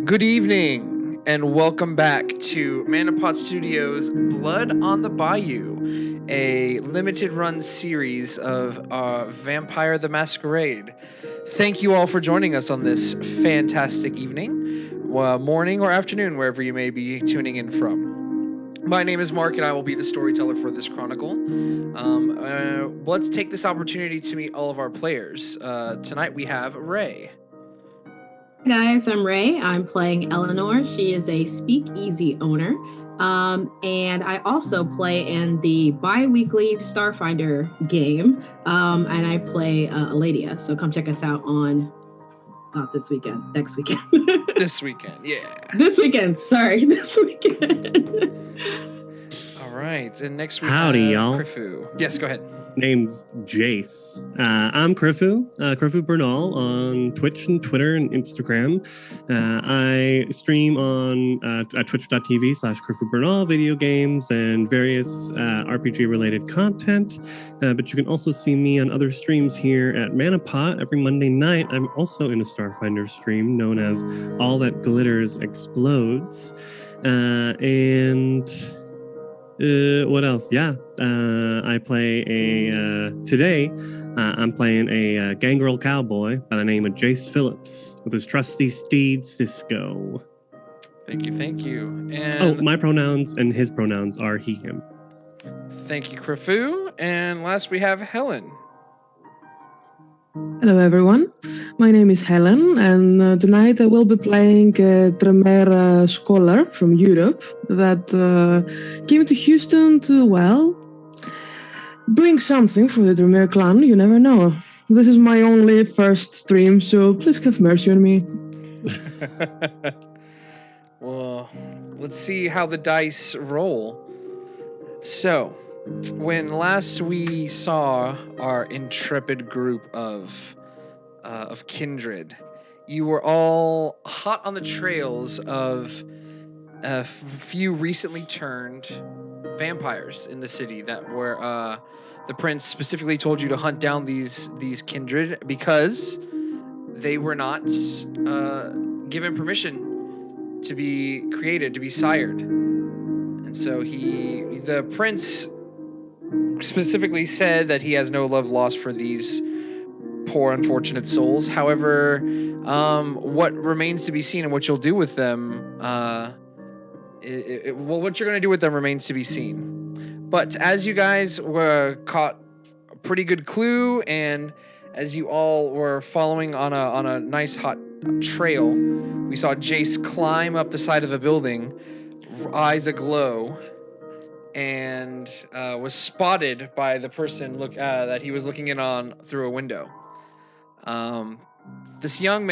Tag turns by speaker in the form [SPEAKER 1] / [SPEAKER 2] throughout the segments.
[SPEAKER 1] Good evening, and welcome back to Manapot Studios' Blood on the Bayou, a limited run series of Vampire the Masquerade. Thank you all for joining us on this fantastic evening, morning, or afternoon, wherever you may be tuning in from. My name is Mark, and I will be the storyteller for this chronicle. Let's take this opportunity to meet all of our players. Tonight we have Ray.
[SPEAKER 2] Hi guys, I'm Ray. I'm playing Eleanor. She is a speakeasy owner. And I also play in the bi-weekly Starfinder game. And I play Aladia. So come check us out on not this weekend, next weekend.
[SPEAKER 1] This weekend, yeah.
[SPEAKER 2] This weekend.
[SPEAKER 1] All right, and next we
[SPEAKER 3] Howdy,
[SPEAKER 1] have
[SPEAKER 3] y'all.
[SPEAKER 1] Krifu. Yes, go ahead.
[SPEAKER 3] Name's Jace. I'm Krifu Bernal on Twitch and Twitter and Instagram. I stream on twitch.tv/Krifu Bernal, video games and various RPG-related content. But you can also see me on other streams here at Manapot every Monday night. I'm also in a Starfinder stream known as All That Glitters Explodes. What else? Yeah, I play today I'm playing a gangrel cowboy by the name of Jace Phillips with his trusty steed Cisco.
[SPEAKER 1] Thank you. And
[SPEAKER 3] my pronouns and his pronouns are he, him.
[SPEAKER 1] Thank you, Krifu. And last we have Helen.
[SPEAKER 4] Hello everyone, my name is Helen and tonight I will be playing a Tremere scholar from Europe that came to Houston to, bring something for the Tremere clan, you never know. This is my only first stream, so please have mercy on me.
[SPEAKER 1] Well, let's see how the dice roll. So, when last we saw our intrepid group of kindred, you were all hot on the trails of a few recently turned vampires in the city that were the prince specifically told you to hunt down these kindred because they were not given permission to be created, to be sired. And so the prince specifically said that he has no love lost for these poor unfortunate souls. However, what remains to be seen and what you'll do with them, what you're going to do with them remains to be seen. But as you guys were caught a pretty good clue, and as you all were following on a nice hot trail, we saw Jace climb up the side of a building, eyes aglow, and was spotted by the person that he was looking in on through a window. This young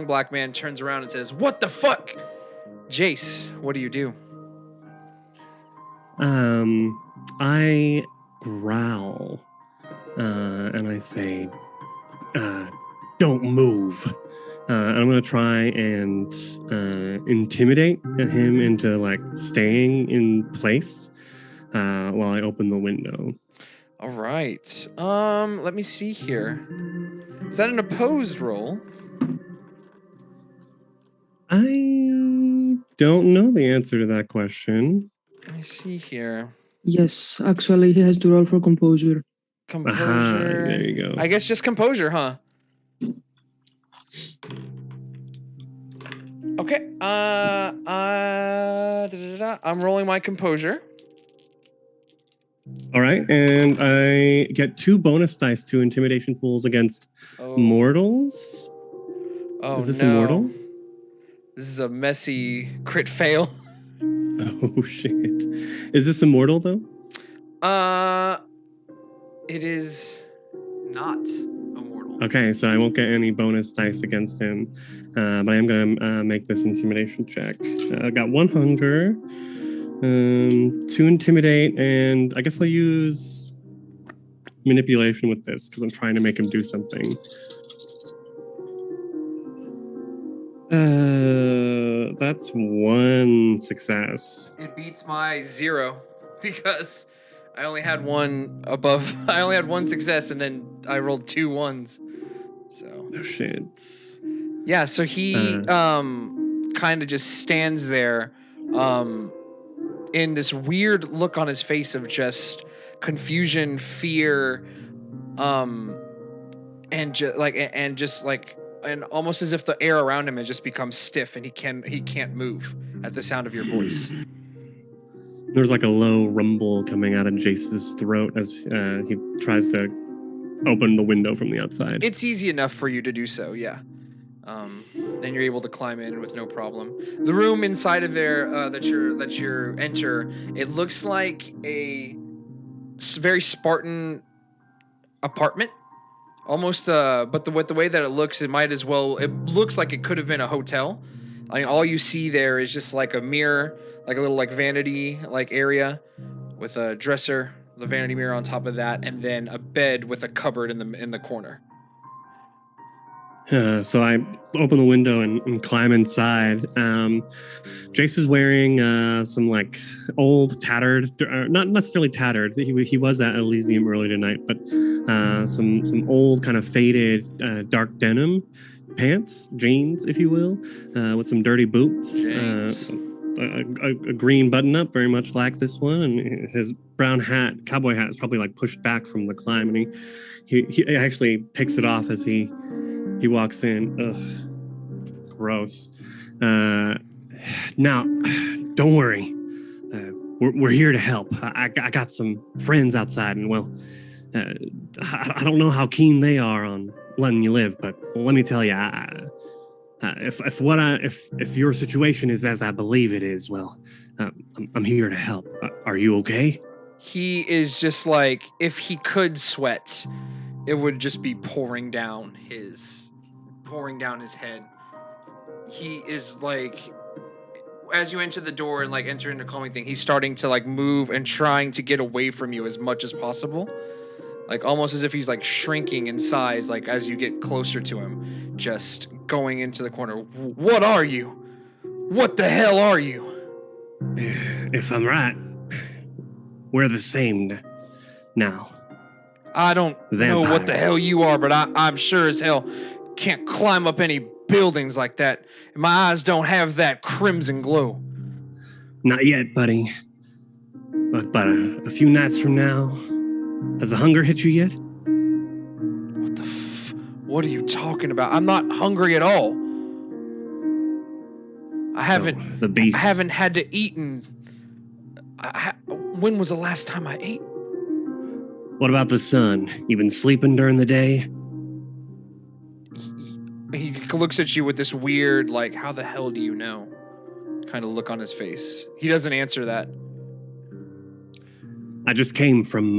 [SPEAKER 1] black man turns around and says, "What the fuck?" Jace, what do you do?
[SPEAKER 3] I growl and I say, don't move. And I'm going to try and intimidate him into staying in place while I open the window.
[SPEAKER 1] All right. Let me see here. Is that an opposed roll?
[SPEAKER 3] I don't know the answer to that question.
[SPEAKER 1] Let me see here.
[SPEAKER 4] Yes, actually he has to roll for composure.
[SPEAKER 1] Composure.
[SPEAKER 3] Aha, there you go.
[SPEAKER 1] I guess just composure, huh? Okay. I'm rolling my composure.
[SPEAKER 3] All right, and I get 2 bonus dice to intimidation pools against mortals.
[SPEAKER 1] Oh,
[SPEAKER 3] is this
[SPEAKER 1] no.
[SPEAKER 3] a mortal?
[SPEAKER 1] This is a messy crit fail.
[SPEAKER 3] Oh shit! Is this a mortal though?
[SPEAKER 1] It is not a mortal.
[SPEAKER 3] Okay, so I won't get any bonus dice against him, but I am gonna make this intimidation check. I got 1 hunger. 2 intimidate, and I guess I'll use manipulation with this because I'm trying to make him do something. That's 1 success.
[SPEAKER 1] It beats my 0 because I only had one above. I only had 1 success, and then I rolled 2 1s. So.
[SPEAKER 3] Oh shit.
[SPEAKER 1] Yeah. So he kind of just stands there, in this weird look on his face of just confusion, fear, and and almost as if the air around him has just become stiff and he can't move at the sound of your voice.
[SPEAKER 3] There's like a low rumble coming out of Jace's throat as he tries to open the window from the outside.
[SPEAKER 1] It's easy enough for you to do so, yeah. And you're able to climb in with no problem. The room inside of there that you enter, it looks like a very Spartan apartment, almost. But with the way that it looks, it looks like it could have been a hotel. I mean, all you see there is just like a mirror, like a little like vanity like area with a dresser, the vanity mirror on top of that, and then a bed with a cupboard in the corner.
[SPEAKER 3] So I open the window and climb inside. Jace is wearing some like old, tattered, not necessarily tattered. He was at Elysium early tonight, but some old kind of faded dark denim pants, jeans, if you will, with some dirty boots. A green button-up, very much like this one, and his brown hat, cowboy hat, is probably like pushed back from the climb, and he actually takes it off as he walks in. Ugh, gross. Now, don't worry. We're here to help. I got some friends outside, and well, I don't know how keen they are on letting you live, but let me tell you, if your situation is as I believe it is, well, I'm here to help. Are you okay?
[SPEAKER 1] He is just like, if he could sweat, it would just be pouring down his head. He is like, as you enter the door and like enter into calming thing, he's starting to like move and trying to get away from you as much as possible. Like almost as if he's like shrinking in size, like as you get closer to him, just going into the corner. What are you? What the hell are you?
[SPEAKER 3] If I'm right, we're the same now.
[SPEAKER 1] I don't know what the hell you are, but I'm sure as hell can't climb up any buildings like that. My eyes don't have that crimson glow.
[SPEAKER 3] Not yet, buddy. But a few nights from now, has the hunger hit you yet?
[SPEAKER 1] What are you talking about? I'm not hungry at all. I haven't had to eat when was the last time I ate?
[SPEAKER 3] What about the sun? You been sleeping during the day?
[SPEAKER 1] He looks at you with this weird, like, how the hell do you know? Kind of look on his face. He doesn't answer that.
[SPEAKER 3] I just came from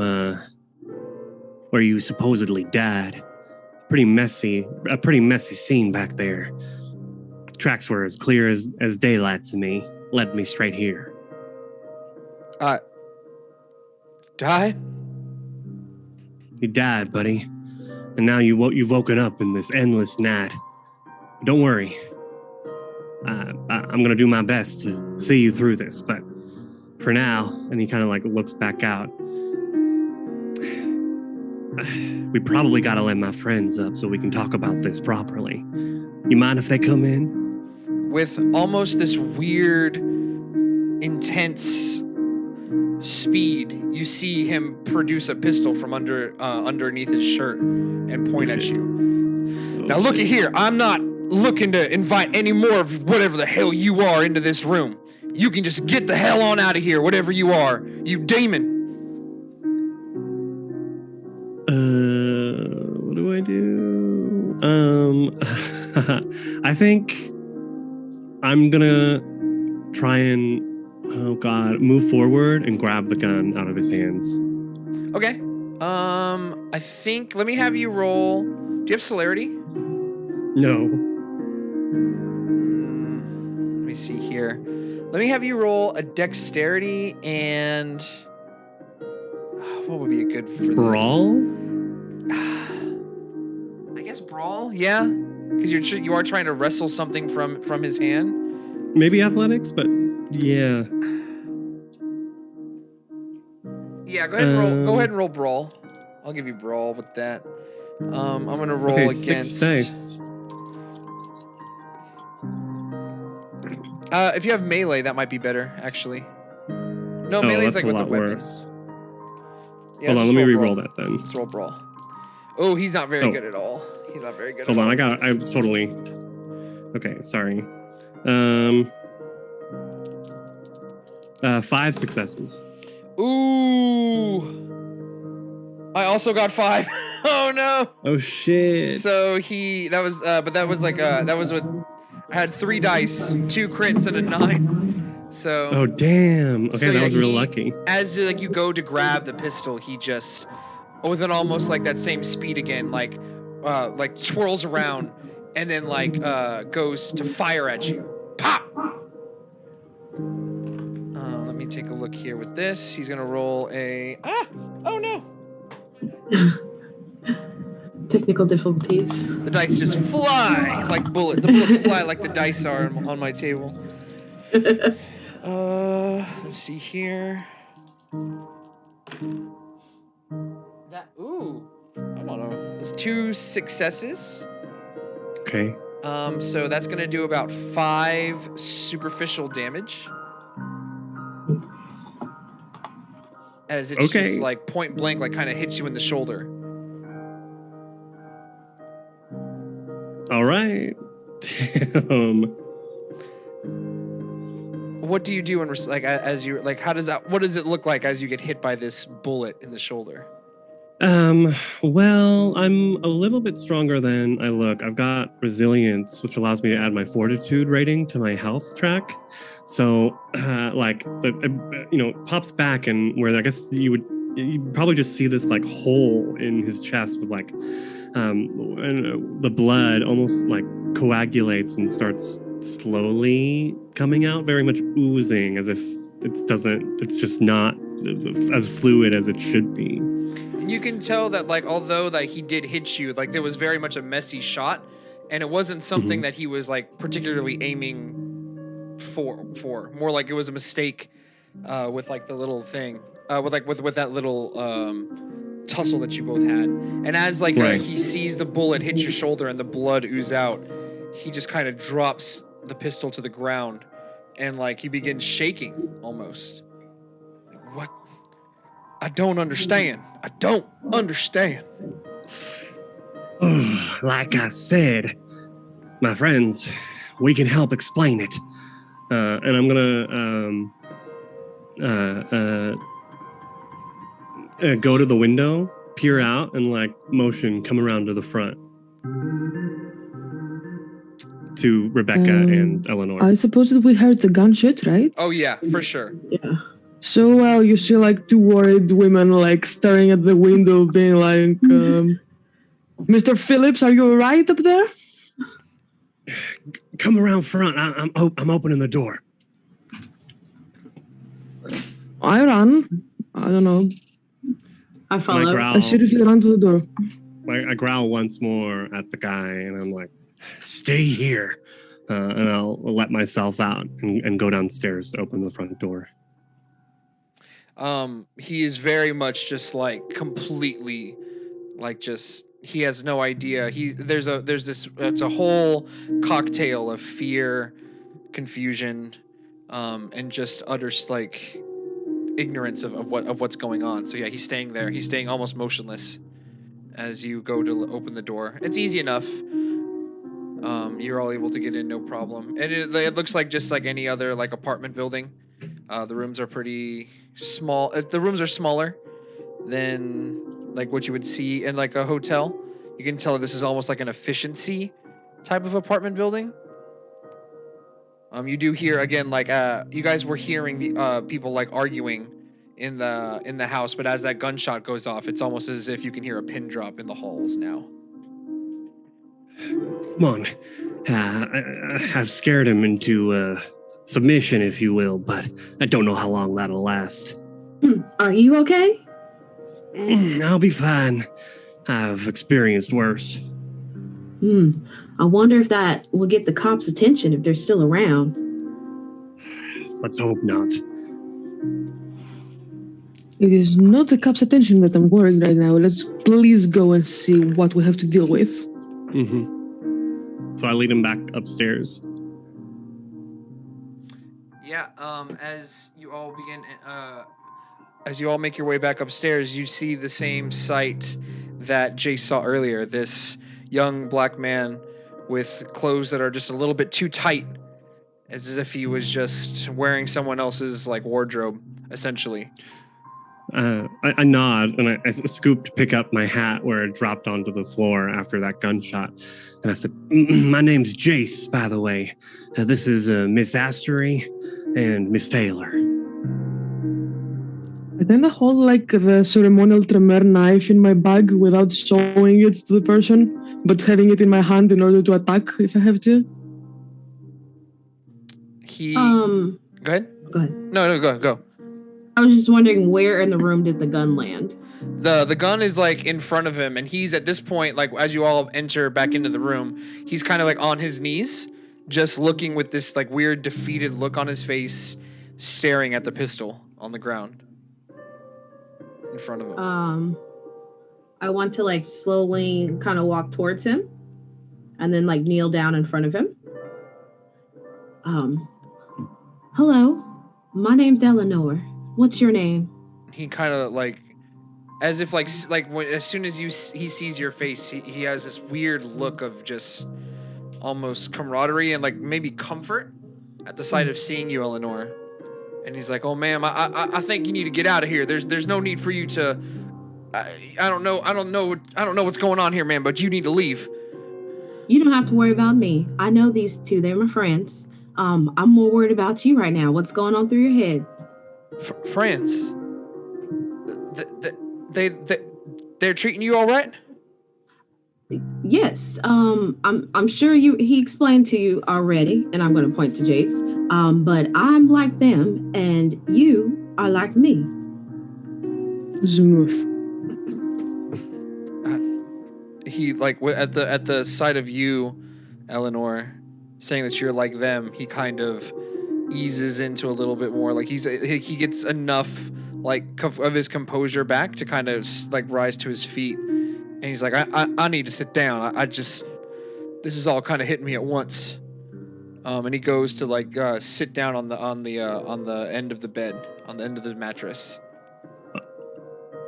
[SPEAKER 3] where you supposedly died. A pretty messy scene back there. Tracks were as clear as daylight to me. Led me straight here.
[SPEAKER 1] Died?
[SPEAKER 3] You died, buddy. And now you've woken up in this endless night. Don't worry. I'm going to do my best to see you through this, but for now, and he kind of like looks back out, we probably got to let my friends up so we can talk about this properly. You mind if they come in?
[SPEAKER 1] With almost this weird, intense speed, you see him produce a pistol from underneath his shirt and point at you. Now look at here. I'm not looking to invite any more of whatever the hell you are into this room. You can just get the hell on out of here, whatever you are. You demon.
[SPEAKER 3] What do I do? I think I'm gonna try and, move forward and grab the gun out of his hands.
[SPEAKER 1] Okay. I think, let me have you roll. Do you have celerity?
[SPEAKER 3] No.
[SPEAKER 1] Let me see here. Let me have you roll a dexterity and what would be a good for
[SPEAKER 3] brawl?
[SPEAKER 1] I guess brawl, yeah, because you are trying to wrestle something from his hand.
[SPEAKER 3] Maybe athletics, but yeah.
[SPEAKER 1] Yeah, go ahead and roll. Go ahead and roll brawl. I'll give you brawl with that. I'm gonna roll against
[SPEAKER 3] 6 dice.
[SPEAKER 1] If you have melee, that might be better, actually. No, melee's
[SPEAKER 3] that's
[SPEAKER 1] like
[SPEAKER 3] a
[SPEAKER 1] with the
[SPEAKER 3] lot
[SPEAKER 1] weapon.
[SPEAKER 3] worse.
[SPEAKER 1] Yeah,
[SPEAKER 3] Hold on,
[SPEAKER 1] just
[SPEAKER 3] let me
[SPEAKER 1] roll
[SPEAKER 3] re-roll
[SPEAKER 1] brawl.
[SPEAKER 3] that then.
[SPEAKER 1] Let's roll brawl. Oh, he's not very
[SPEAKER 3] Oh.
[SPEAKER 1] good at all. He's not very good
[SPEAKER 3] Hold
[SPEAKER 1] at
[SPEAKER 3] on,
[SPEAKER 1] all.
[SPEAKER 3] I'm totally... Okay, sorry. 5 successes.
[SPEAKER 1] Ooh. I also got 5. Oh no.
[SPEAKER 3] Oh shit.
[SPEAKER 1] So that was with, I had 3 dice, 2 crits and a 9. So.
[SPEAKER 3] Oh damn. Okay,
[SPEAKER 1] So,
[SPEAKER 3] that
[SPEAKER 1] yeah,
[SPEAKER 3] was real lucky.
[SPEAKER 1] As like you go to grab the pistol, he just, with an almost like that same speed again, like swirls around, and then goes to fire at you. Pop. Let me take a look here with this. He's gonna roll a oh no.
[SPEAKER 2] Technical difficulties.
[SPEAKER 1] The dice just fly like bullets. The bullets fly like the dice are on my table. Let's see here. I don't know. There's 2 successes.
[SPEAKER 3] Okay.
[SPEAKER 1] So that's gonna do about 5 superficial damage. As it's just like point blank, like kind of hits you in the shoulder.
[SPEAKER 3] All right. Damn.
[SPEAKER 1] What do you do when as you what does it look like as you get hit by this bullet in the shoulder?
[SPEAKER 3] Well, I'm a little bit stronger than I look. I've got resilience, which allows me to add my fortitude rating to my health track. So, pops back, and where I guess you probably just see this like hole in his chest with and the blood almost like coagulates and starts slowly coming out, very much oozing, as if it's just not as fluid as it should be.
[SPEAKER 1] You can tell that although that he did hit you, there was very much a messy shot, and it wasn't something that he was particularly aiming for. More like it was a mistake with the little thing with that little tussle that you both had. And as he sees the bullet hit your shoulder and the blood ooze out, he just kind of drops the pistol to the ground, and he begins shaking almost. What? I don't understand.
[SPEAKER 3] Like I said, my friends, we can help explain it. And I'm gonna go to the window, peer out, and motion come around to the front to Rebecca and Eleanor.
[SPEAKER 4] I suppose that we heard the gunshot, right?
[SPEAKER 1] Oh yeah, for sure.
[SPEAKER 2] Yeah.
[SPEAKER 4] So you see 2 worried women staring at the window, being like, Mr. Phillips, are you all right up there?
[SPEAKER 3] Come around front. I'm opening the door.
[SPEAKER 4] I run. I don't know.
[SPEAKER 2] I follow.
[SPEAKER 4] I seriously run to the door.
[SPEAKER 3] I growl once more at the guy, and I'm like, stay here. And I'll let myself out and go downstairs to open the front door.
[SPEAKER 1] He is very much just completely he has no idea. It's a whole cocktail of fear, confusion, and just utter ignorance of what's going on. So yeah, he's staying there. He's staying almost motionless as you go to open the door. It's easy enough. You're all able to get in, no problem. And it looks just like any other apartment building. The rooms are pretty small. The rooms are smaller than what you would see in a hotel. You can tell this is almost an efficiency type of apartment building. You do hear again you guys were hearing the people arguing in the house, but as that gunshot goes off, it's almost as if you can hear a pin drop in the halls now.
[SPEAKER 3] Come on. I've scared him into submission, if you will, but I don't know how long that'll last.
[SPEAKER 2] Are you okay?
[SPEAKER 3] I'll be fine. I've experienced worse.
[SPEAKER 2] I wonder if that will get the cops' attention if they're still around.
[SPEAKER 3] Let's hope not.
[SPEAKER 4] It is not the cops' attention that I'm worried right now. Let's please go and see what we have to deal with.
[SPEAKER 3] So I lead him back upstairs.
[SPEAKER 1] Yeah. As you all make your way back upstairs, you see the same sight that Jace saw earlier. This young black man with clothes that are just a little bit too tight, as if he was just wearing someone else's like wardrobe, essentially.
[SPEAKER 3] I nod and I scoop to pick up my hat where it dropped onto the floor after that gunshot. And I said, my name's Jace, by the way. This is Miss Astery and Miss Taylor.
[SPEAKER 4] I then hold like the ceremonial Tremere knife in my bag without showing it to the person, but having it in my hand in order to attack if I have to.
[SPEAKER 1] Go ahead.
[SPEAKER 2] Go ahead.
[SPEAKER 1] No, go.
[SPEAKER 2] I was just wondering where in the room did the gun land?
[SPEAKER 1] The gun is like in front of him, and he's at this point, like as you all enter back into the room, he's kind of like on his knees, just looking with this like weird defeated look on his face, staring at the pistol on the ground in front of him.
[SPEAKER 2] I want to like slowly kind of walk towards him and then like kneel down in front of him. Hello, my name's Eleanor. What's your name?
[SPEAKER 1] He kind of like, as if like when, as soon as he sees your face, he has this weird look of just almost camaraderie and like maybe comfort at the sight of seeing you, Eleanor. And he's like, "Oh, ma'am, I think you need to get out of here. There's no need for you to. I don't know what's going on here, ma'am. But you need to leave."
[SPEAKER 2] You don't have to worry about me. I know these two. They're my friends. I'm more worried about you right now. What's going on through your head?
[SPEAKER 1] Friends. They're treating you all right?
[SPEAKER 2] Yes. I'm sure he explained to you already, and I'm going to point to Jace. But I'm like them, and you are like me.
[SPEAKER 4] Smooth.
[SPEAKER 1] He like at the sight of you, Eleanor, saying that you're like them, he kind of eases into a little bit more. Like he gets enough like of his composure back to kind of like rise to his feet, and he's like, I need to sit down. I just, this is all kind of hitting me at once. And he goes to like sit down on the end of the bed, on the end of the mattress.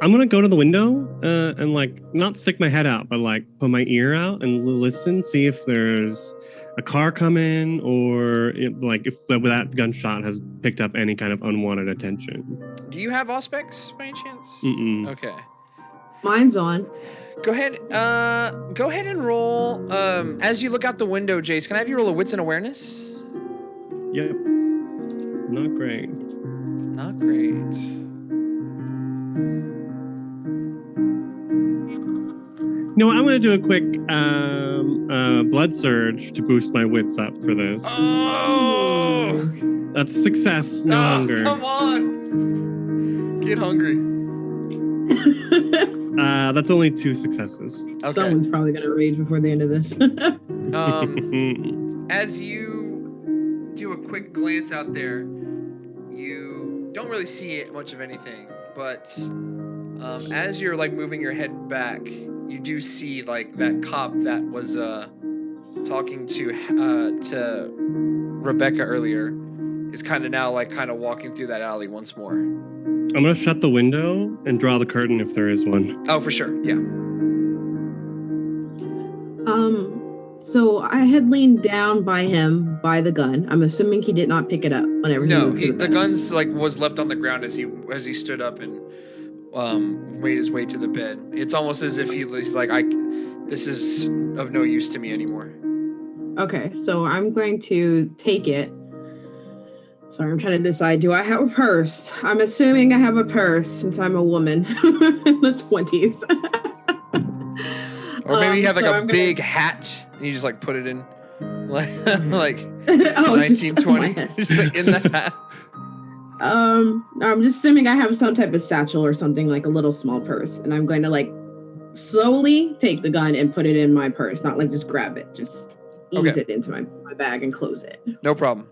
[SPEAKER 3] I'm gonna go to the window and like not stick my head out, but like put my ear out and listen, see if there's a car coming or like if that gunshot has picked up any kind of unwanted attention.
[SPEAKER 1] Do you have Auspex by any chance?
[SPEAKER 3] Mm-mm.
[SPEAKER 1] Okay.
[SPEAKER 2] Mine's on.
[SPEAKER 1] Go ahead and roll. As you look out the window, Jace, can I have you roll a wits and awareness?
[SPEAKER 3] Yep. Not great.
[SPEAKER 1] Not great.
[SPEAKER 3] No, I'm going to do a quick blood surge to boost my wits up for this.
[SPEAKER 1] Oh!
[SPEAKER 3] That's success, no hunger.
[SPEAKER 1] Come on! Get hungry.
[SPEAKER 3] That's only 2 successes.
[SPEAKER 1] Okay.
[SPEAKER 2] Someone's probably going to rage before the end of this.
[SPEAKER 1] As you do a quick glance out there, you don't really see much of anything, but as you're like moving your head back, you do see like that cop that was talking to Rebecca earlier is kind of walking through that alley once more.
[SPEAKER 3] I'm gonna shut the window and draw the curtain if there is one.
[SPEAKER 1] Oh, for sure, yeah.
[SPEAKER 2] So I had leaned down by him by the gun. I'm assuming he did not pick it up whenever he moved to the
[SPEAKER 1] the
[SPEAKER 2] bed.
[SPEAKER 1] gun's like was left on the ground as he stood up and made his way to the bed. It's almost as if he's like, this is of no use to me anymore. Okay,
[SPEAKER 2] so I'm going to take it. Sorry, I'm trying to decide, do I have a purse? I'm assuming I have a purse since I'm a woman in the 20s.
[SPEAKER 1] Or maybe you have like a big hat and you just like put it in like 1920 just like in the hat.
[SPEAKER 2] I'm just assuming I have some type of satchel or something, like a little small purse, and I'm going to like slowly take the gun and put it in my purse, not like just grab it, just ease it into my bag and close it.
[SPEAKER 1] No problem.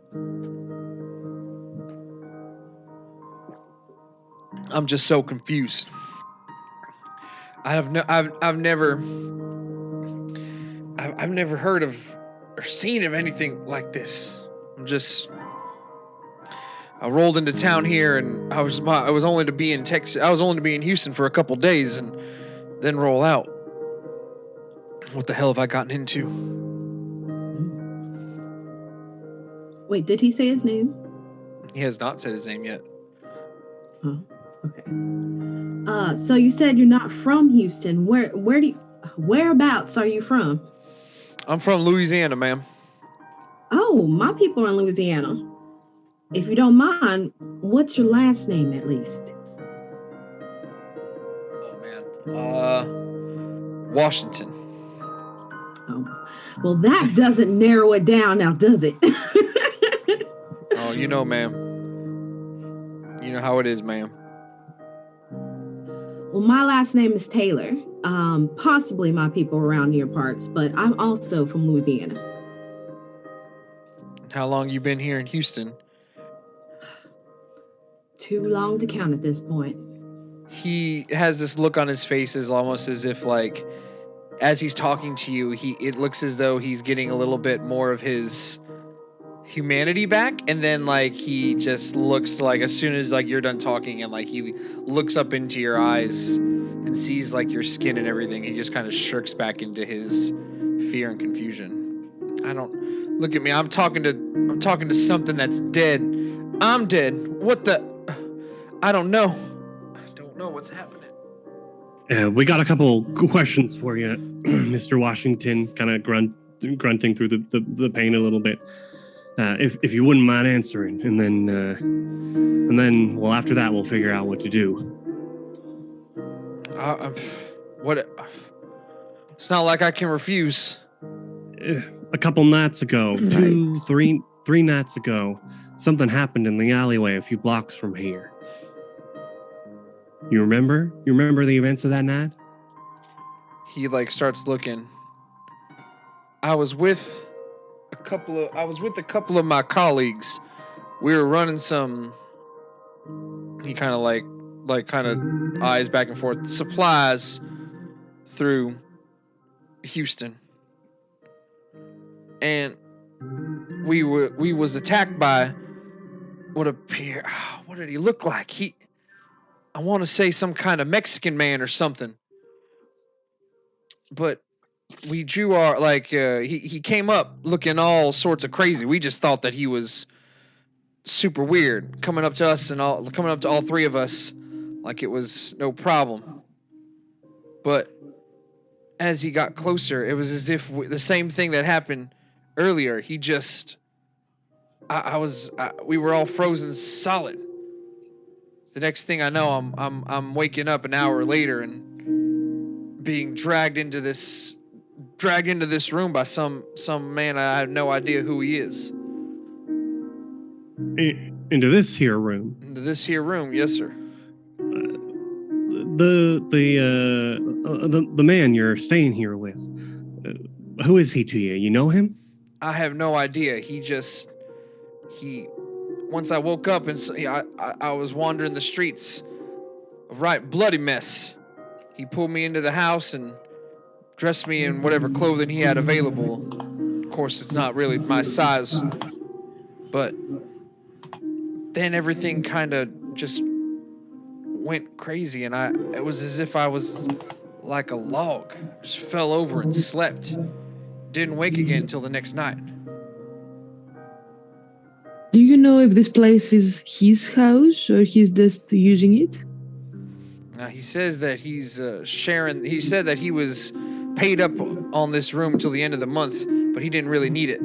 [SPEAKER 1] I'm just so confused. I've never heard of or seen of anything like this. I rolled into town here, and I was only to be in Texas. I was only to be in Houston for a couple days, and then roll out. What the hell have I gotten into?
[SPEAKER 2] Wait, did he say his name?
[SPEAKER 1] He has not said his name yet.
[SPEAKER 2] Oh, okay. So you said you're not from Houston. Whereabouts are you from?
[SPEAKER 1] I'm from Louisiana, ma'am.
[SPEAKER 2] Oh, my people are in Louisiana. If you don't mind, what's your last name at least?
[SPEAKER 1] Oh, man. Washington.
[SPEAKER 2] Oh, well, that doesn't narrow it down now, does it?
[SPEAKER 1] Oh, you know, ma'am. You know how it is, ma'am.
[SPEAKER 2] Well, my last name is Taylor. Possibly my people around near parts, but I'm also from Louisiana.
[SPEAKER 1] How long you been here in Houston?
[SPEAKER 2] Too long to count at this point.
[SPEAKER 1] He has this look on his face, is almost as if, like, as he's talking to you, it looks as though he's getting a little bit more of his humanity back, and then, like, he just looks like, as soon as, like, you're done talking, and, like, he looks up into your eyes and sees, like, your skin and everything, he just kind of shirks back into his fear and confusion. Look at me, I'm talking to something that's dead. I'm dead. What the? I don't know. I don't know what's happening.
[SPEAKER 3] We got a couple questions for you, Mr. Washington, kind of grunting through the pain a little bit. If you wouldn't mind answering, and then well, after that we'll figure out what to do.
[SPEAKER 1] What? It's not like I can refuse.
[SPEAKER 3] A couple nights ago, three nights ago, something happened in the alleyway a few blocks from here. You remember? You remember the events of that night?
[SPEAKER 1] He, like, starts looking. I was with a couple of my colleagues. We were running some. He kind of kind of eyes back and forth, supplies through Houston, and we was attacked by what did he look like? I want to say some kind of Mexican man or something, but we drew our, like, he came up looking all sorts of crazy. We just thought that he was super weird, coming up to all three of us like it was no problem. But as he got closer, it was as if the same thing that happened earlier. He just, we were all frozen solid. The next thing I know, I'm waking up an hour later and being dragged into this room by some man. I have no idea who he is.
[SPEAKER 3] Into this here room.
[SPEAKER 1] Into this here room, yes, sir.
[SPEAKER 3] The man you're staying here with. Who is he to you? You know him?
[SPEAKER 1] I have no idea. Once I woke up and I was wandering the streets, a right bloody mess. He pulled me into the house and dressed me in whatever clothing he had available. Of course, it's not really my size, but then everything kind of just went crazy, and it was as if I was like a log, just fell over and slept. Didn't wake again until the next night.
[SPEAKER 4] Do you know if this place is his house or he's just using it?
[SPEAKER 1] He says that he's sharing. He said that he was paid up on this room until the end of the month, but he didn't really need it.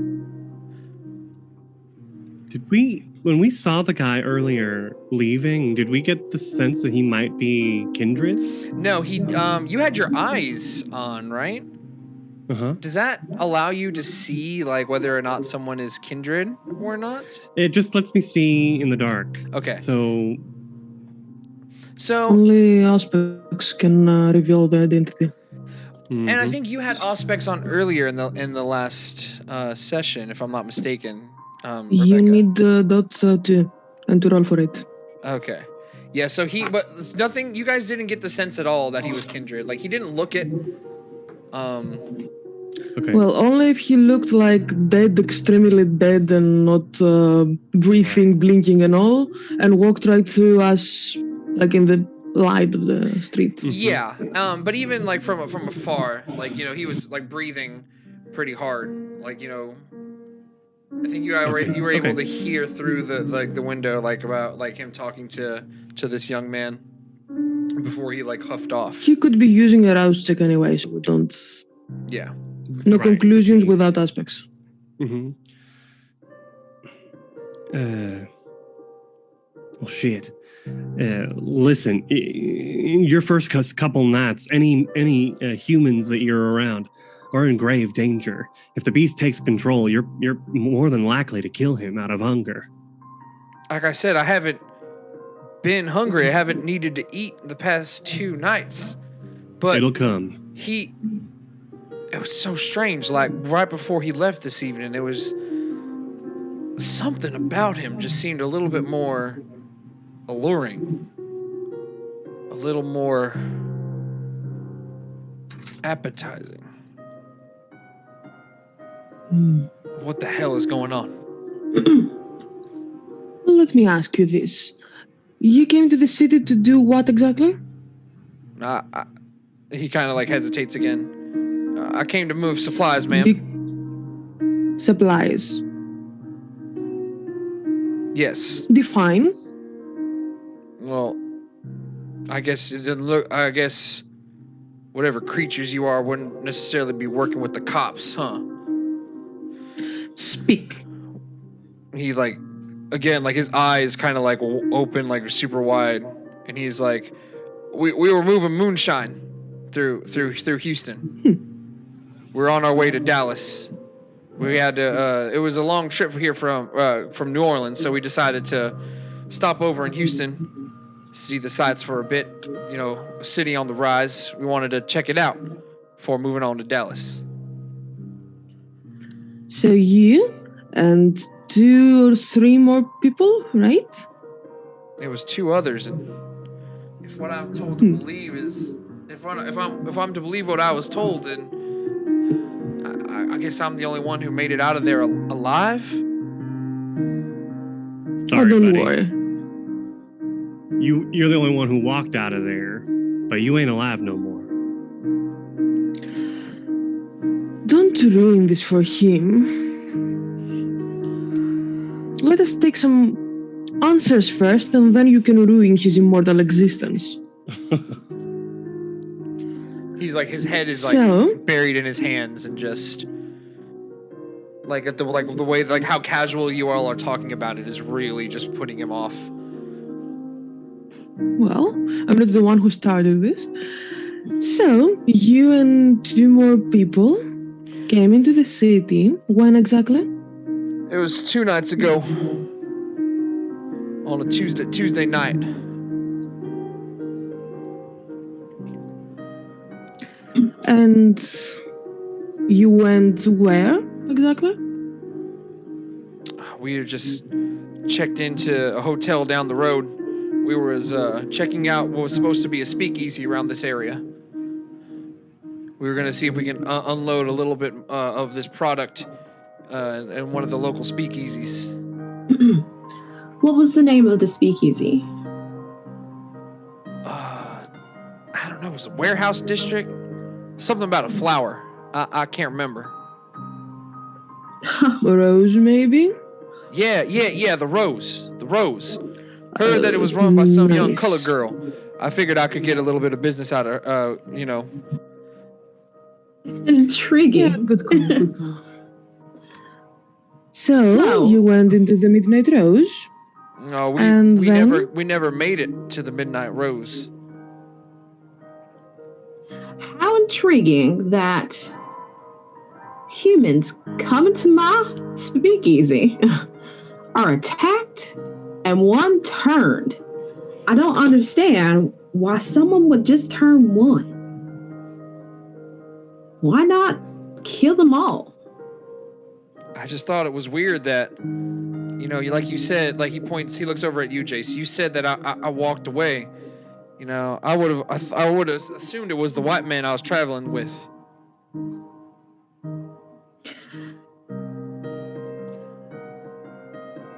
[SPEAKER 3] When we saw the guy earlier leaving, did we get the sense that he might be kindred?
[SPEAKER 1] No, you had your eyes on, right?
[SPEAKER 3] Uh-huh.
[SPEAKER 1] Does that allow you to see, like, whether or not someone is kindred or not?
[SPEAKER 3] It just lets me see in the dark.
[SPEAKER 1] Okay.
[SPEAKER 3] So
[SPEAKER 4] only aspects can reveal the identity.
[SPEAKER 3] Mm-hmm.
[SPEAKER 1] And I think you had aspects on earlier in the last session, if I'm not mistaken.
[SPEAKER 4] You need dot to roll for it.
[SPEAKER 1] Okay. Yeah, so but it's nothing, you guys didn't get the sense at all that he was kindred. Like, he didn't look it.
[SPEAKER 3] Okay.
[SPEAKER 4] Well, only if he looked like dead, extremely dead, and not breathing, blinking, and all, and walked right through us, like in the light of the street.
[SPEAKER 1] Yeah. But even like from afar, like he was like breathing pretty hard. Like I think you were able to hear through the window about him talking to this young man before he huffed off.
[SPEAKER 4] He could be using a rouse check anyway, so we don't.
[SPEAKER 1] Yeah.
[SPEAKER 4] No conclusions without aspects.
[SPEAKER 3] Mm-hmm. Well, shit. Listen, your first couple nights, any humans that you're around are in grave danger. If the beast takes control, you're more than likely to kill him out of hunger.
[SPEAKER 1] Like I said, I haven't been hungry. I haven't needed to eat the past 2 nights. But
[SPEAKER 3] it'll come.
[SPEAKER 1] It was so strange. Like right before he left this evening, it was something about him just seemed a little bit more alluring, a little more appetizing. What the hell is going on?
[SPEAKER 4] Let me ask you this. You came to the city to do what exactly?
[SPEAKER 1] He kind of hesitates again. I came to move supplies, ma'am.
[SPEAKER 4] Supplies.
[SPEAKER 1] Yes.
[SPEAKER 4] Define.
[SPEAKER 1] Well, I guess it didn't look. I guess whatever creatures you are wouldn't necessarily be working with the cops, huh?
[SPEAKER 4] Speak.
[SPEAKER 1] He again, his eyes kind of open super wide, and he's like, we were moving moonshine through Houston. We're on our way to Dallas. We had to. It was a long trip here from New Orleans, so we decided to stop over in Houston, see the sights for a bit. A city on the rise. We wanted to check it out before moving on to Dallas.
[SPEAKER 4] So you and 2 or 3 more people, right?
[SPEAKER 1] It was 2 others, and if what I'm told to believe is, if I'm to believe what I was told, then I guess I'm the only one who made it out of there alive.
[SPEAKER 3] Sorry,
[SPEAKER 4] don't
[SPEAKER 3] buddy.
[SPEAKER 4] worry.
[SPEAKER 3] You're the only one who walked out of there, but you ain't alive no more.
[SPEAKER 4] Don't ruin this for him. Let us take some answers first, and then you can ruin his immortal existence.
[SPEAKER 1] He's his head is buried in his hands, and just at the way how casual you all are talking about it is really just putting him off.
[SPEAKER 4] Well, I'm not the one who started this. So, you and 2 more people came into the city. When exactly?
[SPEAKER 1] It was 2 nights ago. On a Tuesday night.
[SPEAKER 4] And you went where exactly?
[SPEAKER 1] We just checked into a hotel down the road. We were checking out what was supposed to be a speakeasy around this area. We were going to see if we can unload a little bit of this product in one of the local speakeasies.
[SPEAKER 2] What was the name of the speakeasy?
[SPEAKER 1] I don't know. It was a warehouse district? Something about a flower. I can't remember.
[SPEAKER 4] Rose, maybe?
[SPEAKER 1] Yeah, the Rose. The Rose. Heard that it was run by some young colored girl. I figured I could get a little bit of business out of her,
[SPEAKER 2] Intriguing.
[SPEAKER 4] Yeah, good call. So, you went into the Midnight Rose?
[SPEAKER 1] No, we never made it to the Midnight Rose.
[SPEAKER 2] How intriguing that humans come into my speakeasy, are attacked, and one turned. I don't understand why someone would just turn one. Why not kill them all?
[SPEAKER 1] I just thought it was weird that, like you said, he looks over at you, Jace. You said that I walked away. I would have assumed it was the white man I was traveling with.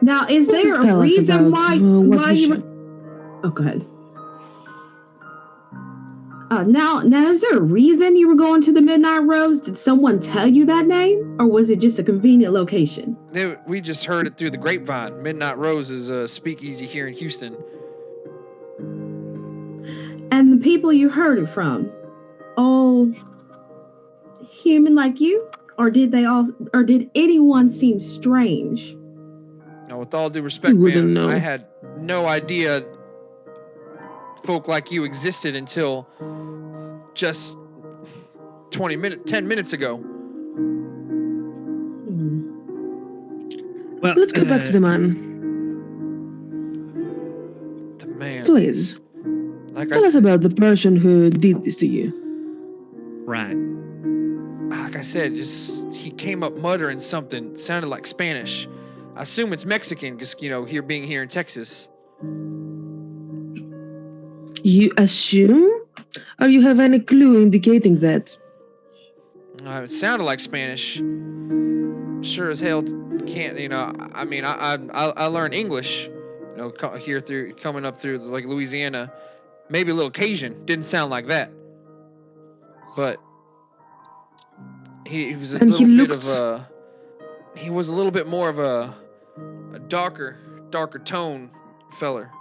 [SPEAKER 2] Now, is
[SPEAKER 4] Please
[SPEAKER 2] there
[SPEAKER 4] tell
[SPEAKER 2] a
[SPEAKER 4] us
[SPEAKER 2] reason
[SPEAKER 4] about,
[SPEAKER 2] why
[SPEAKER 4] what he
[SPEAKER 2] you?
[SPEAKER 4] said.
[SPEAKER 2] Oh, go ahead. Now, is there a reason you were going to the Midnight Rose? Did someone tell you that name, or was it just a convenient location?
[SPEAKER 1] We just heard it through the grapevine. Midnight Rose is a speakeasy here in Houston.
[SPEAKER 2] And the people you heard it from, all human like you, or did anyone seem strange?
[SPEAKER 1] Now, with all due respect,
[SPEAKER 4] You wouldn't
[SPEAKER 1] ma'am,
[SPEAKER 4] know.
[SPEAKER 1] I had no idea folk like you existed until just 10 minutes ago.
[SPEAKER 3] Well,
[SPEAKER 4] Let's get back to the man.
[SPEAKER 1] The man.
[SPEAKER 4] Please,
[SPEAKER 1] Like
[SPEAKER 4] tell us about the person who did this to you.
[SPEAKER 3] right.
[SPEAKER 1] Like I said, he came up muttering something. Sounded like Spanish. I assume it's Mexican, because being here in Texas.
[SPEAKER 4] You assume? Or you have any clue indicating that?
[SPEAKER 1] It sounded like Spanish. Sure as hell can't. I mean, I learned English. Coming up through like Louisiana, maybe a little Cajun. Didn't sound like that. But he was a little bit more of a darker tone feller.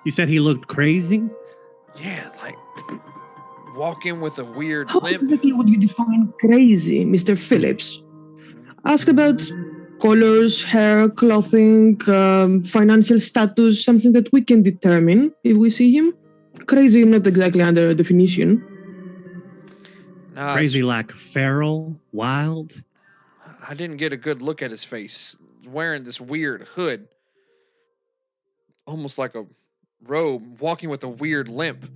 [SPEAKER 3] You said he looked crazy?
[SPEAKER 1] Yeah, like walking with a weird
[SPEAKER 4] How
[SPEAKER 1] limp.
[SPEAKER 4] exactly would you define crazy, Mr. Phillips? Ask about colors, hair, clothing, financial status, something that we can determine if we see him. Crazy, not exactly under a definition.
[SPEAKER 1] Nah,
[SPEAKER 3] Crazy like feral, wild?
[SPEAKER 1] I didn't get a good look at his face. Wearing this weird hood. Almost like a robe, walking with a weird limp.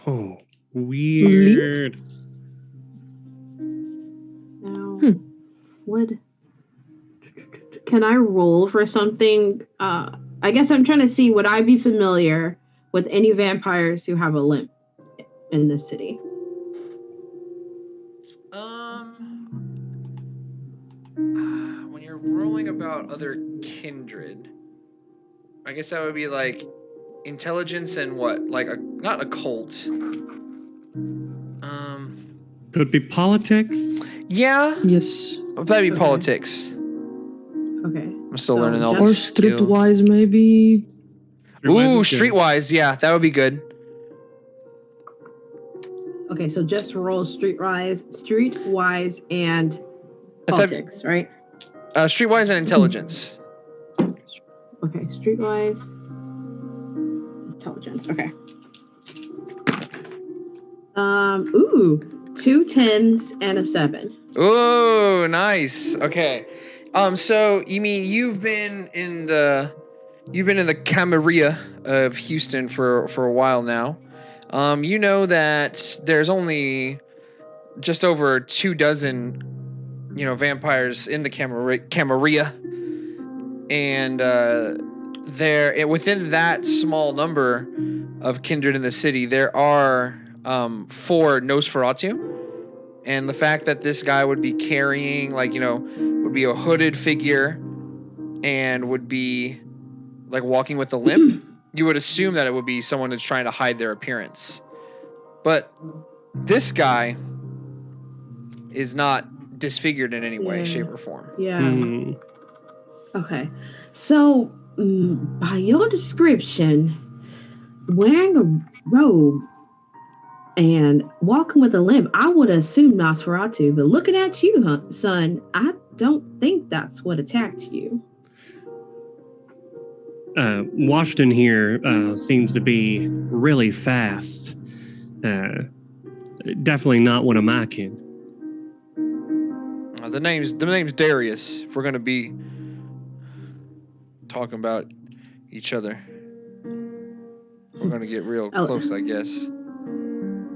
[SPEAKER 3] Oh, weird.
[SPEAKER 2] Now, can I roll for something? I guess I'm trying to see, would I be familiar with any vampires who have a limp in this city?
[SPEAKER 1] When you're rolling about other kindred, I guess that would be like intelligence and what? Like not occult.
[SPEAKER 3] Could be politics?
[SPEAKER 1] Yeah.
[SPEAKER 4] Yes.
[SPEAKER 1] That'd be
[SPEAKER 2] Okay.
[SPEAKER 1] politics.
[SPEAKER 2] Okay.
[SPEAKER 1] I'm still learning all
[SPEAKER 4] Or
[SPEAKER 1] these skills.
[SPEAKER 4] streetwise, maybe.
[SPEAKER 1] Ooh, streetwise, yeah, that would be good.
[SPEAKER 2] Okay, so just roll streetwise and politics, right?
[SPEAKER 1] Streetwise and intelligence.
[SPEAKER 2] Okay, streetwise, intelligence. Okay. Ooh, 2 10s and a 7.
[SPEAKER 1] Oh, nice. Okay. So you mean you've been in the Camarilla of Houston for a while now. You know that there's only just over 24, vampires in the Camarilla, and there within that small number of kindred in the city, there are 4 Nosferatu. And the fact that this guy would be carrying, would be a hooded figure and would be, like, walking with a limp, you would assume that it would be someone that's trying to hide their appearance. But this guy is not disfigured in any way, shape, or form.
[SPEAKER 2] Yeah. Okay. So, by your description, wearing a robe and walking with a limp, I would assume Nosferatu, but looking at you, son, I don't think that's what attacked you.
[SPEAKER 3] Washington here seems to be really fast. Definitely not one of my kin.
[SPEAKER 1] The name's Darius, if we're going to be talking about each other. We're going to get real close, I guess.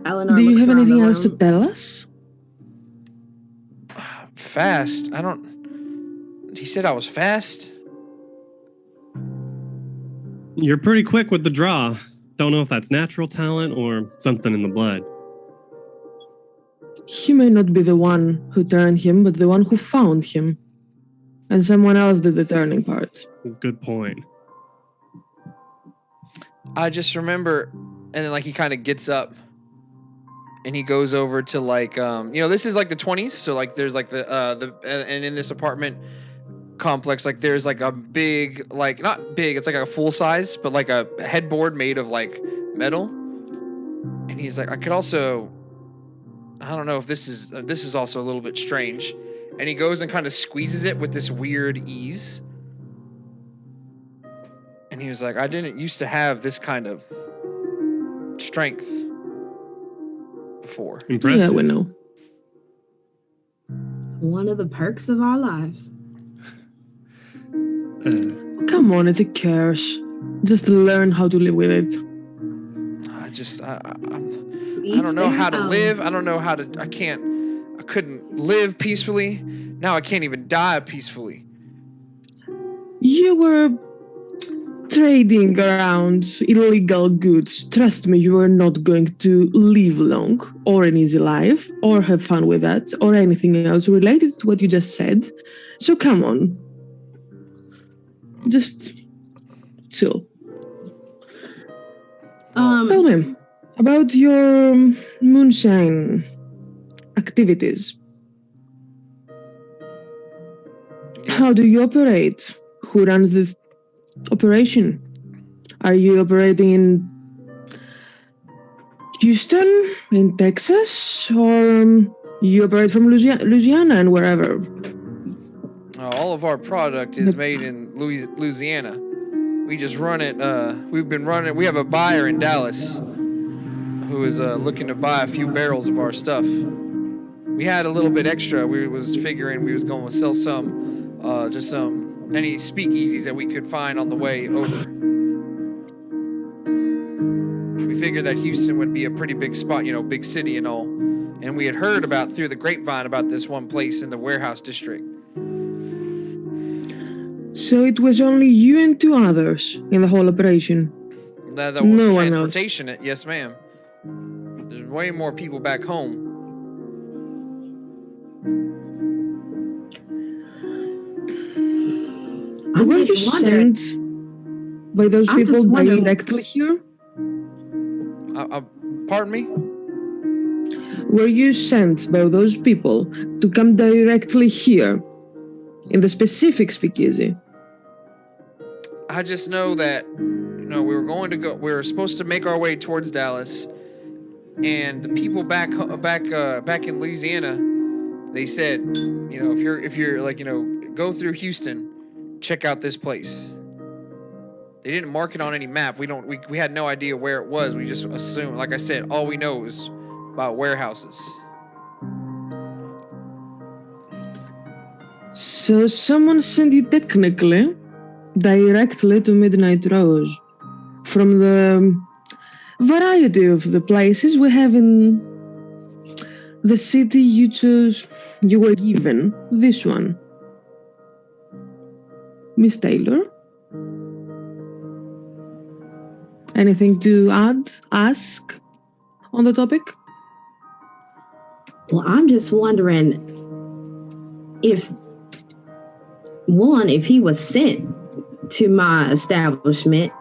[SPEAKER 2] Eleanor,
[SPEAKER 4] do you
[SPEAKER 2] looks
[SPEAKER 4] have
[SPEAKER 2] around
[SPEAKER 4] anything
[SPEAKER 2] the
[SPEAKER 4] else to
[SPEAKER 2] room.
[SPEAKER 4] tell us?
[SPEAKER 1] Fast? He said I was fast?
[SPEAKER 3] You're pretty quick with the draw. Don't know if that's natural talent or something in the blood.
[SPEAKER 4] he may not be the one who turned him, but the one who found him. And someone else did the turning part.
[SPEAKER 3] Good point.
[SPEAKER 1] I just remember, and then like he kind of gets up, and he goes over to like this is like the 20s, so like there's like and in this apartment complex, like there's like a big, like not big, it's like a full size, but like a headboard made of like metal. And he's like, I could also, I don't know if this is also a little bit strange. And he goes and kind of squeezes it with this weird ease. And he was like, I didn't used to have this kind of strength before.
[SPEAKER 3] Impressive.
[SPEAKER 4] Yeah, we know.
[SPEAKER 2] One of the perks of our lives.
[SPEAKER 4] Come on, it's a curse. Just learn how to live with it.
[SPEAKER 1] I don't know how to live. I don't know how to. I couldn't live peacefully. Now I can't even die peacefully.
[SPEAKER 4] You were trading around illegal goods. Trust me, you are not going to live long or an easy life or have fun with that or anything else related to what you just said. So come on. Just chill. Tell me about your moonshine activities. How do you operate? Who runs this operation? Are you operating in Houston, in Texas, or you operate from Louisiana and wherever?
[SPEAKER 1] All of our product is made in Louisiana. We just run it. We've been running. We have a buyer in Dallas who is looking to buy a few barrels of our stuff. We had a little bit extra. We was figuring we was going to sell any speakeasies that we could find on the way over. We figured that Houston would be a pretty big spot, big city and all. And we had heard about through the grapevine about this one place in the warehouse district.
[SPEAKER 4] So it was only you and two others in the whole operation?
[SPEAKER 1] That
[SPEAKER 4] no
[SPEAKER 1] was
[SPEAKER 4] one else?
[SPEAKER 1] Transportation, yes ma'am. There's way more people back home.
[SPEAKER 4] Were you sent by those people directly here?
[SPEAKER 1] Pardon me?
[SPEAKER 4] Were you sent by those people to come directly here in the specific speakeasy?
[SPEAKER 1] I just know that, we were supposed to make our way towards Dallas, and the people back in Louisiana, they said, if you're go through Houston, check out this place. They didn't mark it on any map. We had no idea where it was. We just assumed, like I said, all we know is about warehouses.
[SPEAKER 4] So someone sent you technically directly to Midnight Rose from the variety of the places we have in the city you were given this one. Miss Taylor? Anything to ask on the topic?
[SPEAKER 2] Well, I'm just wondering if he was sent to my establishment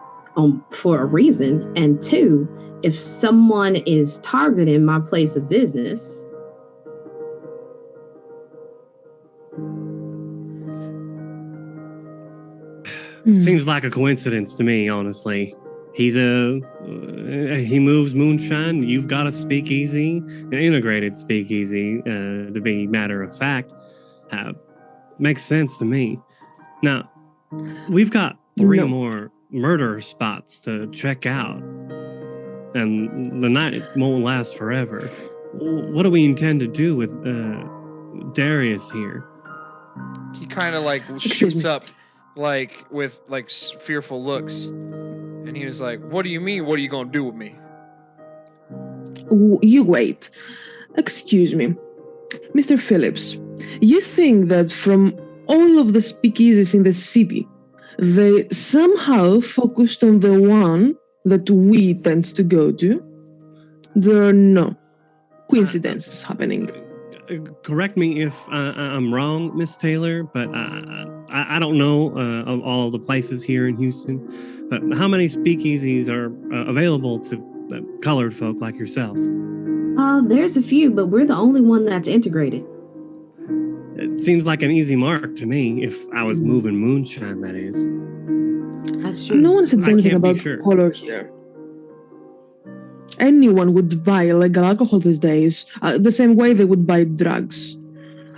[SPEAKER 2] for a reason, and two, if someone is targeting my place of business.
[SPEAKER 3] Seems like a coincidence to me, honestly. He moves moonshine. You've got a speakeasy, an integrated speakeasy, to be matter of fact. Makes sense to me. Now, we've got 3 more murder spots to check out, and the night won't last forever. What do we intend to do with Darius here?
[SPEAKER 1] He kind of shoots up, with fearful looks, and he was like, "What do you mean? What are you gonna do with me?"
[SPEAKER 4] You wait. Excuse me, Mr. Phillips. You think that from all of the speakeasies in the city, they somehow focused on the one that we tend to go to? There are no coincidences happening.
[SPEAKER 3] Correct me if I'm wrong, Miss Taylor, but I don't know of all the places here in Houston, but how many speakeasies are available to colored folk like yourself?
[SPEAKER 2] There's a few, but we're the only one that's integrated.
[SPEAKER 3] It seems like an easy mark to me, if I was moving moonshine, that is.
[SPEAKER 2] That's true.
[SPEAKER 4] No one said
[SPEAKER 3] I
[SPEAKER 4] anything
[SPEAKER 3] can't be
[SPEAKER 4] about
[SPEAKER 3] sure.
[SPEAKER 4] color here. Anyone would buy illegal alcohol these days, the same way they would buy drugs.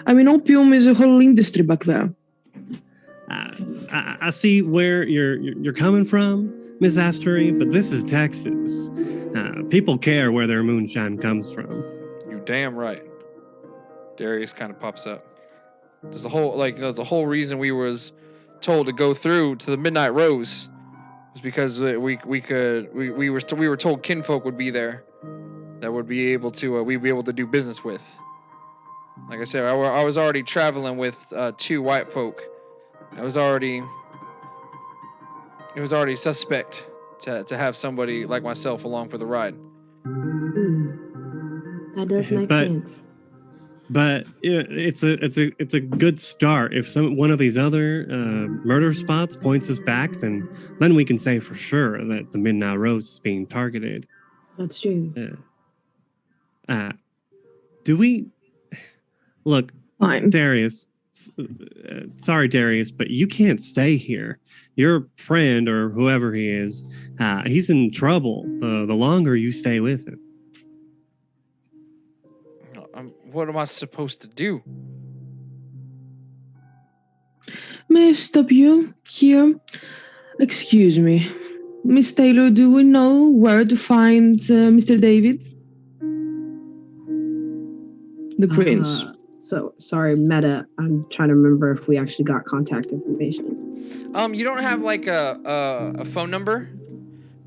[SPEAKER 4] I mean, opium is a whole industry back there.
[SPEAKER 3] I see where you're coming from, Miss Astery, but this is Texas. People care where their moonshine comes from.
[SPEAKER 1] You damn right. Darius kind of pops up. There's the whole reason we was told to go through to the Midnight Rose was because we were told kinfolk would be there that would be able to we'd be able to do business with. Like I said, I was already traveling with 2 white folk. It was already suspect to have somebody like myself along for the ride.
[SPEAKER 2] That does make sense.
[SPEAKER 3] But it's a good start. If one of these other murder spots points us back, then we can say for sure that the Midnight Rose is being targeted.
[SPEAKER 2] That's true.
[SPEAKER 3] Do we look,
[SPEAKER 4] Fine.
[SPEAKER 3] Darius? Sorry, Darius, but you can't stay here. Your friend or whoever he is, he's in trouble. The longer you stay with him.
[SPEAKER 1] What am I supposed to do?
[SPEAKER 4] May I stop you here? Excuse me. Miss Taylor, do we know where to find Mr. David? The prince.
[SPEAKER 2] So, sorry, Meta. I'm trying to remember if we actually got contact information.
[SPEAKER 1] You don't have like a phone number,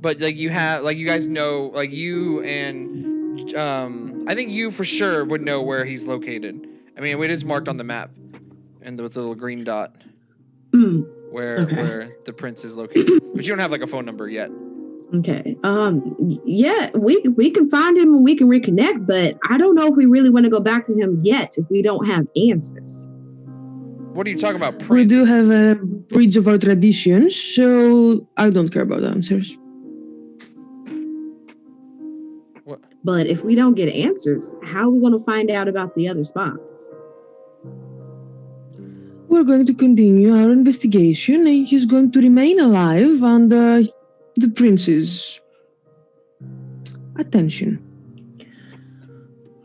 [SPEAKER 1] but like you have, like you guys know, like you and I think you for sure would know where he's located. I mean, it is marked on the map, and with the little green dot where the prince is located. But you don't have like a phone number yet.
[SPEAKER 2] Okay. Yeah, we can find him and we can reconnect, but I don't know if we really want to go back to him yet if we don't have answers.
[SPEAKER 1] What are you talking about, Prince?
[SPEAKER 4] We do have a breach of our traditions, so I don't care about answers.
[SPEAKER 1] What?
[SPEAKER 2] But if we don't get answers, how are we going to find out about the other spots?
[SPEAKER 4] We're going to continue our investigation, and he's going to remain alive under the prince's attention.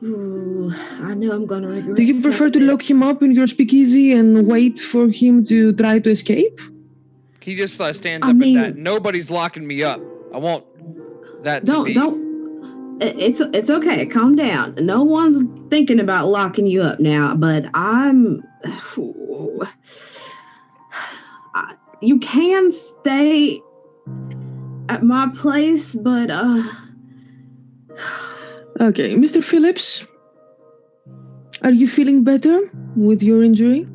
[SPEAKER 2] Ooh, I know I'm going to regret.
[SPEAKER 4] Do you prefer to lock him up in your speakeasy and wait for him to try to escape?
[SPEAKER 1] He just stands up at that. Nobody's locking me up. I want that to be.
[SPEAKER 2] It's okay. Calm down. No one's thinking about locking you up now, but you can stay at my place, but
[SPEAKER 4] Okay, Mr. Phillips, are you feeling better with your injury?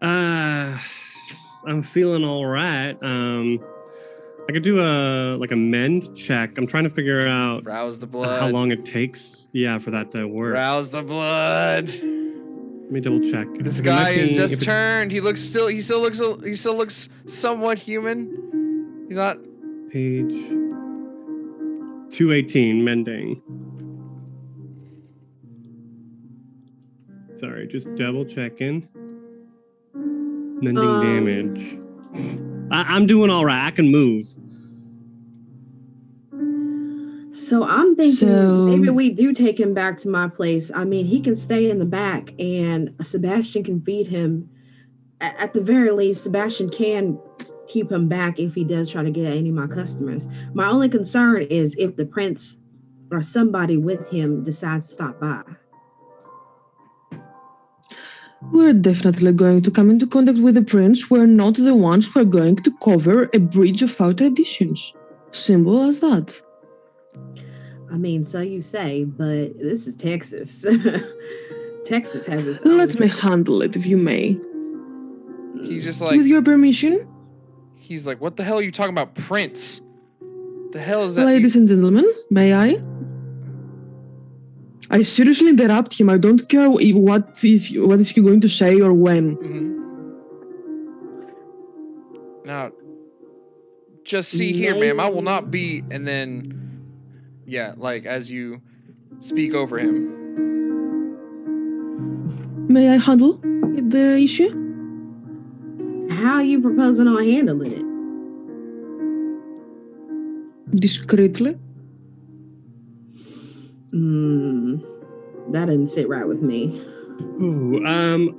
[SPEAKER 3] I'm feeling all right. I could do a mend check. I'm trying to figure out
[SPEAKER 1] Rouse the blood.
[SPEAKER 3] how long it takes. Yeah, for that to work.
[SPEAKER 1] Rouse the blood.
[SPEAKER 3] Let me double check.
[SPEAKER 1] This guy is just turned. He still looks somewhat human. He's not.
[SPEAKER 3] Page 218, mending. Sorry, just double checking. Mending damage. I'm doing all right. I can move.
[SPEAKER 2] So I'm thinking maybe we do take him back to my place. I mean, he can stay in the back and Sebastian can feed him. At the very least, Sebastian can keep him back if he does try to get at any of my customers. My only concern is if the prince or somebody with him decides to stop by.
[SPEAKER 4] We're definitely going to come into contact with the prince. We're not the ones who are going to cover a breach of our traditions. Simple as that.
[SPEAKER 2] I mean, so you say, but this is Texas. Texas has its own.
[SPEAKER 4] Let me handle it, if you may.
[SPEAKER 1] He's just like...
[SPEAKER 4] With your permission?
[SPEAKER 1] He's like, what the hell are you talking about, Prince? The hell is that?
[SPEAKER 4] Ladies and gentlemen, may I? I seriously interrupt him. I don't care what is he going to say or when.
[SPEAKER 1] Mm-hmm. Now, just see here, ma'am. I will not be. And then, yeah, like as you speak over him.
[SPEAKER 4] May I handle the issue?
[SPEAKER 2] How are you proposing on handling it?
[SPEAKER 4] Discreetly.
[SPEAKER 2] That didn't sit right with me.
[SPEAKER 3] Ooh, I've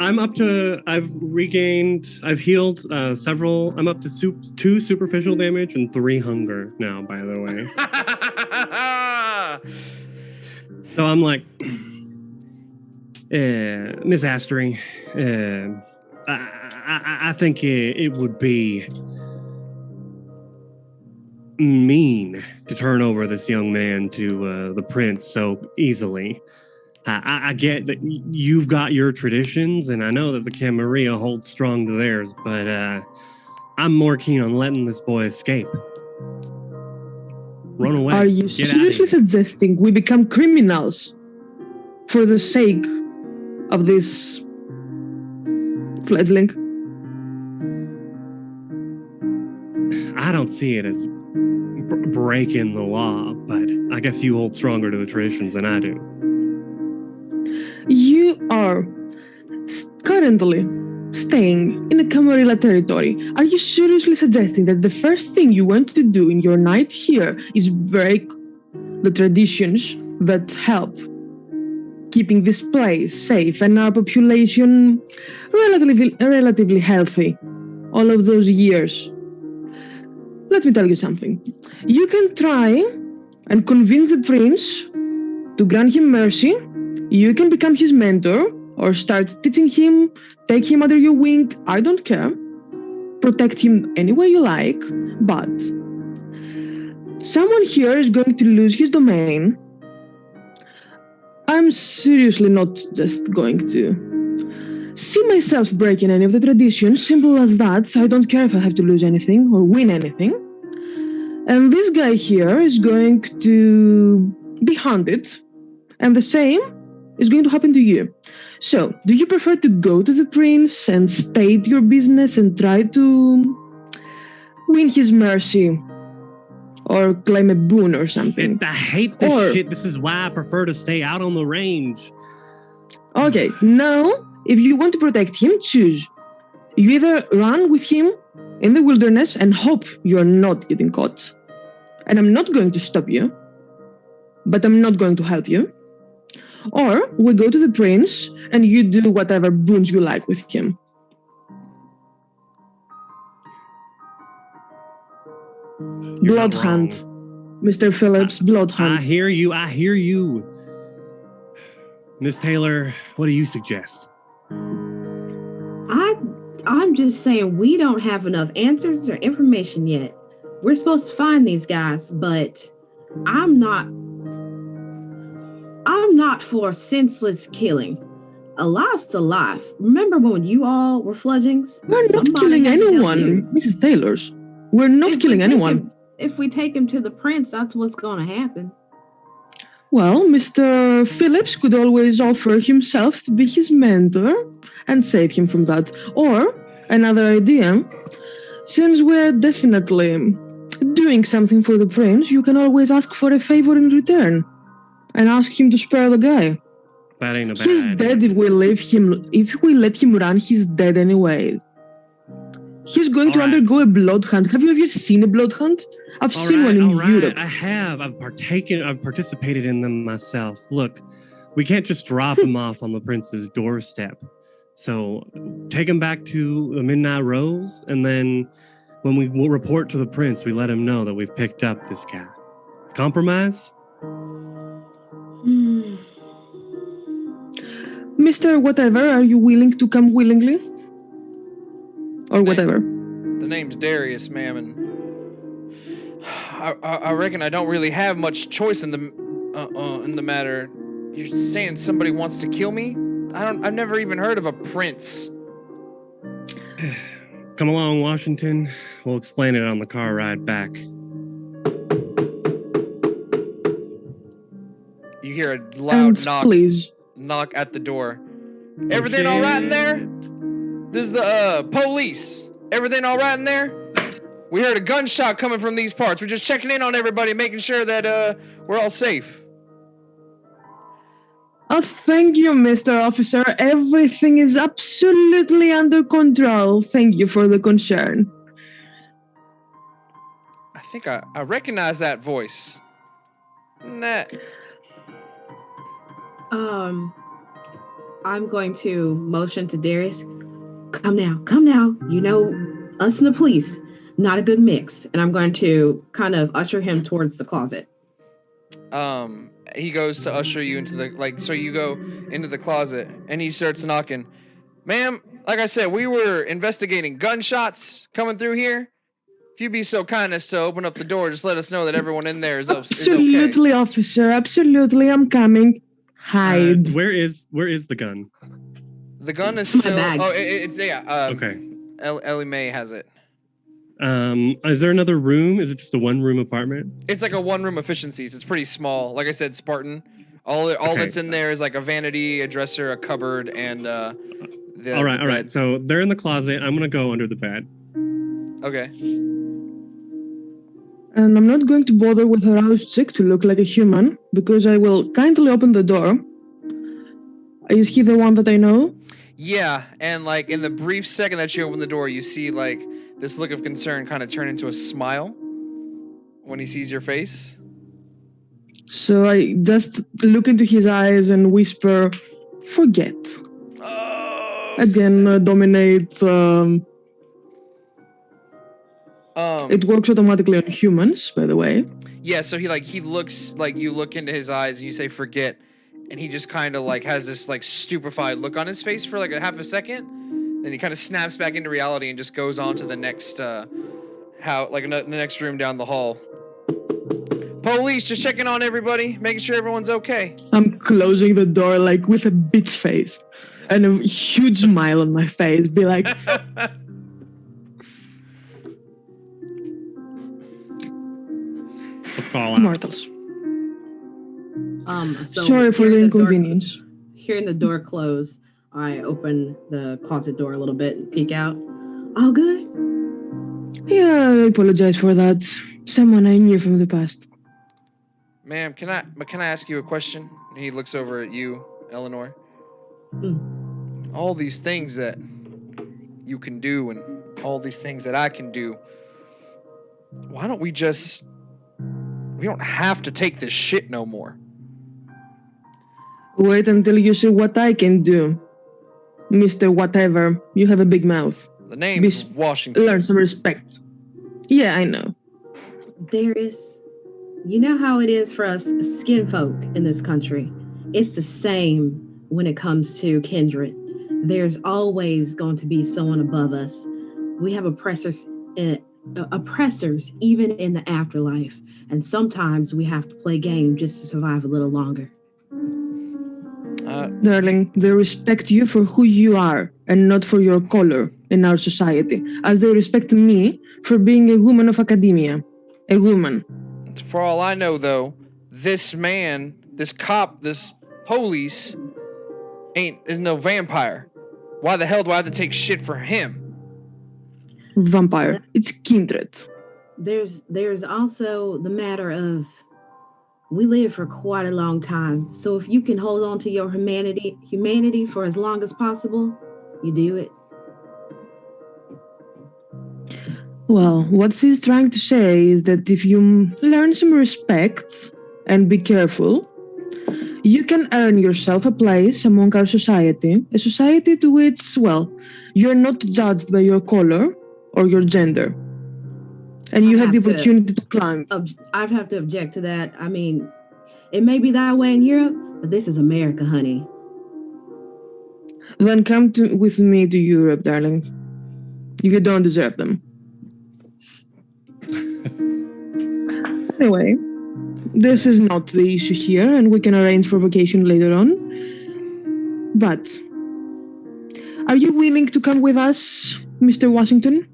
[SPEAKER 3] healed several. I'm up to 2 superficial damage and 3 hunger now, by the way. So I'm like, Miss Astery, I think it would be mean to turn over this young man to the prince so easily. I get that you've got your traditions, and I know that the Camarilla holds strong to theirs, but I'm more keen on letting this boy escape. Run away.
[SPEAKER 4] Are you seriously suggesting we become criminals for the sake of this fledgling?
[SPEAKER 3] I don't see it as breaking the law, but I guess you hold stronger to the traditions than I do.
[SPEAKER 4] You are currently staying in a Camarilla territory. Are you seriously suggesting that the first thing you want to do in your night here is break the traditions that help keeping this place safe and our population relatively healthy all of those years? Let me tell you something. You can try and convince the prince to grant him mercy. You can become his mentor or start teaching him, take him under your wing. I don't care. Protect him any way you like, but someone here is going to lose his domain. I'm seriously not just going to see myself breaking any of the traditions. Simple as that. I don't care if I have to lose anything or win anything. And this guy here is going to be hunted. And the same is going to happen to you. So, do you prefer to go to the prince and state your business and try to win his mercy? Or claim a boon or something?
[SPEAKER 3] I hate this shit. This is why I prefer to stay out on the range.
[SPEAKER 4] Okay, now, if you want to protect him, choose. You either run with him in the wilderness and hope you're not getting caught. And I'm not going to stop you, but I'm not going to help you. Or we go to the prince and you do whatever boons you like with him. Blood hunt. Mr. Phillips, blood hunt.
[SPEAKER 3] I hear you. Miss Taylor, what do you suggest?
[SPEAKER 2] I'm just saying we don't have enough answers or information yet. We're supposed to find these guys, but I'm not for senseless killing. A life's a life. Remember when you all were fledglings?
[SPEAKER 4] We're not killing anyone, Mrs. Taylor's. We're not killing anyone.
[SPEAKER 2] If we take him to the prince, that's what's going to happen.
[SPEAKER 4] Well, Mr. Phillips could always offer himself to be his mentor and save him from that. Or, another idea, since we're definitely doing something for the prince, you can always ask for a favor in return and ask him to spare the guy.
[SPEAKER 3] That ain't a bad
[SPEAKER 4] He's
[SPEAKER 3] idea.
[SPEAKER 4] dead if we let him run, he's dead anyway. He's going to undergo a blood hunt. Have you ever seen a blood hunt? I've seen one in Europe.
[SPEAKER 3] I have. I've participated in them myself. Look, we can't just drop him off on the prince's doorstep. So take him back to the Midnight Rose, and then when we will report to the prince, we let him know that we've picked up this guy. Compromise?
[SPEAKER 4] Mr. Whatever, are you willing to come willingly? Or whatever.
[SPEAKER 1] The name's Darius, ma'am, and I reckon I don't really have much choice in the matter. You're saying somebody wants to kill me? I've never even heard of a prince.
[SPEAKER 3] Come along, Washington. We'll explain it on the car ride back.
[SPEAKER 1] you hear a loud
[SPEAKER 4] And
[SPEAKER 1] knock
[SPEAKER 4] please,
[SPEAKER 1] at the door. Everything all right in there? This is the police. Everything all right in there? We heard a gunshot coming from these parts. We're just checking in on everybody, making sure that we're all safe.
[SPEAKER 4] oh, thank you, Mr. Officer. Everything is absolutely under control. Thank you for the concern.
[SPEAKER 1] I think I recognize that voice. Nah.
[SPEAKER 2] I'm going to motion to Darius. Come now. You know, us and the police, not a good mix. And I'm going to kind of usher him towards the closet.
[SPEAKER 1] He goes to usher you into so you go into the closet and he starts knocking. Ma'am, like I said, we were investigating gunshots coming through here. If you'd be so kind as to open up the door, just let us know that everyone in there is okay.
[SPEAKER 4] Absolutely, officer. Absolutely, I'm coming. Hide.
[SPEAKER 3] Where is the gun?
[SPEAKER 1] The gun is still.
[SPEAKER 2] My bag.
[SPEAKER 1] Oh, it's
[SPEAKER 3] Okay.
[SPEAKER 1] Ellie Mae has it.
[SPEAKER 3] Is there another room? Is it just a one-room apartment?
[SPEAKER 1] It's like a one-room efficiencies. It's pretty small. Like I said, Spartan. All that's in there is like a vanity, a dresser, a cupboard, and all
[SPEAKER 3] right. So they're in the closet. I'm gonna go under the bed.
[SPEAKER 1] Okay.
[SPEAKER 4] And I'm not going to bother with a roused chick to look like a human, because I will kindly open the door. Is he the one that I know?
[SPEAKER 1] Yeah, and like in the brief second that you open the door, you see like this look of concern kind of turn into a smile when he sees your face.
[SPEAKER 4] So I just look into his eyes and whisper, forget.
[SPEAKER 1] Oh,
[SPEAKER 4] Again, dominate. It works automatically on humans, by the way.
[SPEAKER 1] Yeah, so he looks like you look into his eyes and you say forget, and he just kind of like has this like stupefied look on his face for like a half a second, then he kind of snaps back into reality and just goes on to the next the next room down the hall. Police, just checking on everybody, making sure everyone's okay.
[SPEAKER 4] I'm closing the door like with a bitch face and a huge smile on my face. Be like, mortals.
[SPEAKER 2] So
[SPEAKER 4] sorry for the inconvenience.
[SPEAKER 2] Hearing the door close, I open the closet door a little bit and peek out. All good?
[SPEAKER 4] Yeah, I apologize for that. Someone I knew from the past.
[SPEAKER 1] Ma'am, can I ask you a question? He looks over at you, Eleanor. All these things that you can do and all these things that I can do, why don't we don't have to take this shit no more.
[SPEAKER 4] Wait until you see what I can do. Mr. Whatever, you have a big mouth.
[SPEAKER 1] The name is Washington.
[SPEAKER 4] Learn some respect. Yeah, I know.
[SPEAKER 2] Darius, you know how it is for us skin folk in this country. It's the same when it comes to kindred. There's always going to be someone above us. We have oppressors even in the afterlife. And sometimes we have to play game just to survive a little longer.
[SPEAKER 4] Darling, they respect you for who you are and not for your color in our society, as they respect me for being a woman of academia. A woman.
[SPEAKER 1] For all I know, though, this man, this cop, this police is no vampire. Why the hell do I have to take shit for him?
[SPEAKER 4] Vampire. It's kindred.
[SPEAKER 2] There's also the matter of we live for quite a long time. So if you can hold on to your humanity for as long as possible, you do it.
[SPEAKER 4] Well, what she's trying to say is that if you learn some respect and be careful, you can earn yourself a place among our society, a society to which, well, you're not judged by your color or your gender. And you have the opportunity to climb.
[SPEAKER 2] I'd have to object to that. I mean, it may be that way in Europe, but this is America, honey.
[SPEAKER 4] Then come with me to Europe, darling. You don't deserve them. Anyway, this is not the issue here, and we can arrange for vacation later on. But, are you willing to come with us, Mr. Washington?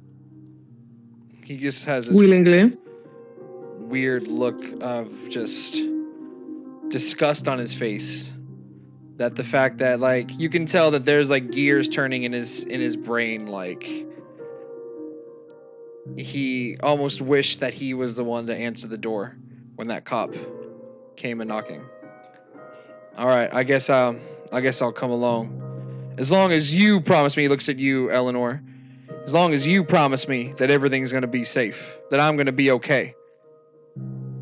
[SPEAKER 1] He just has this
[SPEAKER 4] willingly
[SPEAKER 1] weird look of just disgust on his face. That the fact that like you can tell that there's like gears turning in his brain, like he almost wished that he was the one to answer the door when that cop came and knocking. All right, I guess I'll come along. As long as you promise me, he looks at you, Eleanor. As long as you promise me that everything's going to be safe, that I'm going to be okay.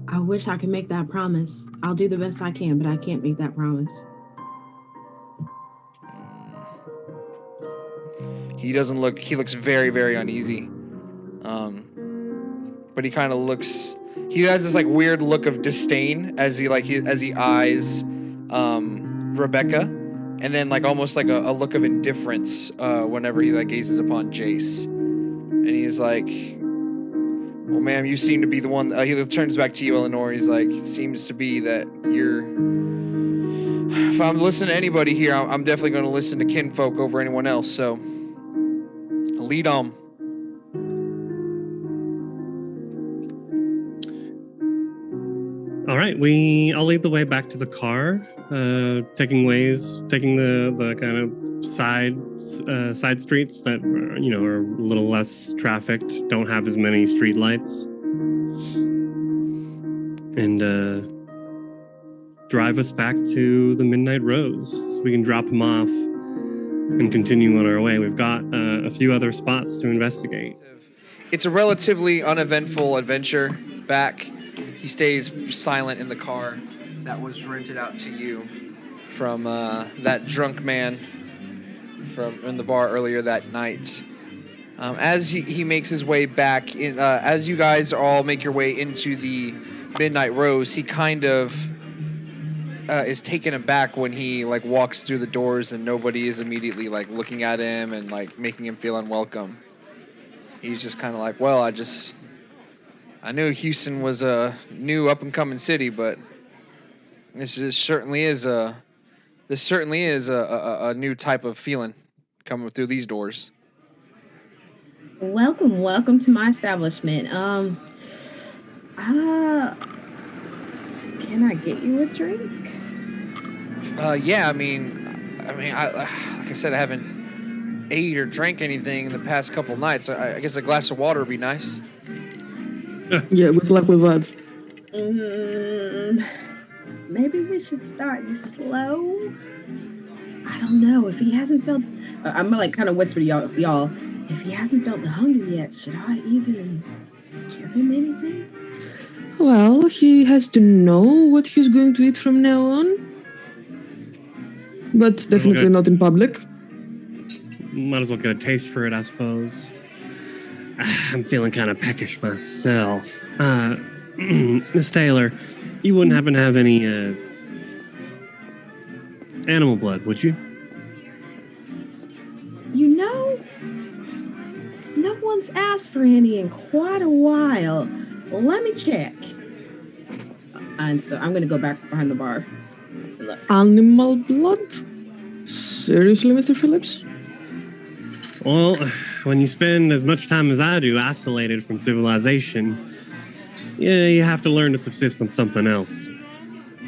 [SPEAKER 2] I wish I could make that promise. I'll do the best I can, but I can't make that promise.
[SPEAKER 1] He looks very, very uneasy. But he kind of looks, he has this like weird look of disdain as he eyes Rebecca, and then like almost like a look of indifference whenever he like gazes upon Jace. And he's like, well, ma'am, you seem to be the one. He turns back to you, Eleanor. He's like, it seems to be that you're. If I'm listening to anybody here, I'm definitely going to listen to kinfolk over anyone else. So, lead on.
[SPEAKER 3] All right, I'll lead the way back to the car, taking the kind of side streets that are a little less trafficked, don't have as many street lights, and drive us back to the Midnight Rose so we can drop him off and continue on our way. We've got a few other spots to investigate.
[SPEAKER 1] It's a relatively uneventful adventure back. He stays silent in the car that was rented out to you from that drunk man in the bar earlier that night. As he makes his way back, as you guys all make your way into the Midnight Rose, he kind of is taken aback when he like walks through the doors and nobody is immediately like looking at him and like making him feel unwelcome. He's just kind of like, well, I knew Houston was a new up-and-coming city, but this certainly is a new type of feeling coming through these doors.
[SPEAKER 2] Welcome to my establishment. Can I get you a drink?
[SPEAKER 1] Yeah, I mean, like I said, I haven't ate or drank anything in the past couple nights. I guess a glass of water would be nice.
[SPEAKER 4] Yeah, good luck with that.
[SPEAKER 2] Maybe we should start you slow. I don't know if he hasn't felt. I'm gonna like kind of whisper to y'all. If he hasn't felt the hunger yet, should I even give him anything?
[SPEAKER 4] Well, he has to know what he's going to eat from now on. But definitely not in public.
[SPEAKER 3] Might as well get a taste for it, I suppose. I'm feeling kind of peckish myself. Miss Taylor, you wouldn't happen to have any animal blood, would you?
[SPEAKER 2] No one's asked for any in quite a while. Let me check. And so I'm going to go back behind the bar. Look.
[SPEAKER 4] Animal blood? Seriously, Mr. Phillips?
[SPEAKER 3] Well, when you spend as much time as I do isolated from civilization, yeah, you have to learn to subsist on something else.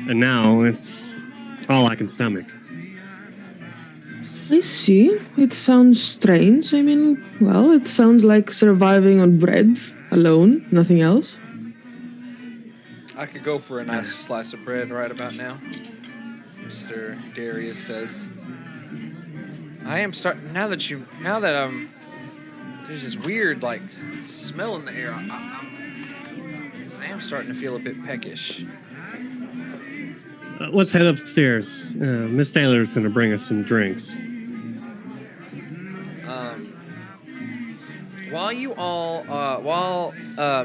[SPEAKER 3] And now it's all I can stomach.
[SPEAKER 4] I see. It sounds strange. I mean, well, it sounds like surviving on bread alone, nothing else.
[SPEAKER 1] I could go for a nice slice of bread right about now, Mr. Darius says. I am starting now that there's this weird like smell in the air. I am starting to feel a bit peckish.
[SPEAKER 3] Let's head upstairs. Miss Taylor's going to bring us some drinks. While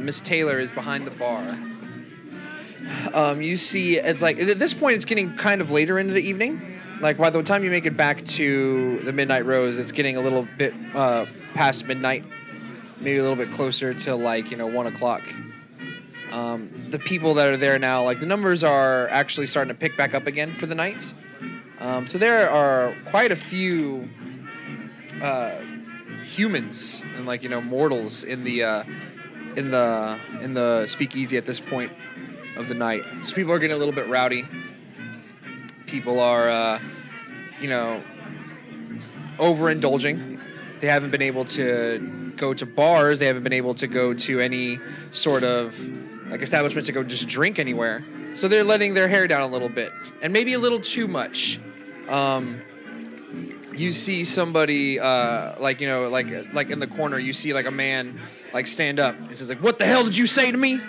[SPEAKER 3] Miss Taylor is behind the bar, you see it's like at this point it's getting kind of later into the evening. Like by the time you make it back to the Midnight Rose, it's getting a little bit past midnight, maybe a little bit closer to 1 o'clock. The people that are there now, like the numbers are actually starting to pick back up again for the night. So there are quite a few humans and mortals in the speakeasy at this point of the night. So people are getting a little bit rowdy.
[SPEAKER 1] people are, overindulging. They haven't been able to go to bars. They haven't been able to go to any sort of establishment to go just drink anywhere. So they're letting their hair down a little bit, and maybe a little too much. You see somebody like in the corner. You see like a man stand up and says like, "What the hell did you say to me?"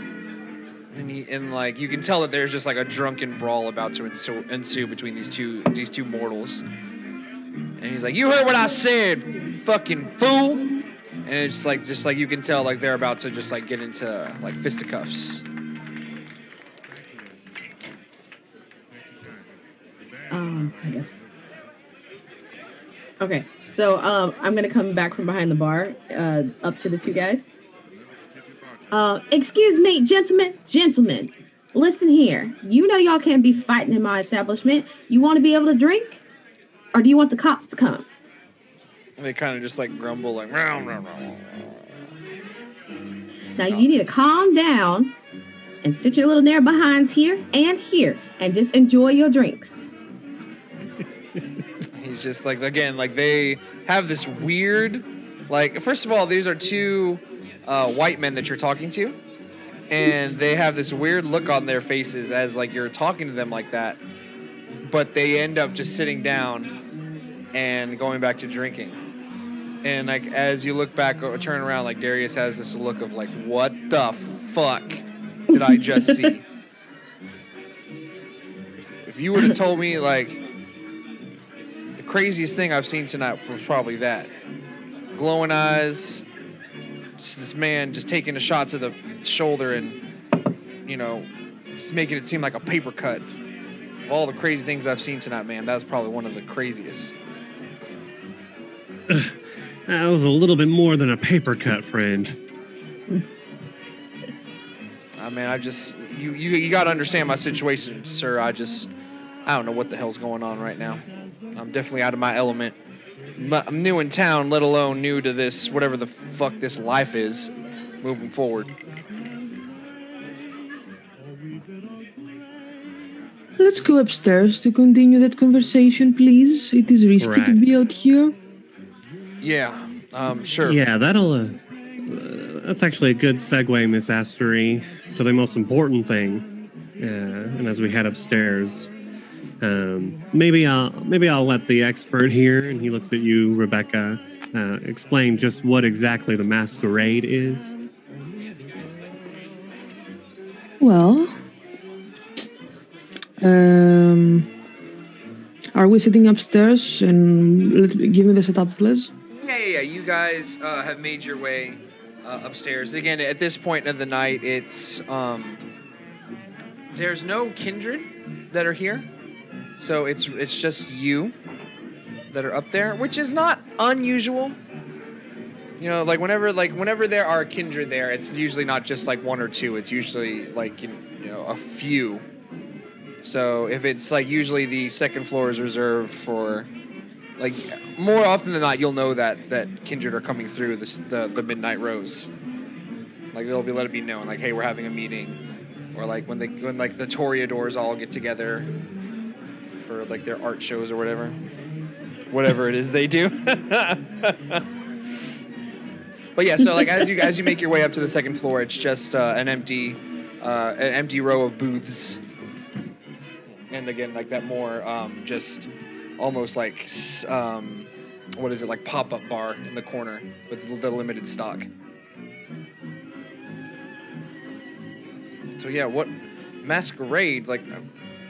[SPEAKER 1] And you can tell that there's just like a drunken brawl about to ensue between these two mortals. And he's like, "You heard what I said, fucking fool!" And it's just like you can tell like they're about to just like get into like fisticuffs.
[SPEAKER 2] I guess. Okay, so I'm gonna come back from behind the bar, up to the two guys. Excuse me, gentlemen, listen here. You know y'all can't be fighting in my establishment. You want to be able to drink? Or do you want the cops to come?
[SPEAKER 1] And they kind of just like grumble like, "Row, row, row."
[SPEAKER 2] Now you need to calm down and sit your little narrow behinds here and just enjoy your drinks.
[SPEAKER 1] He's just like, again, like they have this weird, like, first of all, these are two white men that you're talking to, and they have this weird look on their faces as like you're talking to them like that, but they end up just sitting down and going back to drinking. And like as you look back or turn around, like Darius has this look of like, what the fuck did I just see? If you would have told me like the craziest thing I've seen tonight was probably that. Glowing eyes, just this man just taking a shot to the shoulder and, just making it seem like a paper cut. Of all the crazy things I've seen tonight, man, that was probably one of the craziest.
[SPEAKER 3] That was a little bit more than a paper cut, friend.
[SPEAKER 1] Man, you got to understand my situation, sir. I don't know what the hell's going on right now. I'm definitely out of my element. I'm new in town, let alone new to this, whatever the fuck this life is, moving forward.
[SPEAKER 4] Let's go upstairs to continue that conversation, please. It is risky to be out here.
[SPEAKER 1] Yeah, sure.
[SPEAKER 3] Yeah, that's actually a good segue, Miss Astery, to the most important thing. And as we head upstairs, maybe I'll let the expert here, and he looks at you, Rebecca, explain just what exactly the Masquerade is.
[SPEAKER 4] Well, are we sitting upstairs? And give me the setup, please.
[SPEAKER 1] Yeah. You guys have made your way upstairs. Again, at this point of the night, it's there's no kindred that are here, so it's just you that are up there, which is not unusual. Like whenever there are kindred there, it's usually not just like one or two. It's usually like a few. So if it's like usually the second floor is reserved for, like, more often than not, you'll know that kindred are coming through the Midnight Rose. Like they'll let it be known, like, hey, we're having a meeting, or like when the Toreadors all get together for like their art shows or whatever it is they do. But yeah, so like as you make your way up to the second floor, it's just an empty row of booths. And again, like that more just almost like what is it, like pop-up bar in the corner with the limited stock. So yeah, what Masquerade? Like,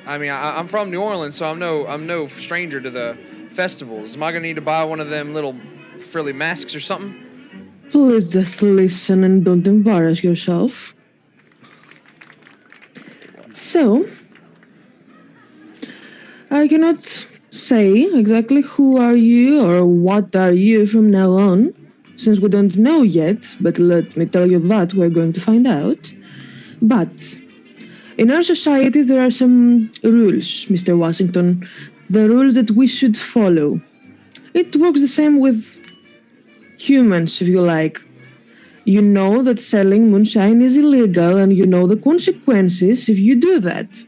[SPEAKER 1] I mean, I'm from New Orleans, so I'm no stranger to the festivals. Am I gonna need to buy one of them little frilly masks or something?
[SPEAKER 4] Please just listen and don't embarrass yourself. So, I cannot say exactly who are you or what are you from now on, since we don't know yet, but let me tell you that we're going to find out. But in our society, there are some rules, Mr. Washington, the rules that we should follow. It works the same with humans, if you like. You know that selling moonshine is illegal, and you know the consequences if you do that.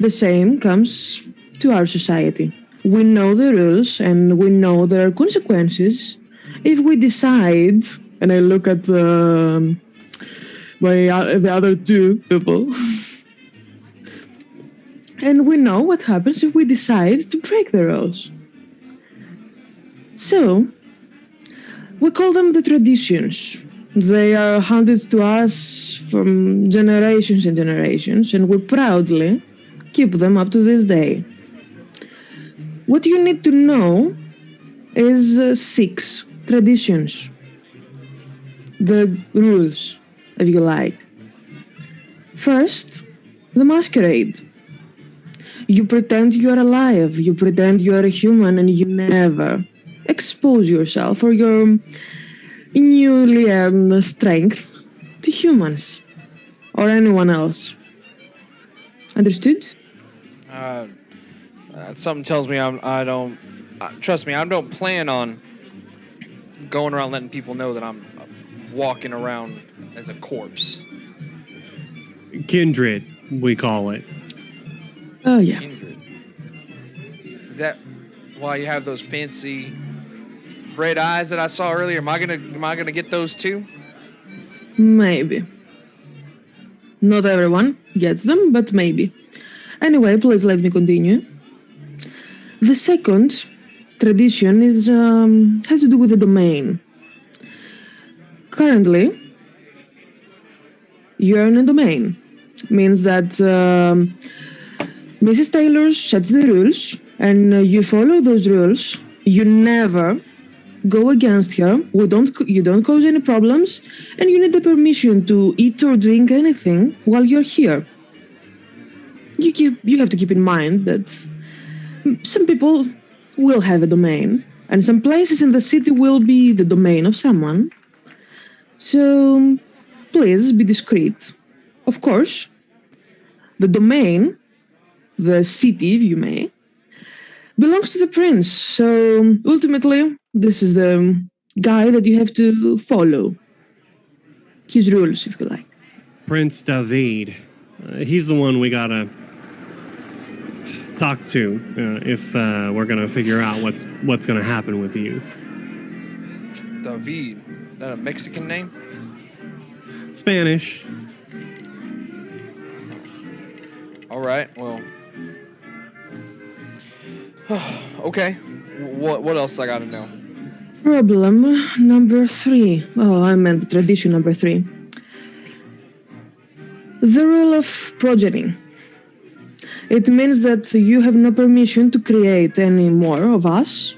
[SPEAKER 4] The same comes to our society. We know the rules and we know there are consequences if we decide, and I look at the other two people, and we know what happens if we decide to break the rules. So, we call them the traditions. They are handed to us from generations and generations, and we proudly keep them up to this day. What you need to know is 6 traditions. The rules, if you like. First, the masquerade. You pretend you are alive, you pretend you are a human, and you never expose yourself or your newly earned strength to humans or anyone else. Understood?
[SPEAKER 1] Something tells me I don't. Trust me, I don't plan on going around letting people know that I'm walking around as a corpse.
[SPEAKER 3] Kindred, we call it.
[SPEAKER 4] Oh, yeah.
[SPEAKER 1] Kindred. Is that why you have those fancy red eyes that I saw earlier? Am I gonna get those too?
[SPEAKER 4] Maybe. Not everyone gets them, but maybe. Anyway, please let me continue. The second tradition is has to do with the domain. Currently, you're in a domain. Means that Mrs. Taylor sets the rules, and you follow those rules. You never go against her. You don't cause any problems, and you need the permission to eat or drink anything while you're here. You have to keep in mind that some people will have a domain, and some places in the city will be the domain of someone. So please be discreet. Of course, the domain, the city, if you may, belongs to the prince. So ultimately, this is the guy that you have to follow. His rules, if you like.
[SPEAKER 3] Prince David. He's the one we gotta talk to if we're gonna figure out what's gonna happen with you.
[SPEAKER 1] David. Is that a Mexican name?
[SPEAKER 3] Spanish.
[SPEAKER 1] All right. Well. Okay. What else I gotta know?
[SPEAKER 4] Problem number 3. Oh, I meant the tradition number 3. The rule of progeny. It means that you have no permission to create any more of us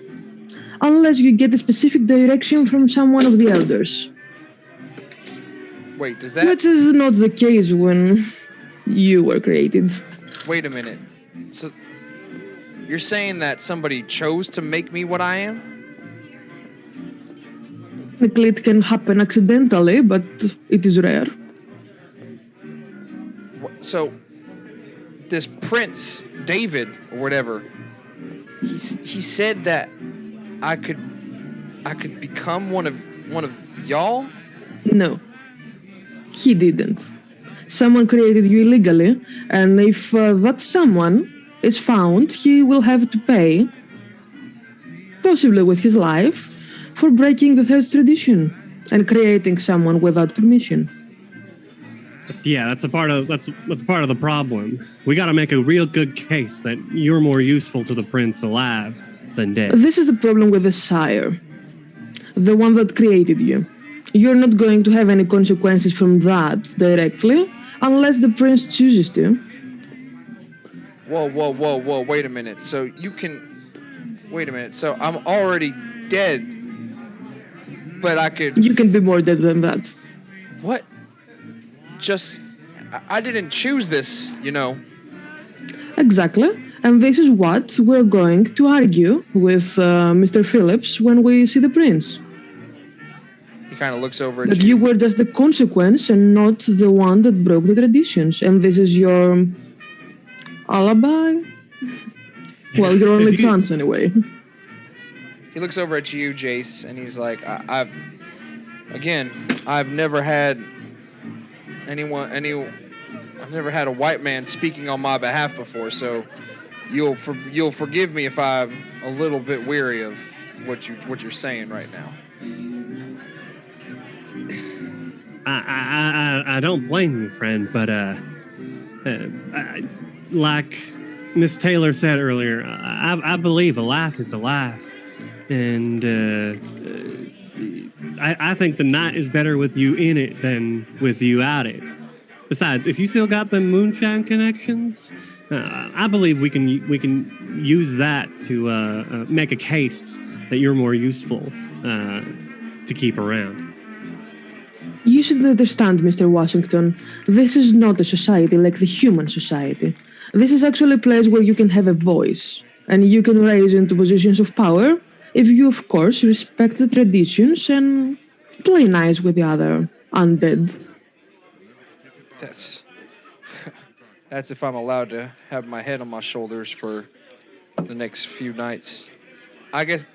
[SPEAKER 4] unless you get a specific direction from someone of the elders.
[SPEAKER 1] Wait, does that...
[SPEAKER 4] That is not the case when you were created.
[SPEAKER 1] Wait a minute. So, you're saying that somebody chose to make me what I am?
[SPEAKER 4] Technically, it can happen accidentally, but it is rare.
[SPEAKER 1] So, this Prince David or whatever, he said that I could become one of y'all?
[SPEAKER 4] No, he didn't. Someone created you illegally, and if that someone is found, he will have to pay, possibly with his life, for breaking the third tradition and creating someone without permission.
[SPEAKER 3] That's a part of the problem. We got to make a real good case that you're more useful to the prince alive than dead.
[SPEAKER 4] This is the problem with the sire, the one that created you. You're not going to have any consequences from that directly, unless the prince chooses to.
[SPEAKER 1] Whoa, wait a minute. So wait a minute. So I'm already dead, but I could...
[SPEAKER 4] You can be more dead than that.
[SPEAKER 1] What? I didn't choose this, you know.
[SPEAKER 4] Exactly. And this is what we're going to argue with Mr. Phillips when we see the prince.
[SPEAKER 1] He kind of looks over at
[SPEAKER 4] that you were just the consequence and not the one that broke the traditions. And this is your alibi? Well, your only chance anyway.
[SPEAKER 1] He looks over at you, Jace, and he's like, I've never had I've never had a white man speaking on my behalf before, so you'll forgive me if I'm a little bit weary of what you're saying right now.
[SPEAKER 3] I don't blame you, friend, but like Miss Taylor said earlier, I believe a laugh is a laugh, and I think the night is better with you in it than with you out it. Besides, if you still got the moonshine connections, I believe we can use that to make a case that you're more useful to keep around.
[SPEAKER 4] You should understand, Mr. Washington, this is not a society like the human society. This is actually a place where you can have a voice, and you can rise into positions of power if you, of course, respect the traditions and play nice with the other undead.
[SPEAKER 1] That's if I'm allowed to have my head on my shoulders for the next few nights. I guess...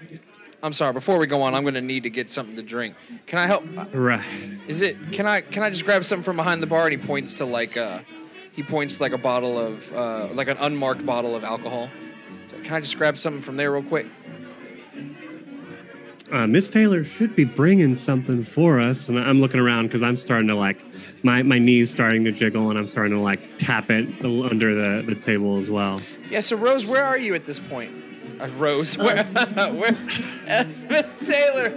[SPEAKER 1] I'm sorry. Before we go on, I'm going to need to get something to drink. Can I help?
[SPEAKER 3] Right.
[SPEAKER 1] Can I just grab something from behind the bar? And he points to like a bottle of like an unmarked bottle of alcohol. So can I just grab something from there real quick?
[SPEAKER 3] Miss Taylor should be bringing something for us, and I'm looking around because I'm starting to like my knees starting to jiggle, and I'm starting to like tap it under the table as well.
[SPEAKER 1] Yeah. So Rose, where are you at this point? Rose, where Miss Taylor,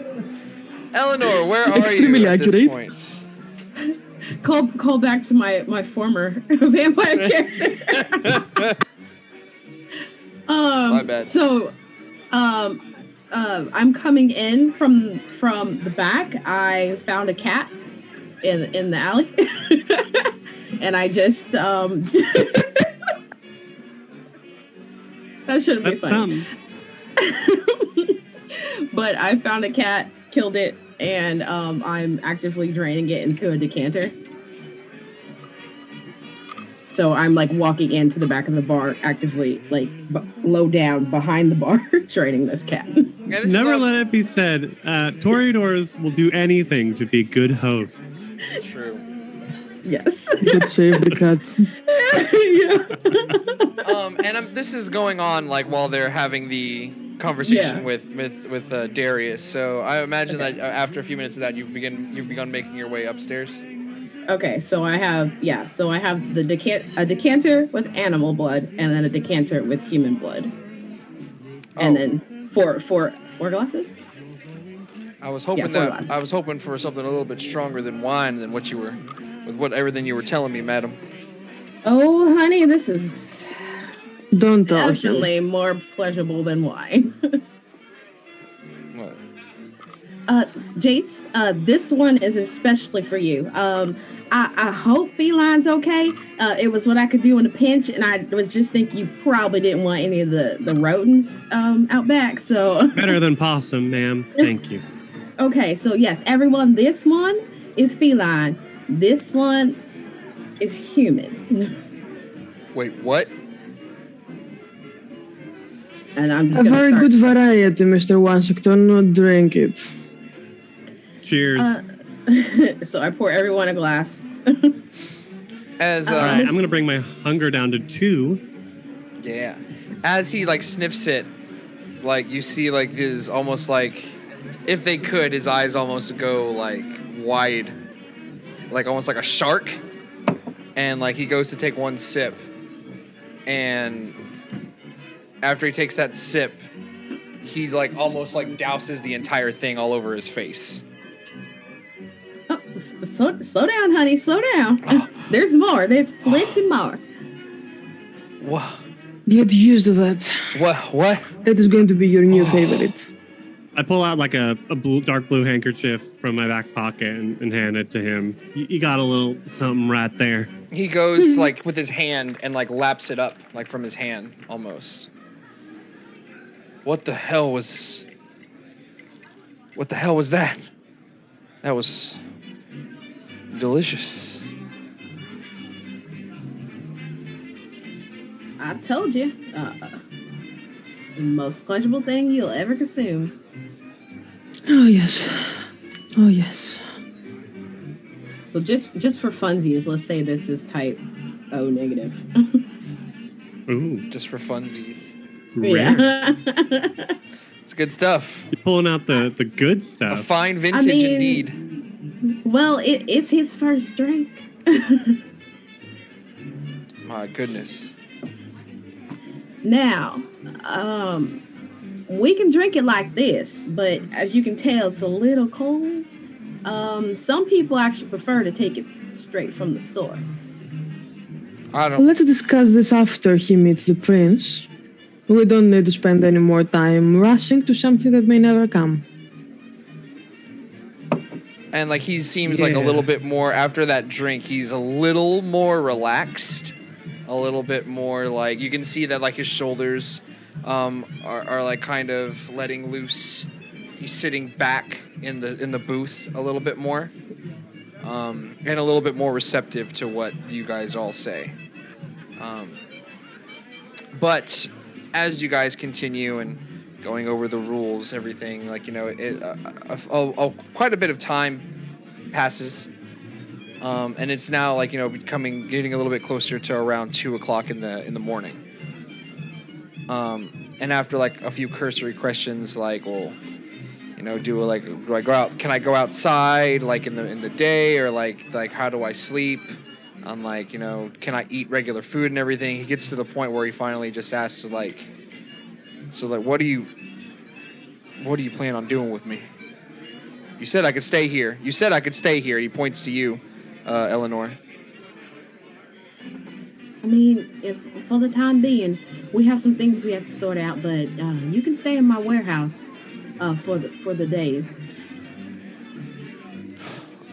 [SPEAKER 1] Eleanor, where are
[SPEAKER 4] Extremely
[SPEAKER 1] you at
[SPEAKER 4] accurate.
[SPEAKER 1] this point?
[SPEAKER 2] Call back to my former vampire character.
[SPEAKER 1] My bad.
[SPEAKER 2] So, I'm coming in from the back. I found a cat in the alley, and I just that shouldn't be funny. But I found a cat, killed it, and I'm actively draining it into a decanter. So I'm like walking into the back of the bar, actively like low down behind the bar, draining this cat.
[SPEAKER 1] Yeah,
[SPEAKER 3] Never let it be said, Toreadors will do anything to be good hosts.
[SPEAKER 1] True.
[SPEAKER 2] Yes.
[SPEAKER 4] Good save the cat.
[SPEAKER 2] Yeah.
[SPEAKER 1] And this is going on like while they're having the conversation with Darius. So I imagine that after a few minutes of that, you've begun making your way upstairs.
[SPEAKER 2] Okay, so I have the decanter with animal blood, and then a decanter with human blood, and then four glasses.
[SPEAKER 1] I was hoping I was hoping for something a little bit stronger than wine than everything you were telling me, madam.
[SPEAKER 2] Oh, honey, this is
[SPEAKER 4] definitely
[SPEAKER 2] more pleasurable than wine.
[SPEAKER 1] What?
[SPEAKER 2] Jace, this one is especially for you. I hope feline's okay. It was what I could do in a pinch, and I was just thinking you probably didn't want any of the rodents out back. So
[SPEAKER 3] better than possum, ma'am. Thank you.
[SPEAKER 2] Okay, so yes, everyone, this one is feline. This one is human.
[SPEAKER 1] Wait, what?
[SPEAKER 2] And I'm just
[SPEAKER 4] a very good variety, Mr. Washington. Drink it.
[SPEAKER 3] Cheers.
[SPEAKER 2] So I pour everyone a glass.
[SPEAKER 1] As
[SPEAKER 3] all right, I'm gonna bring my hunger down to 2.
[SPEAKER 1] Yeah. As he like sniffs it, like you see like his almost like, if they could, his eyes almost go like wide, like almost like a shark, and like he goes to take one sip, and after he takes that sip, he like almost like douses the entire thing all over his face.
[SPEAKER 2] Oh, slow down, honey. Slow down. Oh. There's more. There's plenty more.
[SPEAKER 1] What?
[SPEAKER 4] Get used to that.
[SPEAKER 1] What?
[SPEAKER 4] That is going to be your new favorite.
[SPEAKER 3] I pull out like a dark blue handkerchief from my back pocket and hand it to him. You got a little something right there.
[SPEAKER 1] He goes like with his hand and like laps it up like from his hand almost. What the hell was that? That was delicious.
[SPEAKER 2] I told you. The most pleasurable thing you'll ever consume.
[SPEAKER 4] Oh, yes. Oh, yes.
[SPEAKER 2] So just for funsies, let's say this is type O negative.
[SPEAKER 3] Ooh,
[SPEAKER 1] just for funsies.
[SPEAKER 3] rare.
[SPEAKER 2] Yeah.
[SPEAKER 1] It's good stuff.
[SPEAKER 3] You're pulling out the good
[SPEAKER 1] A
[SPEAKER 3] stuff.
[SPEAKER 1] fine vintage indeed.
[SPEAKER 2] Well, it's his first drink.
[SPEAKER 1] My goodness.
[SPEAKER 2] Now, we can drink it like this, but as you can tell, it's a little cold. Some people actually prefer to take it straight from the source.
[SPEAKER 1] I don't.
[SPEAKER 4] Let's discuss this after he meets the prince. We don't need to spend any more time rushing to something that may never come.
[SPEAKER 1] And like he seems like a little bit more after that drink. He's a little more relaxed, a little bit more like you can see that like his shoulders are like kind of letting loose. He's sitting back in the booth a little bit more, and a little bit more receptive to what you guys all say. But as you guys continue and going over the rules, everything, like, you know, quite a bit of time passes, and it's now like, you know, getting a little bit closer to around 2:00 in the morning. And after like a few cursory questions, like, well, you know, do I go out? Can I go outside like in the day, or like how do I sleep? I'm like, you know, can I eat regular food and everything? He gets to the point where he finally just asks like, so like, what do you plan on doing with me? You said I could stay here. You said I could stay here. He points to you, Eleanor.
[SPEAKER 2] I mean, if for the time being, we have some things we have to sort out, but you can stay in my warehouse for the day.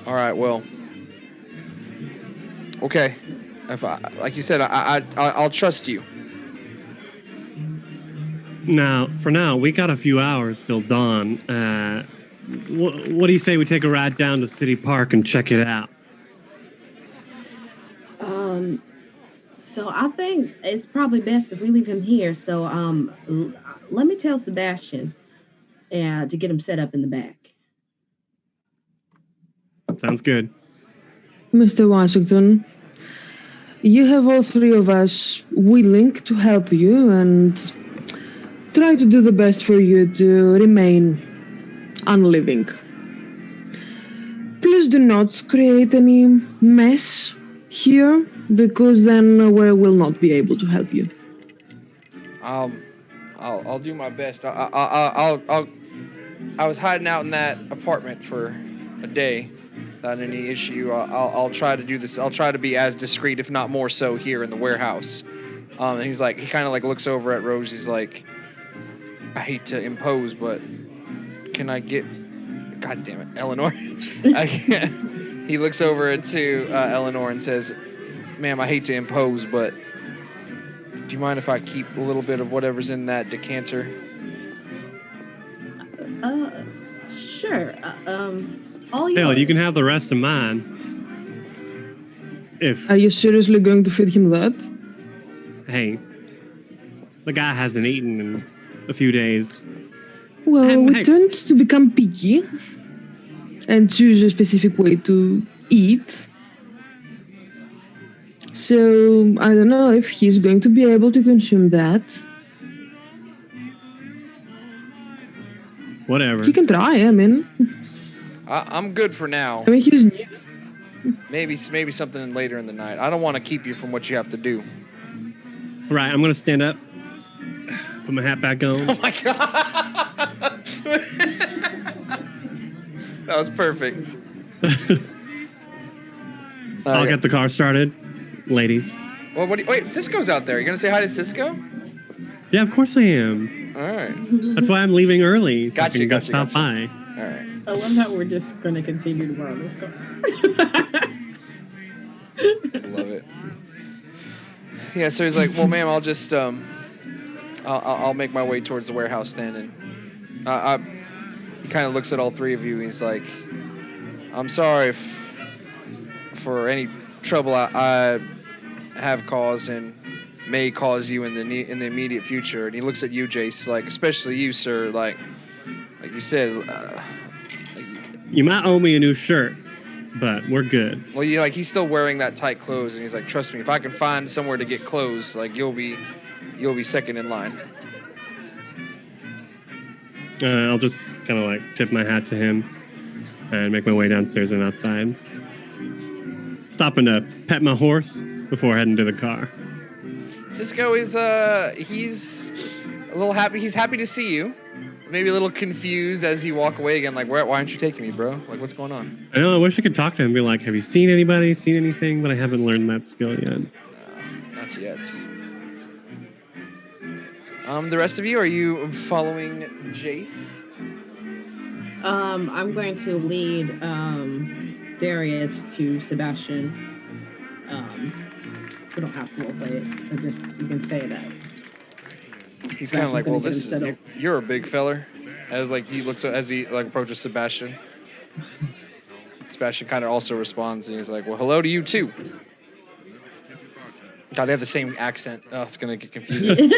[SPEAKER 1] All right. Well. Okay. If like you said, I'll trust you.
[SPEAKER 3] Now, for now, we got a few hours till dawn. What do you say we take a ride down to City Park and check it out?
[SPEAKER 2] So I think it's probably best if we leave him here. So let me tell Sebastian to get him set up in the back.
[SPEAKER 3] Sounds good.
[SPEAKER 4] Mr. Washington, you have all three of us willing to help you and try to do the best for you to remain unliving. Please do not create any mess here, because then we will not be able to help you.
[SPEAKER 1] I'll do my best. I was hiding out in that apartment for a day without any issue. I'll try to do this. I'll try to be as discreet, if not more so, here in the warehouse. And he kind of like looks over at Rose. He's like, I hate to impose, but can I get? God damn it, Eleanor. He looks over to Eleanor and says, ma'am, I hate to impose, but do you mind if I keep a little bit of whatever's in that decanter?
[SPEAKER 2] Sure. All yours.
[SPEAKER 3] Hell, you can have the rest of mine.
[SPEAKER 4] Are you seriously going to feed him that?
[SPEAKER 3] Hey, the guy hasn't eaten in a few days.
[SPEAKER 4] Well, we tend to become picky and choose a specific way to eat. So, I don't know if he's going to be able to consume that.
[SPEAKER 3] Whatever.
[SPEAKER 4] He can try, I mean.
[SPEAKER 1] I'm good for now.
[SPEAKER 4] I mean, he's new.
[SPEAKER 1] Maybe something later in the night. I don't want to keep you from what you have to do.
[SPEAKER 3] All right, I'm going to stand up. Put my hat back on.
[SPEAKER 1] Oh my god! That was perfect.
[SPEAKER 3] I'll get the car started, ladies.
[SPEAKER 1] Well, wait, Cisco's out there. You gonna say hi to Cisco?
[SPEAKER 3] Yeah, of course I am.
[SPEAKER 1] All right.
[SPEAKER 3] That's why I'm leaving early. So
[SPEAKER 1] Gotcha.
[SPEAKER 3] I can stop by.
[SPEAKER 1] All right.
[SPEAKER 2] I love that we're just going to continue to borrow this car.
[SPEAKER 1] Love it. Yeah. So he's like, well, ma'am, I'll just I'll make my way towards the warehouse then, and he kind of looks at all three of you. And he's like, I'm sorry for any trouble I have caused and may cause you in the immediate future. And he looks at you, Jace, like, especially you, sir, like you said.
[SPEAKER 3] You might owe me a new shirt, but we're good.
[SPEAKER 1] Well, he's still wearing that tight clothes, and he's like, trust me, if I can find somewhere to get clothes, like, you'll be you'll be second in line.
[SPEAKER 3] I'll just kind of like tip my hat to him and make my way downstairs and outside. Stopping to pet my horse before heading to the car.
[SPEAKER 1] Cisco is he's a little happy. He's happy to see you. Maybe a little confused as you walk away again. Like, why aren't you taking me, bro? Like, what's going on?
[SPEAKER 3] I know. I wish I could talk to him and be like, "Have you seen anybody? Seen anything?" But I haven't learned that skill yet.
[SPEAKER 1] Not yet. The rest of you, are you following Jace?
[SPEAKER 2] I'm going to lead Darius to Sebastian. We don't have to roleplay it, but just you can say that.
[SPEAKER 1] He's kind of like, well, this is you're a big feller. As like he looks as he like approaches Sebastian. Sebastian kind of also responds, and he's like, well, hello to you too. God, they have the same accent. Oh, it's gonna get confusing.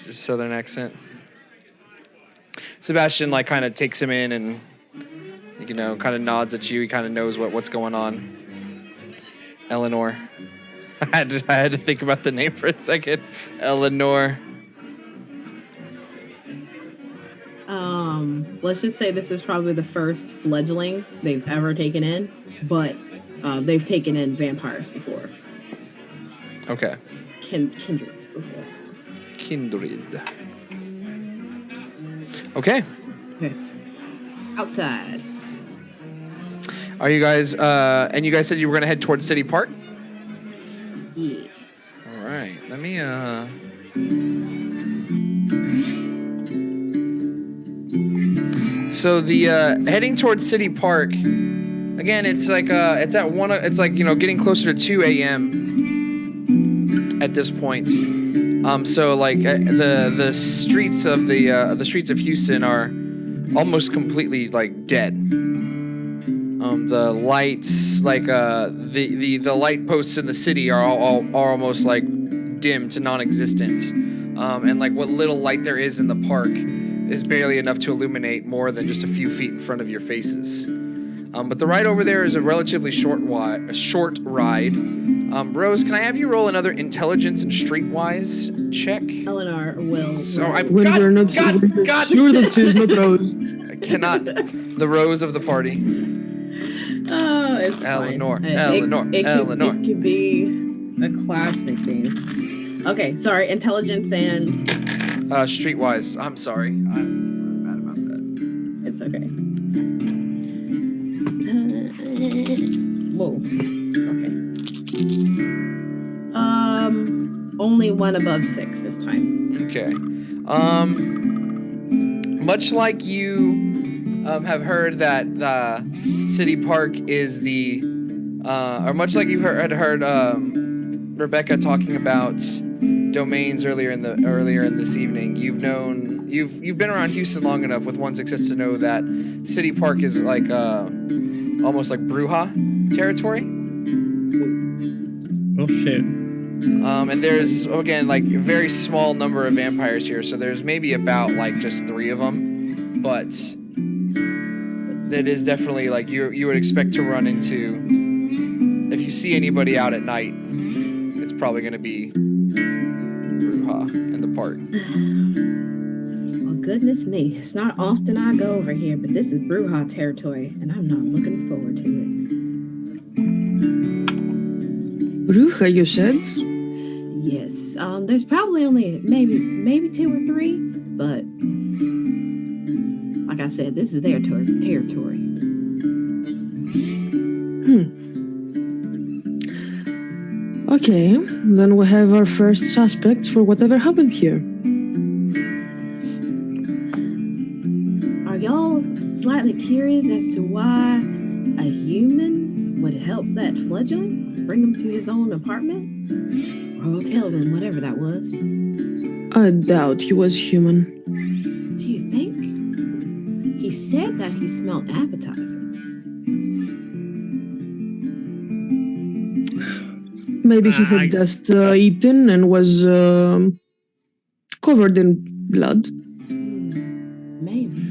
[SPEAKER 1] Just southern accent. Sebastian like kind of takes him in and kind of nods at you. He kind of knows what's going on. Eleanor. I had to think about the name for a second. Eleanor.
[SPEAKER 2] Let's just say this is probably the first fledgling they've ever taken in, but they've taken in vampires before.
[SPEAKER 1] Okay.
[SPEAKER 2] Kindreds before.
[SPEAKER 1] Kindred. Okay.
[SPEAKER 2] Outside.
[SPEAKER 1] Are you guys, and you guys said you were going to head towards City Park?
[SPEAKER 2] Yeah.
[SPEAKER 1] All right. Let me, So the, heading towards City Park, again, it's like, it's at it's like, getting closer to 2 a.m. at this point. So like the streets of the streets of Houston are almost completely like dead. The lights, like the light posts in the city are almost like dim to non-existent, and like what little light there is in the park is barely enough to illuminate more than just a few feet in front of your faces. But the ride over there is a relatively short ride. Rose, can I have you roll another intelligence and streetwise check?
[SPEAKER 2] Eleanor will.
[SPEAKER 1] So I'm
[SPEAKER 4] When we're not sure that she's not Rose.
[SPEAKER 1] I cannot. The Rose of the party.
[SPEAKER 2] Oh, it's
[SPEAKER 1] Eleanor.
[SPEAKER 2] fine.
[SPEAKER 1] Eleanor. Eleanor.
[SPEAKER 2] It could be a class nickname. Okay, sorry. Intelligence and.
[SPEAKER 1] Streetwise. I'm sorry. I'm mad about that.
[SPEAKER 2] It's okay. Whoa. Okay. Only one above 6 this time.
[SPEAKER 1] Okay. Much like you have heard that the City Park is the, or much like you had heard Rebecca talking about domains earlier in this evening, you've been around Houston long enough with one success to know that City Park is like almost like Brujah territory.
[SPEAKER 3] Oh shit.
[SPEAKER 1] And there's again like a very small number of vampires here, so there's maybe about like just 3 of them, but it is definitely like you would expect to run into, if you see anybody out at night, it's probably going to be Brujah in the park.
[SPEAKER 2] Well, goodness me. It's not often I go over here, but this is Brujah territory, and I'm not looking forward to it.
[SPEAKER 4] Brujah, you said?
[SPEAKER 2] Yes. There's probably only maybe 2 or 3, but like I said, this is their territory.
[SPEAKER 4] Okay, then we have our first suspects for whatever happened here.
[SPEAKER 2] Are y'all slightly curious as to why a human would help that fledgling bring him to his own apartment? Or hotel room, whatever that was.
[SPEAKER 4] I doubt he was human.
[SPEAKER 2] Do you think? He said that he smelled appetizing.
[SPEAKER 4] Maybe he had just eaten and was covered in blood.
[SPEAKER 2] Maybe.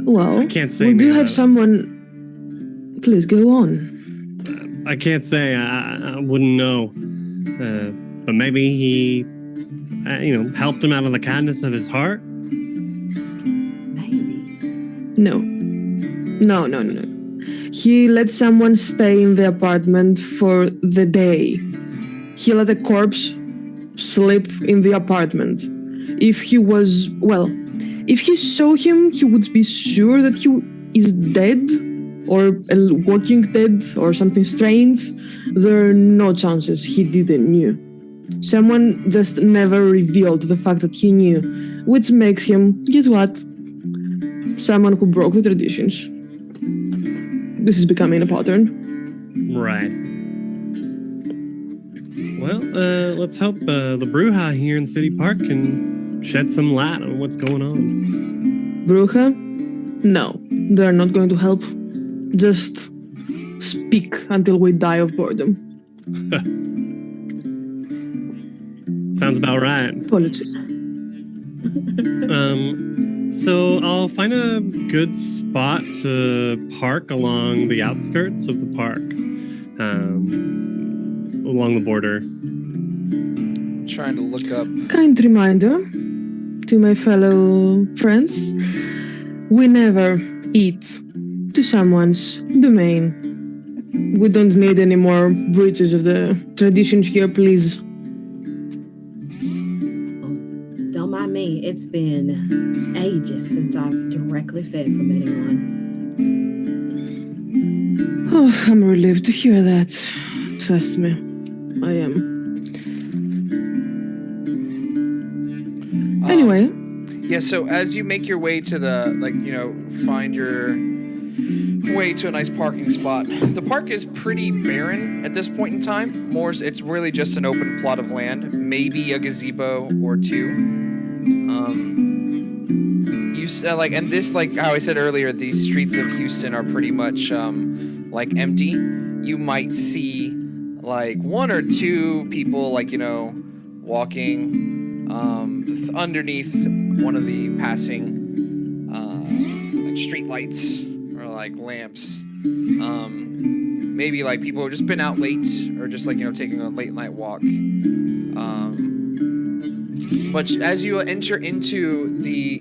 [SPEAKER 4] Well,
[SPEAKER 3] I can't say
[SPEAKER 4] we do
[SPEAKER 3] maybe
[SPEAKER 4] have someone. Please go on.
[SPEAKER 3] I can't say. I wouldn't know. But maybe he, helped him out of the kindness of his heart.
[SPEAKER 2] Maybe.
[SPEAKER 4] No. He let someone stay in the apartment for the day. He let a corpse sleep in the apartment. If he saw him, he would be sure that he is dead or a walking dead or something strange. There are no chances he didn't knew. Someone just never revealed the fact that he knew, which makes him, guess what? Someone who broke the traditions. This is becoming a pattern.
[SPEAKER 3] Right. Well, let's hope the Brujah here in City Park can shed some light on what's going on.
[SPEAKER 4] Brujah? No, they're not going to help. Just speak until we die of boredom.
[SPEAKER 3] Sounds about right.
[SPEAKER 4] Apologies.
[SPEAKER 3] So I'll find a good spot to park along the outskirts of the park, along the border.
[SPEAKER 1] Trying to look up.
[SPEAKER 4] Kind reminder to my fellow friends, we never eat to someone's domain. We don't need any more breaches of the traditions here, please.
[SPEAKER 2] Don't mind me. It's been ages since I've directly fed from anyone.
[SPEAKER 4] Oh, I'm relieved to hear that. Trust me, I am. Anyway.
[SPEAKER 1] Yeah, so as you make your way to find your way to a nice parking spot, the park is pretty barren at this point in time. It's really just an open plot of land, maybe a gazebo or two. And this, like how I said earlier, the streets of Houston are pretty much empty. You might see like one or two people walking underneath one of the passing street lights or lamps. Maybe people who have just been out late or just taking a late night walk. But as you enter into the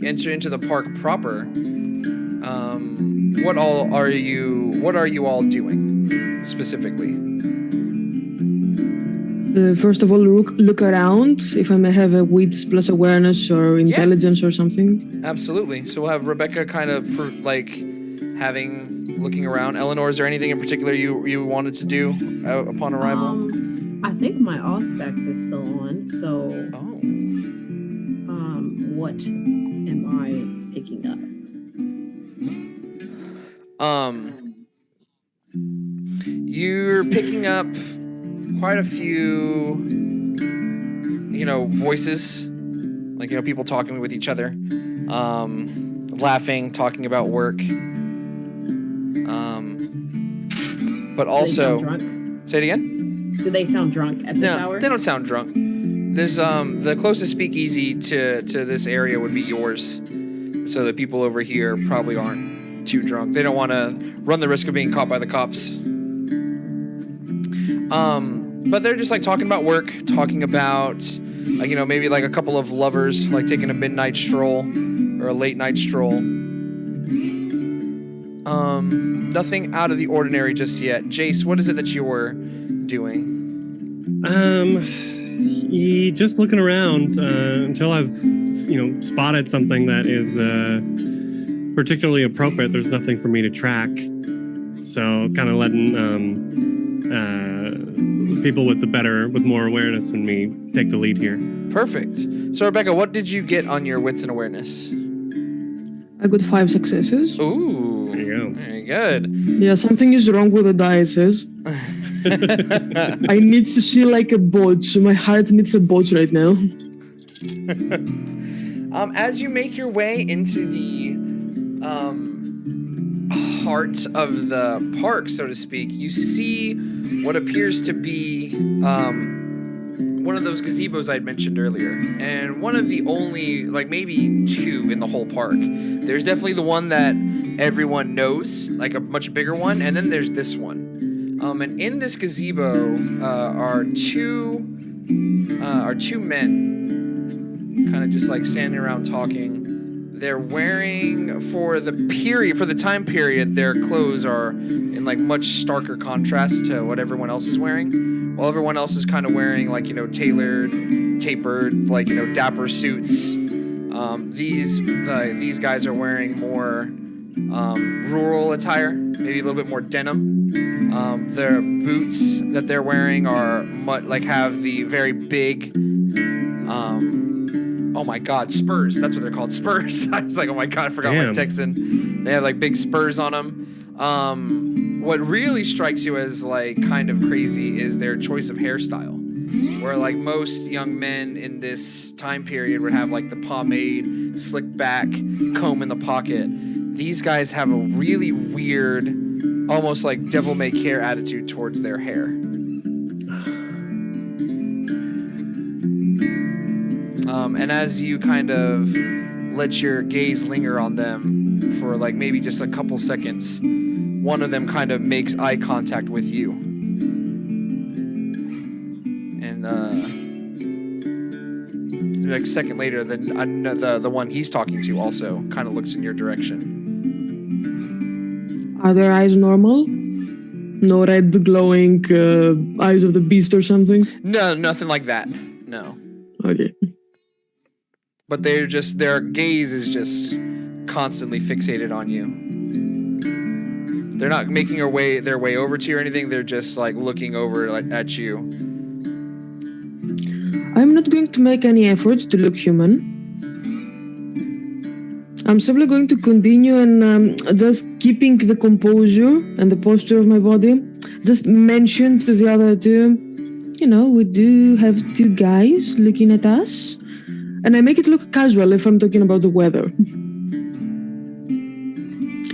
[SPEAKER 1] park proper, what are you all doing specifically?
[SPEAKER 4] First of all, look around if I may have a wits plus awareness or intelligence or something.
[SPEAKER 1] Absolutely. So we'll have Rebecca kind of looking around. Eleanor, is there anything in particular you wanted to do upon arrival?
[SPEAKER 2] I think my Auspex is still on, so what am I picking up?
[SPEAKER 1] You're picking up quite a few, voices, people talking with each other, laughing, talking about work. But also, say it again.
[SPEAKER 2] Do they sound drunk at this hour?
[SPEAKER 1] No, they don't sound drunk. There's the closest speakeasy to this area would be yours, so the people over here probably aren't too drunk. They don't want to run the risk of being caught by the cops. But they're just talking about work, talking about maybe a couple of lovers taking a midnight stroll or a late night stroll. Nothing out of the ordinary just yet. Jace, what is it that you're doing?
[SPEAKER 3] Just looking around until I've spotted something that is particularly appropriate. There's nothing for me to track, so kind of letting people with more awareness than me take the lead here.
[SPEAKER 1] Perfect. So Rebecca, what did you get on your wits and awareness?
[SPEAKER 4] I got 5 successes.
[SPEAKER 1] Ooh,
[SPEAKER 3] there you go.
[SPEAKER 1] Very good.
[SPEAKER 4] Yeah, something is wrong with the dices. I need to see a boat, so my heart needs a boat right now.
[SPEAKER 1] As you make your way into the heart of the park, so to speak, you see what appears to be one of those gazebos I'd mentioned earlier, and one of the only, maybe 2 in the whole park. There's definitely the one that everyone knows, a much bigger one, and then there's this one. And in this gazebo are two men, kind of just like standing around talking. They're wearing, for the time period, their clothes are in like much starker contrast to what everyone else is wearing. While everyone else is kind of wearing like, tailored, tapered, like, dapper suits. These guys are wearing more rural attire, maybe a little bit more denim. Their boots that they're wearing are have the very big, oh my god, spurs. That's what they're called, spurs. I was like, oh my god, I forgot my Texan. They have like big spurs on them. What really strikes you as like kind of crazy is their choice of hairstyle. Where like most young men in this time period would have like the pomade, slick back, comb in the pocket. These guys have a really weird, almost like devil-may-care attitude towards their hair. And as you kind of let your gaze linger on them for like maybe just a couple seconds, one of them kind of makes eye contact with you. And like a second later, the one he's talking to also kind of looks in your direction.
[SPEAKER 4] Are their eyes normal? No red glowing eyes of the beast or something?
[SPEAKER 1] No, nothing like that. No.
[SPEAKER 4] Okay.
[SPEAKER 1] But their gaze is just constantly fixated on you. They're not making their way over to you or anything. They're just like looking over at you.
[SPEAKER 4] I'm not going to make any effort to look human. I'm simply going to continue and just keeping the composure and the posture of my body. Just mention to the other two, we do have two guys looking at us. And I make it look casual if I'm talking about the weather.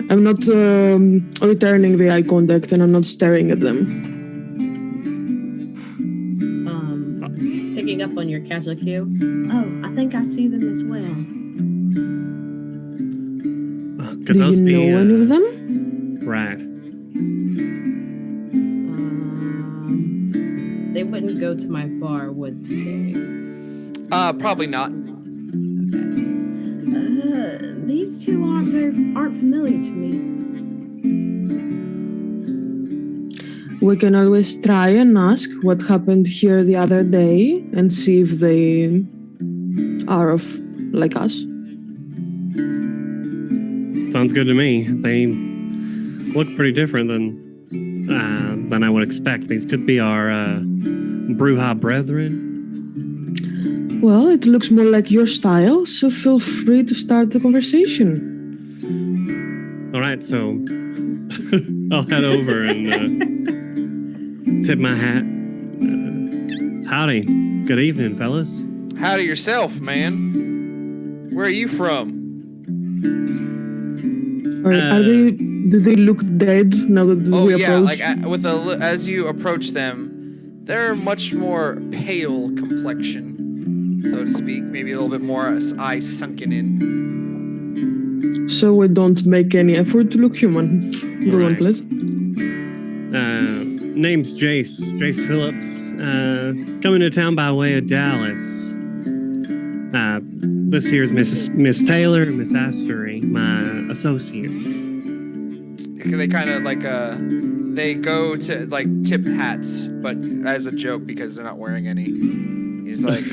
[SPEAKER 4] I'm not returning the eye contact and I'm not staring at them.
[SPEAKER 2] Picking up on your casual cue. Oh, I think I see them as well.
[SPEAKER 3] Could
[SPEAKER 4] do
[SPEAKER 3] those
[SPEAKER 4] you
[SPEAKER 3] be,
[SPEAKER 4] know any of them?
[SPEAKER 3] Right.
[SPEAKER 2] They wouldn't go to my bar, would they?
[SPEAKER 1] Probably not.
[SPEAKER 2] Okay. These two aren't familiar to me.
[SPEAKER 4] We can always try and ask what happened here the other day and see if they are like us.
[SPEAKER 3] Sounds good to me. They look pretty different than I would expect. These could be our Brujah brethren.
[SPEAKER 4] Well, it looks more like your style, so feel free to start the conversation.
[SPEAKER 3] All right, so I'll head over and tip my hat. Howdy. Good evening, fellas.
[SPEAKER 1] Howdy yourself, man. Where are you from?
[SPEAKER 4] Do they look dead now that we approach?
[SPEAKER 1] As you approach them, they're much more pale complexion, so to speak. Maybe a little bit more eyes sunken in.
[SPEAKER 4] So we don't make any effort to look human. Go on, please.
[SPEAKER 3] Name's Jace Phillips. Coming to town by way of Dallas. This here's Miss Taylor and Miss Astery, my associates.
[SPEAKER 1] They kind of they go to like tip hats, but as a joke because they're not wearing any. He's like,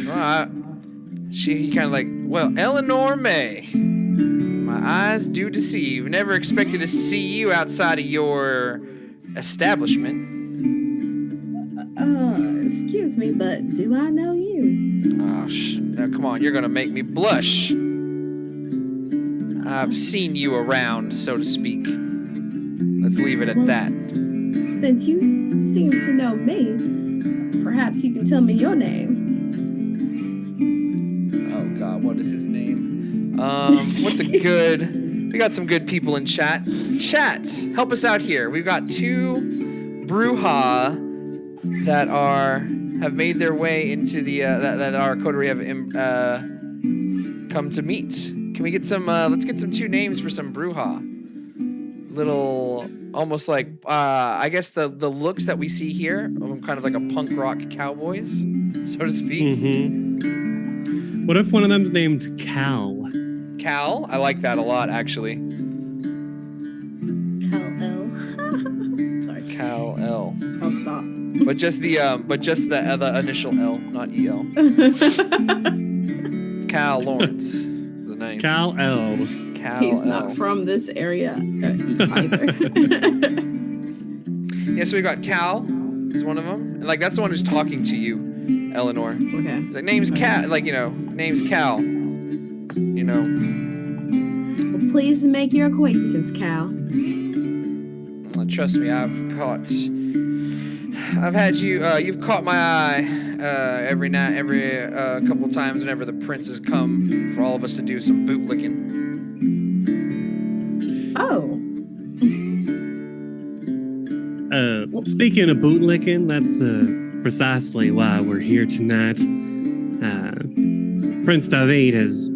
[SPEAKER 1] he kind of like, well, Eleanor May. My eyes do deceive. Never expected to see you outside of your establishment.
[SPEAKER 2] Excuse me, but do I know you?
[SPEAKER 1] Oh, now come on, you're gonna make me blush. I've seen you around, so to speak. Let's leave it at that.
[SPEAKER 2] Since you seem to know me, perhaps you can tell me your name.
[SPEAKER 1] Oh God, what is his name? We got some good people in chat. Chat, help us out here. We've got two Brujah that have made their way into the that our coterie have come to meet. Can we get some? Let's get some two names for some Brujah. Little almost like I guess the looks that we see here, kind of like a punk rock cowboys, so to speak.
[SPEAKER 3] Mm-hmm. What if one of them's named Cal?
[SPEAKER 1] Cal, I like that a lot, actually.
[SPEAKER 2] Cal L. Sorry.
[SPEAKER 1] Cal L.
[SPEAKER 2] I'll stop.
[SPEAKER 1] But just the initial L, not EL. Cal Lawrence, is the name.
[SPEAKER 3] Cal L.
[SPEAKER 1] Cal
[SPEAKER 2] He's
[SPEAKER 1] L.
[SPEAKER 2] not from this area either.
[SPEAKER 1] Yeah, so we got Cal is one of them. And, like, that's the one who's talking to you, Eleanor.
[SPEAKER 2] Okay.
[SPEAKER 1] He's like, name's Cal, like, name's Cal.
[SPEAKER 2] Well, pleased to make your acquaintance, Cal.
[SPEAKER 1] Well, trust me, I've had you, you've caught my eye every couple times whenever the princes come for all of us to do some bootlicking.
[SPEAKER 2] Oh.
[SPEAKER 3] Speaking of bootlicking, that's precisely why we're here tonight. Prince David has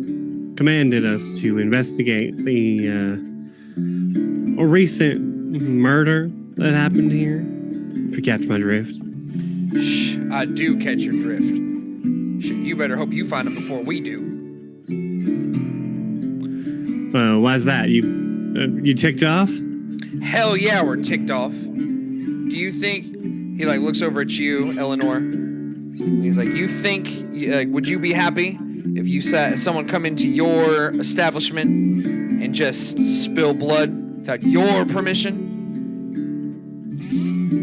[SPEAKER 3] commanded us to investigate the recent murder that happened here. If you catch my drift.
[SPEAKER 1] Shh, I do catch your drift. You better hope you find him before we do.
[SPEAKER 3] Why's that? You ticked off?
[SPEAKER 1] Hell yeah, we're ticked off. Do you think... He, like, looks over at you, Eleanor. He's like, you think... would you be happy if you saw someone come into your establishment and just spill blood without your permission?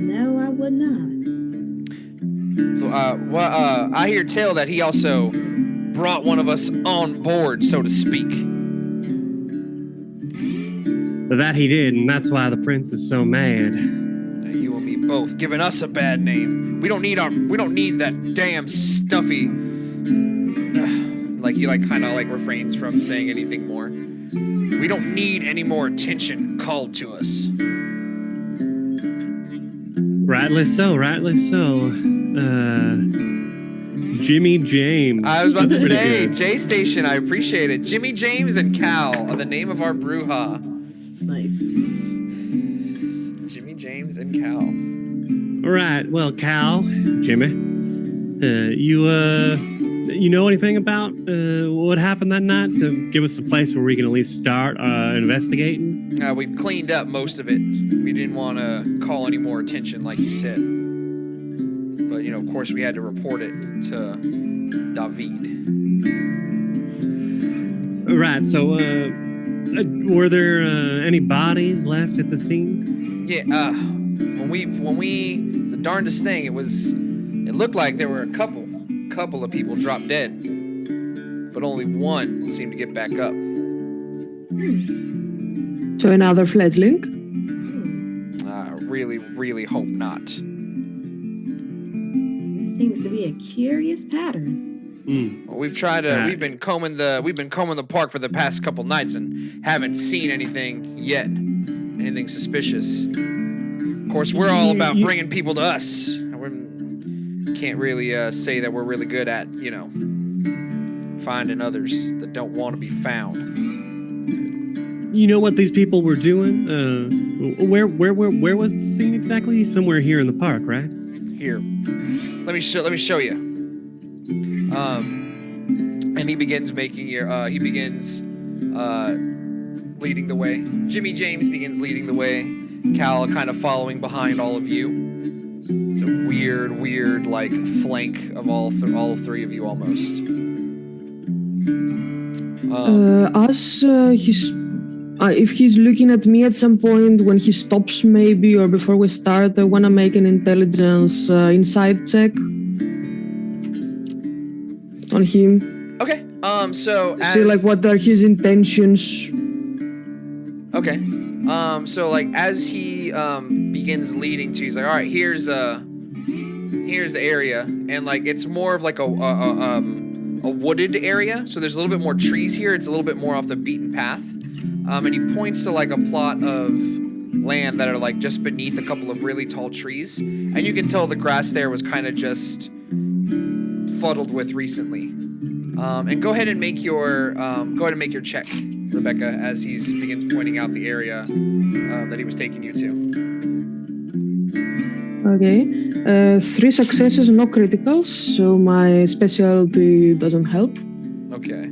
[SPEAKER 2] No, I would not.
[SPEAKER 1] So, I hear tell that he also brought one of us on board, so to speak.
[SPEAKER 3] That he did, and that's why the prince is so mad.
[SPEAKER 1] You and me both, giving us a bad name. We don't need that damn stuffy. Like he kind of refrains from saying anything more. We don't need any more attention called to us.
[SPEAKER 3] Rightly so. Jimmy James.
[SPEAKER 1] I was about to
[SPEAKER 3] That's
[SPEAKER 1] say,
[SPEAKER 3] pretty good.
[SPEAKER 1] J Station, I appreciate it. Jimmy James and Cal are the name of our Brujah.
[SPEAKER 2] Nice.
[SPEAKER 1] Jimmy James and Cal.
[SPEAKER 3] All right. Well, Cal, Jimmy, you know anything about what happened that night? To give us a place where we can at least start investigating.
[SPEAKER 1] We've cleaned up most of it. We didn't want to call any more attention, like you said. But, of course, we had to report it to David.
[SPEAKER 3] Right. So, were there any bodies left at the scene?
[SPEAKER 1] Yeah. When we, it's the darndest thing. It looked like there were a couple of people dropped dead, but only one seemed to get back up.
[SPEAKER 4] So another fledgling?
[SPEAKER 1] I really hope not.
[SPEAKER 2] Seems to be a curious pattern.
[SPEAKER 1] Well, we've been combing the park for the past couple nights and haven't seen anything yet. Anything suspicious. Of course, we're all about bringing people to us. We can't really say that we're really good at, finding others that don't want to be found.
[SPEAKER 3] You know what these people were doing? Where was the scene exactly? Somewhere here in the park, right?
[SPEAKER 1] Here, let me show you. And he begins leading the way. Jimmy James begins leading the way. Cal kind of following behind all of you. It's a weird flank of all three of you almost.
[SPEAKER 4] If he's looking at me at some point when he stops maybe or before we start, I want to make an intelligence insight check on him.
[SPEAKER 1] Okay. So as,
[SPEAKER 4] see what are his intentions.
[SPEAKER 1] Okay. So as he begins leading to, he's like, all right, here's the area, and it's more of a wooded area. So there's a little bit more trees here. It's a little bit more off the beaten path. And he points to a plot of land that are just beneath a couple of really tall trees, and you can tell the grass there was kind of just fuddled with recently. And go ahead and make your check. Rebecca, as he begins pointing out the area that he was taking you to.
[SPEAKER 4] Okay. 3 successes, no criticals, so my specialty doesn't help.
[SPEAKER 1] Okay.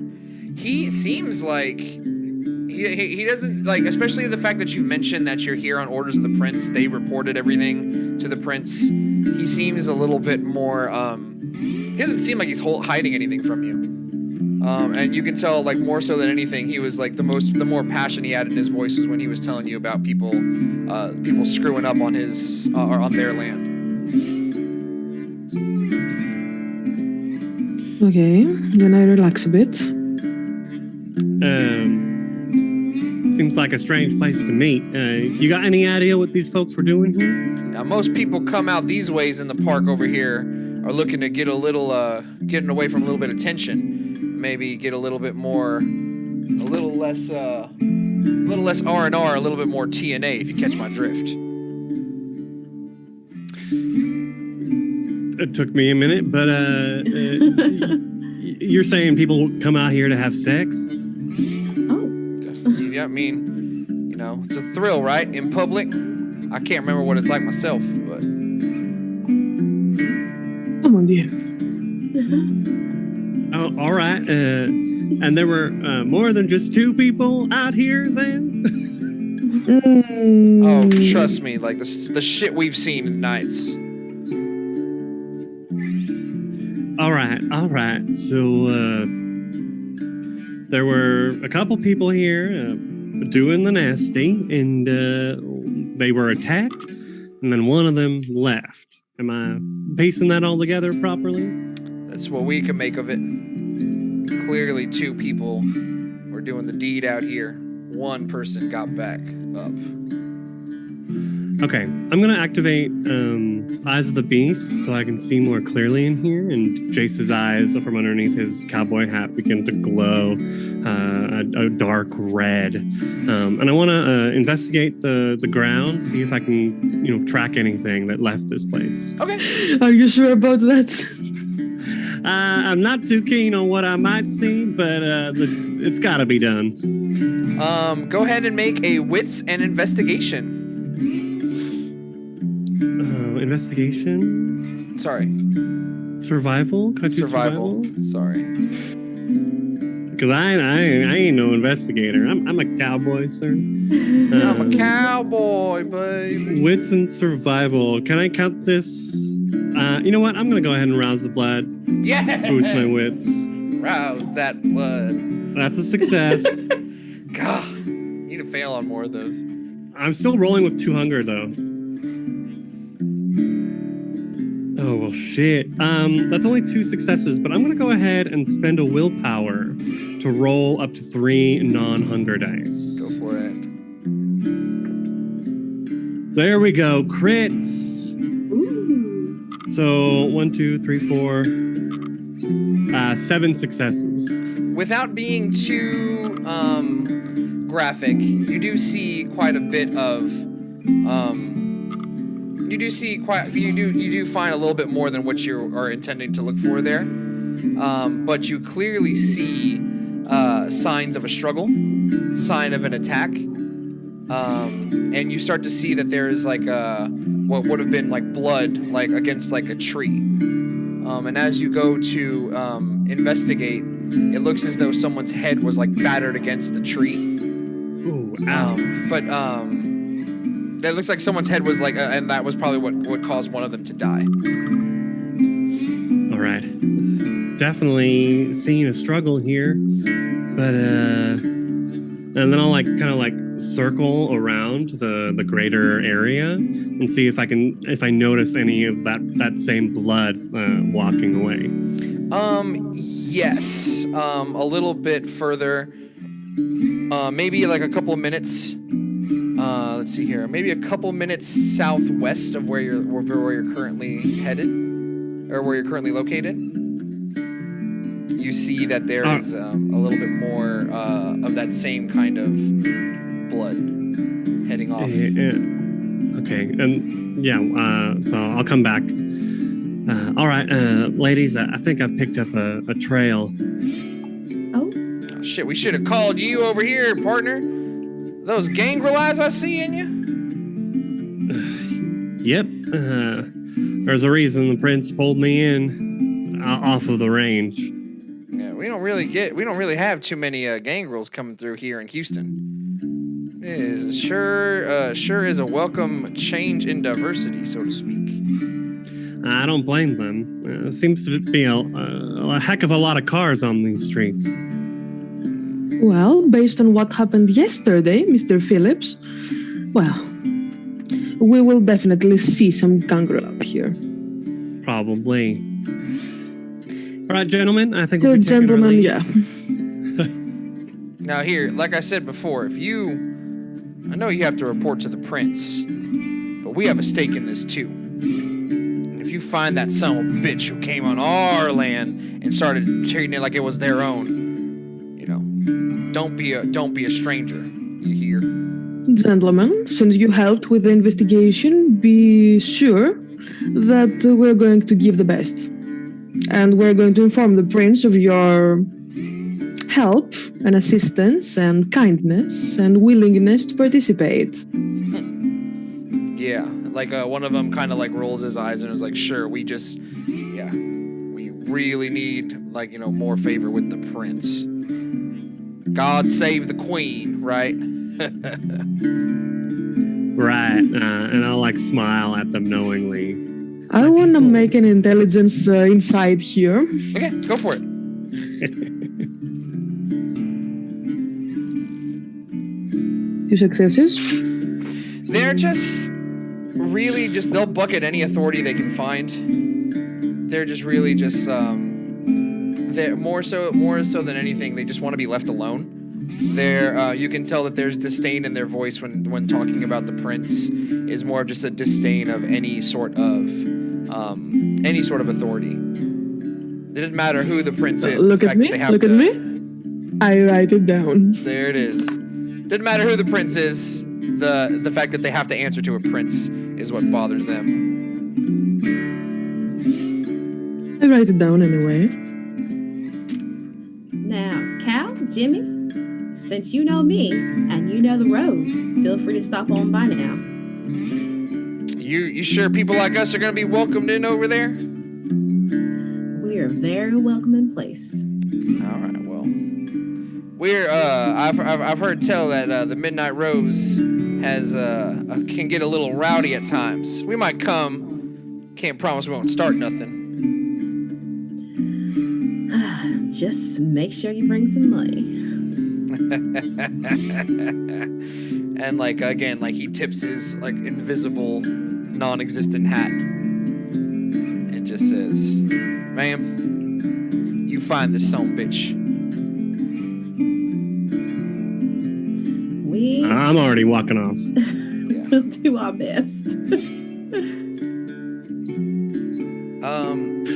[SPEAKER 1] He seems like he doesn't like, especially the fact that you mentioned that you're here on orders of the prince. They reported everything to the prince. He seems a little bit more. He doesn't seem like he's hiding anything from you. And you can tell, like, more so than anything, he was like the more passion he had in his voice was when he was telling you about people screwing up on his or on their land.
[SPEAKER 4] Okay, then I relax a bit.
[SPEAKER 3] Seems like a strange place to meet. You got any idea what these folks were doing here?
[SPEAKER 1] Now, most people come out these ways in the park over here are looking to get a little, getting away from a little bit of tension. Maybe get a little bit more, a little less R&R, a little bit more TNA, if you catch my drift.
[SPEAKER 3] It took me a minute, but you're saying people come out here to have sex?
[SPEAKER 2] Oh.
[SPEAKER 1] Yeah, I mean, you know, it's a thrill, right? In public. I can't remember what it's like myself, but...
[SPEAKER 4] Come on, dear.
[SPEAKER 3] Oh, all right. And there were more than just 2 people out here then?
[SPEAKER 1] Oh, trust me, like the shit we've seen in nights.
[SPEAKER 3] All right. So there were a couple people here doing the nasty, and they were attacked, and then one of them left. Am I piecing that all together properly?
[SPEAKER 1] That's what we can make of it. Clearly 2 people were doing the deed out here. 1 person got back up.
[SPEAKER 3] Okay, I'm gonna activate Eyes of the Beast so I can see more clearly in here, and Jace's eyes from underneath his cowboy hat begin to glow a dark red. And I want to investigate the ground, see if I can, track anything that left this place.
[SPEAKER 1] Okay.
[SPEAKER 4] Are you sure about that?
[SPEAKER 3] I'm not too keen on what I might see, but it's got to be done.
[SPEAKER 1] Go ahead and make a wits and investigation.
[SPEAKER 3] Investigation?
[SPEAKER 1] Sorry.
[SPEAKER 3] Survival? Could I do survival?
[SPEAKER 1] Sorry.
[SPEAKER 3] Because I ain't no investigator. I'm a cowboy, sir.
[SPEAKER 1] I'm a cowboy, baby.
[SPEAKER 3] Wits and survival. Can I count this? You know what? I'm going to go ahead and rouse the blood.
[SPEAKER 1] Yeah.
[SPEAKER 3] Boost my wits.
[SPEAKER 1] Rouse that blood.
[SPEAKER 3] That's a success.
[SPEAKER 1] God. You need to fail on more of those.
[SPEAKER 3] I'm still rolling with 2 hunger, though. Oh, well, shit. That's only 2 successes, but I'm going to go ahead and spend a willpower to roll up to 3 non-hunger dice.
[SPEAKER 1] Go for it.
[SPEAKER 3] There we go. Crits.
[SPEAKER 2] Ooh.
[SPEAKER 3] So 1, 2, 3, 4, 7 successes.
[SPEAKER 1] Without being too graphic, you do see quite a bit of you do find a little bit more than what you are intending to look for there. But you clearly see signs of a struggle, sign of an attack. And you start to see that there's like what would have been like blood like against like a tree. And as you go to investigate, it looks as though someone's head was like battered against the tree.
[SPEAKER 3] Ooh, ow.
[SPEAKER 1] It looks like someone's head was like, and that was probably what caused one of them to die.
[SPEAKER 3] All right. Definitely seeing a struggle here, but and then I'll kind of circle around the greater area and see if I notice any of that same blood walking away.
[SPEAKER 1] Yes. A little bit further. Maybe like a couple of minutes. Let's see here. Maybe a couple minutes southwest of where you're currently headed, or where you're currently located. You see that there is a little bit more of that same kind of blood heading off.
[SPEAKER 3] Okay, and so I'll come back. All right, ladies, I think I've picked up a trail.
[SPEAKER 2] Oh.
[SPEAKER 1] shit, we should have called you over here, partner. Those gangrel eyes I see in you?
[SPEAKER 3] Yep. There's a reason the prince pulled me in off of the range.
[SPEAKER 1] Yeah, we don't really have too many gangrels coming through here in Houston. It is sure is a welcome change in diversity, so to speak.
[SPEAKER 3] I don't blame them. Seems to be a heck of a lot of cars on these streets.
[SPEAKER 4] Well, based on what happened yesterday, Mr. Phillips, well, we will definitely see some gangrel out here.
[SPEAKER 3] Probably. All right, gentlemen, I think
[SPEAKER 4] so,
[SPEAKER 3] we'll be taking our
[SPEAKER 4] gentlemen,
[SPEAKER 3] leave.
[SPEAKER 4] yeah.
[SPEAKER 1] Now here, like I said before, I know you have to report to the prince, but we have a stake in this too. And if you find that son of a bitch who came on our land and started treating it like it was their own, don't be a stranger. You hear?
[SPEAKER 4] Gentlemen, since you helped with the investigation, be sure that we're going to give the best. And we're going to inform the prince of your help and assistance and kindness and willingness to participate.
[SPEAKER 1] Yeah, like one of them kind of like rolls his eyes and is like, sure, we really need more favor with the prince. God save the queen, right?
[SPEAKER 3] Right, and I'll smile at them knowingly.
[SPEAKER 4] I want to make an intelligence insight here.
[SPEAKER 1] Okay, go for it.
[SPEAKER 4] 2 successes.
[SPEAKER 1] They're just really they'll bucket any authority they can find. They're just really they're more so than anything, they just want to be left alone. You can tell that there's disdain in their voice when talking about the prince is more of just a disdain of any sort of authority. It doesn't matter who the prince is.
[SPEAKER 4] Look at me. Look at me. I write it down.
[SPEAKER 1] There it is. Doesn't matter who the prince is. The fact that they have to answer to a prince is what bothers them.
[SPEAKER 4] I write it down anyway.
[SPEAKER 2] Now, Cal, Jimmy, since you know me and you know the roads, feel free to stop on by now.
[SPEAKER 1] You sure people like us are going to be welcomed in over there?
[SPEAKER 2] We are a very welcoming place.
[SPEAKER 1] All right, well, we're I've heard tell that the Midnight Rose can get a little rowdy at times. We might come. Can't promise we won't start nothing.
[SPEAKER 2] Just make sure you bring some money.
[SPEAKER 1] And again, he tips his invisible, non-existent hat and just says, "Ma'am, you find this son of a bitch."
[SPEAKER 3] I'm already walking off.
[SPEAKER 2] We'll do our best.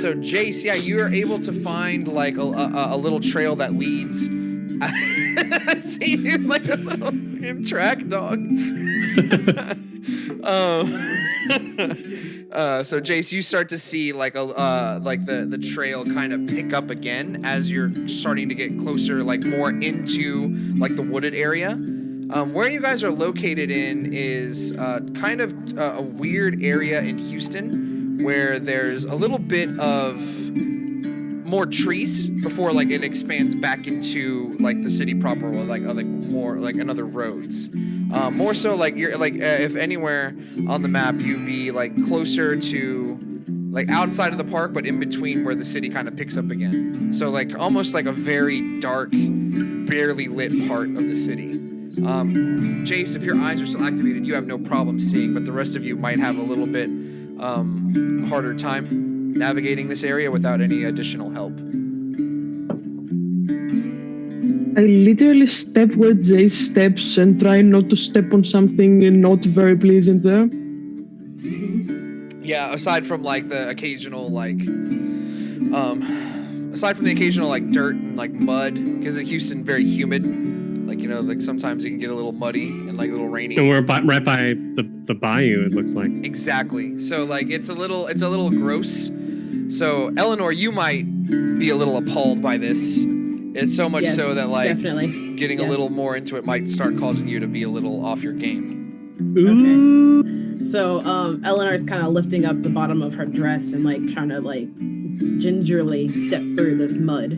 [SPEAKER 1] So Jace, yeah, you are able to find a little trail that leads. I see you like a little track dog. So Jace, you start to see the trail kind of pick up again as you're starting to get closer, more into the wooded area. Where you guys are located in is kind of a weird area in Houston, where there's a little bit of more trees before it expands back into the city proper, or more another roads. More so you're if anywhere on the map you'd be closer to outside of the park, but in between where the city kind of picks up again. So almost a very dark, barely lit part of the city. Jace, if your eyes are still activated, you have no problem seeing, but the rest of you might have a little bit harder time navigating this area without any additional help.
[SPEAKER 4] I literally step where Jay steps and try not to step on something not very pleasant there.
[SPEAKER 1] Yeah, aside from the occasional dirt and mud, because in Houston very humid. Sometimes it can get a little muddy and a little rainy.
[SPEAKER 3] And we're right by the Bayou, it looks like.
[SPEAKER 1] Exactly. So it's a little gross. So Eleanor, you might be a little appalled by this, It's so much
[SPEAKER 2] Yes,
[SPEAKER 1] so that like
[SPEAKER 2] definitely.
[SPEAKER 1] getting a little more into it might start causing you to be a little off your game.
[SPEAKER 2] Okay. So Eleanor's kind of lifting up the bottom of her dress and like trying to like gingerly step through this mud.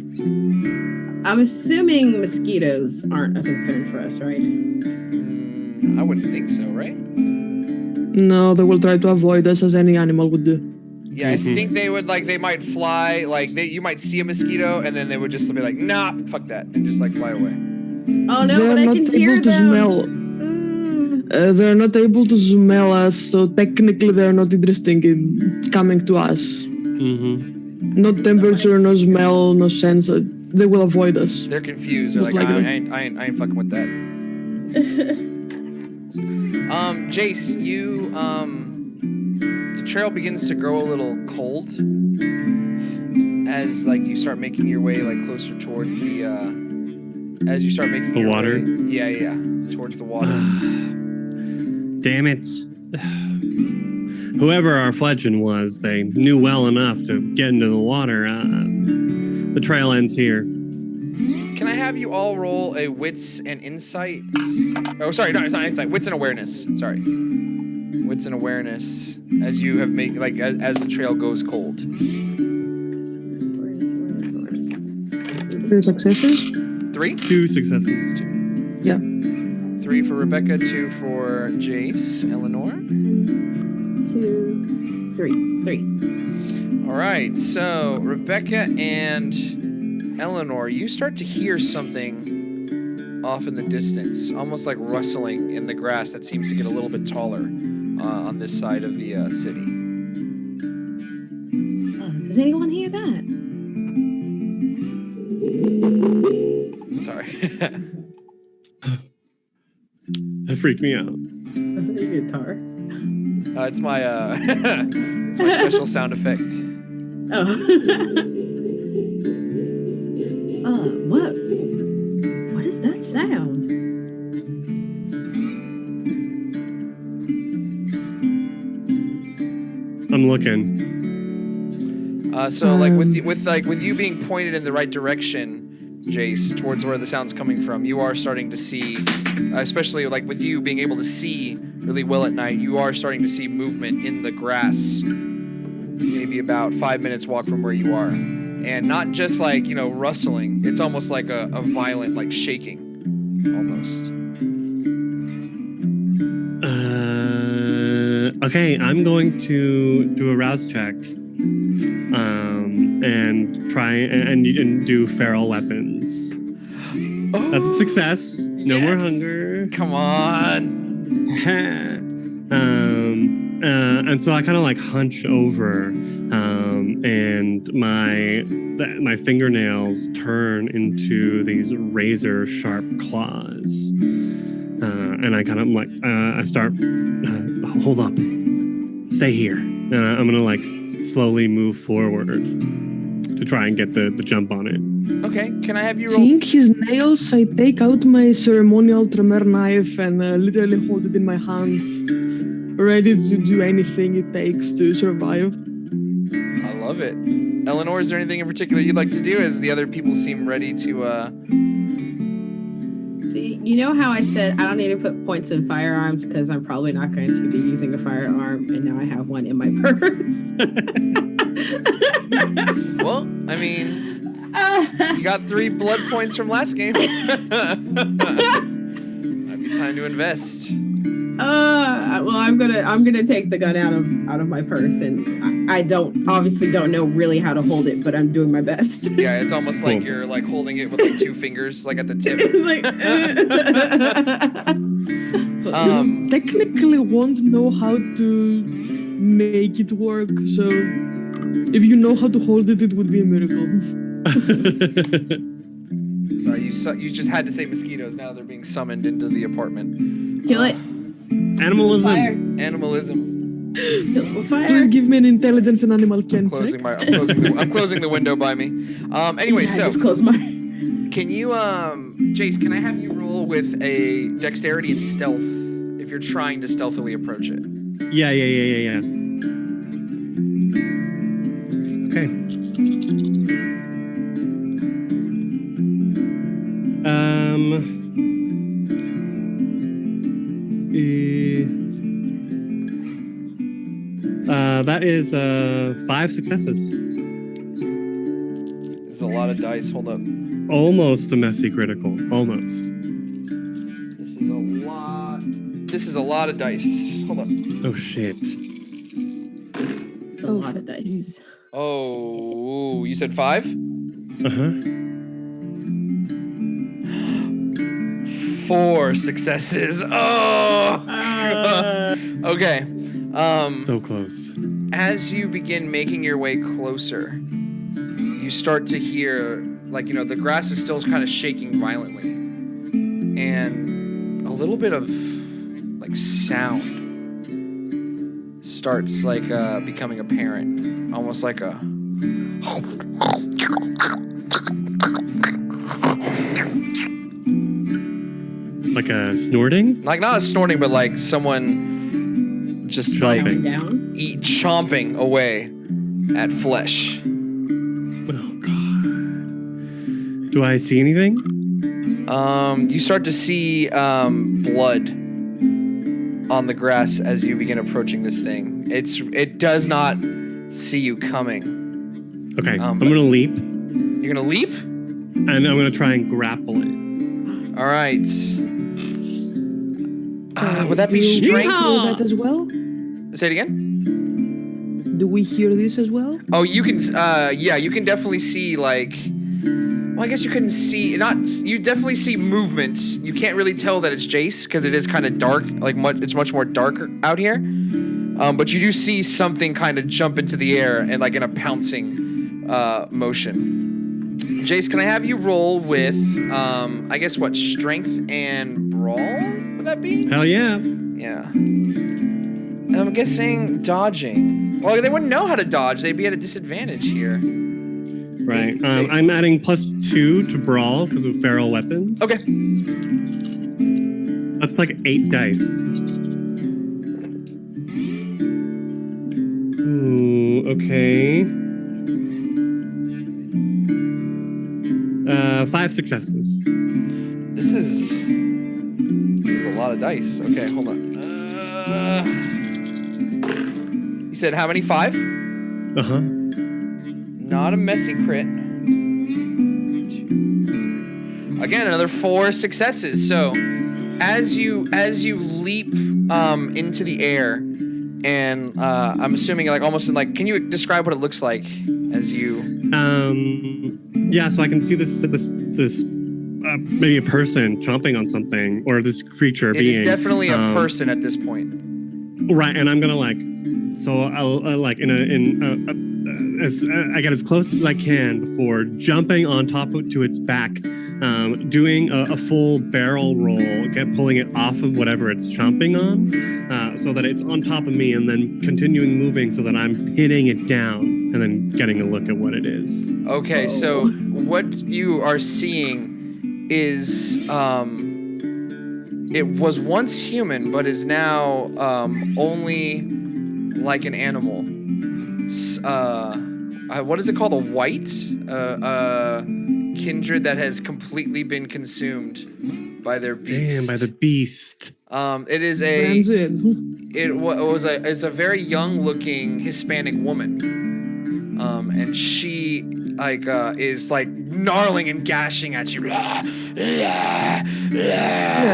[SPEAKER 2] I'm assuming mosquitoes aren't a concern for us, right?
[SPEAKER 1] I wouldn't think so, right?
[SPEAKER 4] No, they will try to avoid us as any animal would do.
[SPEAKER 1] Yeah, I think they would they might fly, you might see a mosquito and then they would just be like, nah, fuck that, and just like fly away.
[SPEAKER 2] Oh no,
[SPEAKER 4] They're
[SPEAKER 2] but I
[SPEAKER 4] not
[SPEAKER 2] can
[SPEAKER 4] able
[SPEAKER 2] hear
[SPEAKER 4] to
[SPEAKER 2] them.
[SPEAKER 4] smell. They're not able to smell us, so technically they're not interested in coming to us.
[SPEAKER 3] Mm-hmm.
[SPEAKER 4] No temperature, no smell, no sense. They will avoid us.
[SPEAKER 1] They're confused. They're
[SPEAKER 4] Most
[SPEAKER 1] like,
[SPEAKER 4] likely.
[SPEAKER 1] I ain't fucking with that. Jace, you the trail begins to grow a little cold as like you start making your way like closer towards the as you start making
[SPEAKER 3] The
[SPEAKER 1] your
[SPEAKER 3] water?
[SPEAKER 1] way, yeah, towards the water.
[SPEAKER 3] Damn it. Whoever our fledgling was, they knew well enough to get into the water. The trail ends here.
[SPEAKER 1] Can I have you all roll a wits and insight? Oh, sorry, no, it's not insight. Wits and awareness. Sorry, wits and awareness as you have made as the trail goes cold.
[SPEAKER 4] 3 successes?
[SPEAKER 1] 3?
[SPEAKER 3] 2 successes.
[SPEAKER 4] Yeah.
[SPEAKER 1] 3 for Rebecca, 2 for Jace, Eleanor.
[SPEAKER 2] 2, 3.
[SPEAKER 1] All right, so Rebecca and Eleanor, you start to hear something off in the distance, almost like rustling in the grass that seems to get a little bit taller on this side of the city.
[SPEAKER 2] Does anyone hear that?
[SPEAKER 1] Sorry.
[SPEAKER 3] That freaked me out.
[SPEAKER 2] That's a guitar.
[SPEAKER 1] It's my it's my special sound effect.
[SPEAKER 2] Oh. What is that sound?
[SPEAKER 3] I'm looking.
[SPEAKER 1] So like with you being pointed in the right direction, Jace, towards where the sound's coming from, you are starting to see, especially like with you being able to see really well at night, you are starting to see movement in the grass, maybe about 5 minutes walk from where you are. And not just like, rustling, it's almost like a violent like shaking, almost.
[SPEAKER 3] Okay, I'm going to do a rouse check. And try and do feral weapons.
[SPEAKER 1] Oh,
[SPEAKER 3] That's a success. No more
[SPEAKER 1] yes.
[SPEAKER 3] hunger.
[SPEAKER 1] Come on.
[SPEAKER 3] And so I kind of like hunch over, and my fingernails turn into these razor sharp claws. And I kind of like I start. Hold up. Stay here. I'm gonna like slowly move forward to try and get the jump on it.
[SPEAKER 1] Okay, can I have you roll?
[SPEAKER 4] Seeing his nails, I take out my ceremonial tremor knife and literally hold it in my hand, ready to do anything it takes to survive.
[SPEAKER 1] I love it. Eleanor, is there anything in particular you'd like to do as the other people seem ready to
[SPEAKER 2] See, you know how I said I don't need to put points in firearms because I'm probably not going to be using a firearm, and now I have one in my purse.
[SPEAKER 1] Well, I mean, you got 3 blood points from last game. Might be time to invest.
[SPEAKER 2] Well, I'm gonna take the gun out of my purse, and I obviously don't know really how to hold it, but I'm doing my best.
[SPEAKER 1] Yeah, it's almost like you're like holding it with like 2 fingers, like at the tip.
[SPEAKER 2] It's like,
[SPEAKER 4] You technically won't know how to make it work, so if you know how to hold it, it would be a miracle.
[SPEAKER 1] Sorry, you just had to say mosquitoes. Now they're being summoned into the apartment.
[SPEAKER 2] kill it.
[SPEAKER 3] Animalism.
[SPEAKER 2] Fire.
[SPEAKER 1] Animalism.
[SPEAKER 2] Kill it with fire.
[SPEAKER 4] Please give me an intelligence and animal
[SPEAKER 1] I'm
[SPEAKER 4] can
[SPEAKER 1] closing
[SPEAKER 4] check.
[SPEAKER 1] I'm closing the window by me. Anyway,
[SPEAKER 2] Yeah, I
[SPEAKER 1] so
[SPEAKER 2] just closed my.
[SPEAKER 1] can you Jace, can I have you roll with a dexterity and stealth if you're trying to stealthily approach it?
[SPEAKER 3] Yeah. Okay. That is 5 successes.
[SPEAKER 1] There's a lot of dice. Hold up.
[SPEAKER 3] Almost a messy critical. Almost.
[SPEAKER 1] This is a lot. This is a lot of dice. Hold up.
[SPEAKER 3] Oh shit.
[SPEAKER 2] A lot of dice.
[SPEAKER 1] Oh, you said 5?
[SPEAKER 3] Uh-huh.
[SPEAKER 1] 4 successes. Oh. Okay.
[SPEAKER 3] So close.
[SPEAKER 1] As you begin making your way closer, you start to hear, like, you know, the grass is still kind of shaking violently, and a little bit of like sound starts like becoming apparent, almost like a
[SPEAKER 3] Like a snorting?
[SPEAKER 1] like, not a snorting, but like someone just
[SPEAKER 3] Chomping.
[SPEAKER 2] Down.
[SPEAKER 1] chomping away at flesh.
[SPEAKER 3] Oh god. Do I see anything?
[SPEAKER 1] You start to see blood on the grass as you begin approaching this thing. It does not see you coming.
[SPEAKER 3] Okay, I'm gonna leap,
[SPEAKER 1] You're gonna leap?
[SPEAKER 3] and I'm gonna try and grapple it.
[SPEAKER 1] All right. Would that be
[SPEAKER 4] Do you
[SPEAKER 1] strength?
[SPEAKER 4] hear that as well?
[SPEAKER 1] Say it again.
[SPEAKER 4] Do we hear this as well?
[SPEAKER 1] Oh, you can. Yeah, you can definitely see like. Well, I guess you couldn't see. You definitely see movements. You can't really tell that it's Jace because it is kind of dark. Like it's much more darker out here. But you do see something kind of jump into the air and like in a pouncing motion. Jace, can I have you roll with I guess what, strength and brawl? Would that be?
[SPEAKER 3] Hell yeah.
[SPEAKER 1] Yeah. And I'm guessing dodging. Well, they wouldn't know how to dodge. They'd be at a disadvantage here.
[SPEAKER 3] Right. I'm adding +2 to brawl because of feral weapons.
[SPEAKER 1] Okay.
[SPEAKER 3] That's like 8 dice. Ooh, okay. 5 successes.
[SPEAKER 1] This is a lot of dice. Okay, hold on. You said how many? 5?
[SPEAKER 3] Uh-huh.
[SPEAKER 1] Not a messy crit. Again, another 4 successes. So, as you leap into the air, and I'm assuming like almost in like, can you describe what it looks like as you?
[SPEAKER 3] Yeah. So I can see this maybe a person chomping on something, or this creature
[SPEAKER 1] It
[SPEAKER 3] being.
[SPEAKER 1] is definitely a person at this point.
[SPEAKER 3] Right, and I'm gonna like, so I'll like as I get as close as I can before jumping on top to its back, doing a full barrel roll, pulling it off of whatever it's chomping on, so that it's on top of me, and then continuing moving so that I'm pinning it down, and then getting a look at what it is.
[SPEAKER 1] Okay, so what you are seeing is it was once human, but is now only like an animal. What is it called? A white kindred that has completely been consumed by their beast.
[SPEAKER 3] Damn, by the beast.
[SPEAKER 1] It is a very young looking Hispanic woman. And she like is like gnarling and gashing at you.
[SPEAKER 4] Yeah,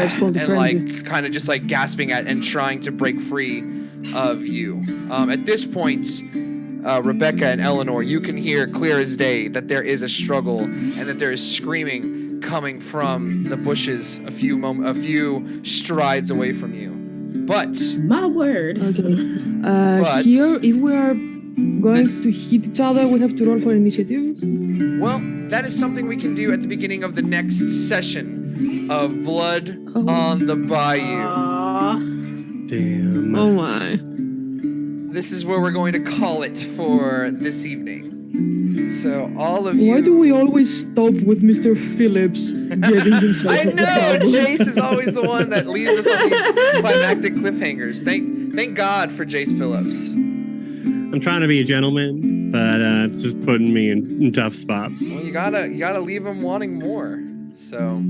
[SPEAKER 4] it's called the
[SPEAKER 1] and
[SPEAKER 4] frenzy.
[SPEAKER 1] like kind of just like gasping at and trying to break free of you. At this point, Rebecca and Eleanor, you can hear clear as day that there is a struggle and that there is screaming coming from the bushes a few strides away from you. But
[SPEAKER 2] My word.
[SPEAKER 4] Okay. Here, if we are going to hit each other, we have to roll for initiative.
[SPEAKER 1] well, that is something we can do at the beginning of the next session of Blood on the Bayou.
[SPEAKER 3] Damn.
[SPEAKER 4] Oh my.
[SPEAKER 1] This is where we're going to call it for this evening. So all of you...
[SPEAKER 4] Why do we always stop with Mr. Phillips getting himself
[SPEAKER 1] I
[SPEAKER 4] at the
[SPEAKER 1] know!
[SPEAKER 4] table?
[SPEAKER 1] Jace is always the one that leaves us on these climactic cliffhangers. Thank God for Jace Phillips.
[SPEAKER 3] I'm trying to be a gentleman, but it's just putting me in tough spots.
[SPEAKER 1] Well, you gotta leave him wanting more. So,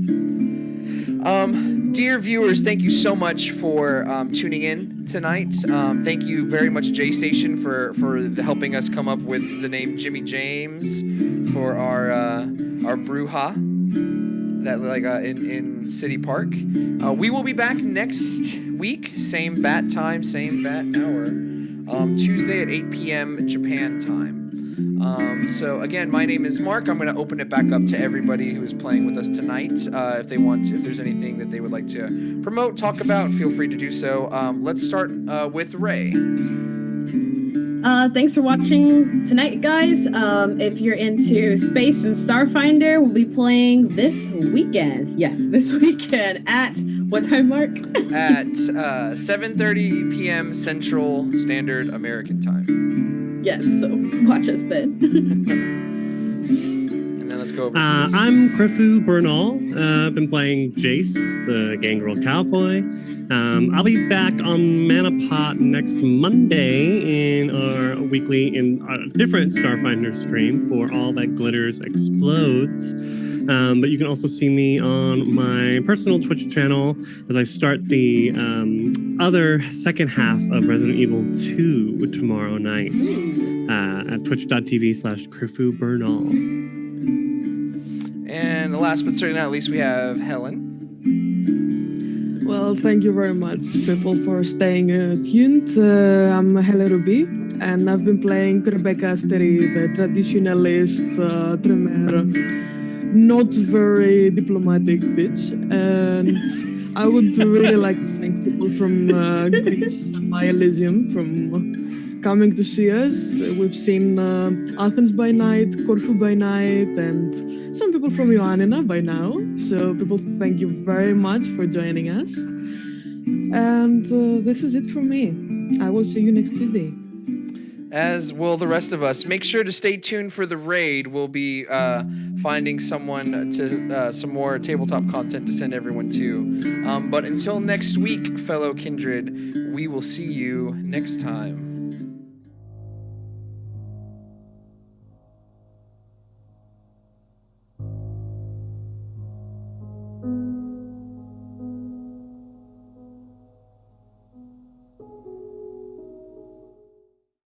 [SPEAKER 1] dear viewers, thank you so much for tuning in tonight. Thank you very much, J Station, for helping us come up with the name Jimmy James for our Brujah that in City Park. We will be back next week, same bat time, same bat hour, Tuesday at 8 p.m. Japan time. So again, my name is Mark. I'm going to open it back up to everybody who is playing with us tonight. If there's anything that they would like to promote, talk about, feel free to do so. Let's start with Ray.
[SPEAKER 2] Thanks for watching tonight, guys. If you're into Space and Starfinder, we'll be playing this weekend. Yes, this weekend at what time, Mark?
[SPEAKER 1] At 7:30 p.m. Central Standard American Time.
[SPEAKER 2] Yes, so watch us then.
[SPEAKER 1] And then let's go over.
[SPEAKER 3] I'm Krifu Bernal. I've been playing Jace, the Gangrel Cowboy. I'll be back on Manapot next Monday in our different Starfinder stream for All That Glitters Explodes. But you can also see me on my personal Twitch channel as I start the other second half of Resident Evil 2 tomorrow night at twitch.tv/Krifu Bernal.
[SPEAKER 1] And last but certainly not least, we have Helen.
[SPEAKER 4] Well, thank you very much, people, for staying tuned. I'm Helen Ruby, and I've been playing Rebecca Asteri, the traditionalist, Tremere, not very diplomatic bitch. And I would really like to thank people from Greece and my Elysium from coming to see us. We've seen Athens by night, Corfu by night, and some people from Ioannina by now. So people, thank you very much for joining us. And this is it from me. I will see you next Tuesday.
[SPEAKER 1] As will the rest of us. Make sure to stay tuned for the raid. We'll be finding someone to some more tabletop content to send everyone to. But until next week, fellow kindred, we will see you next time.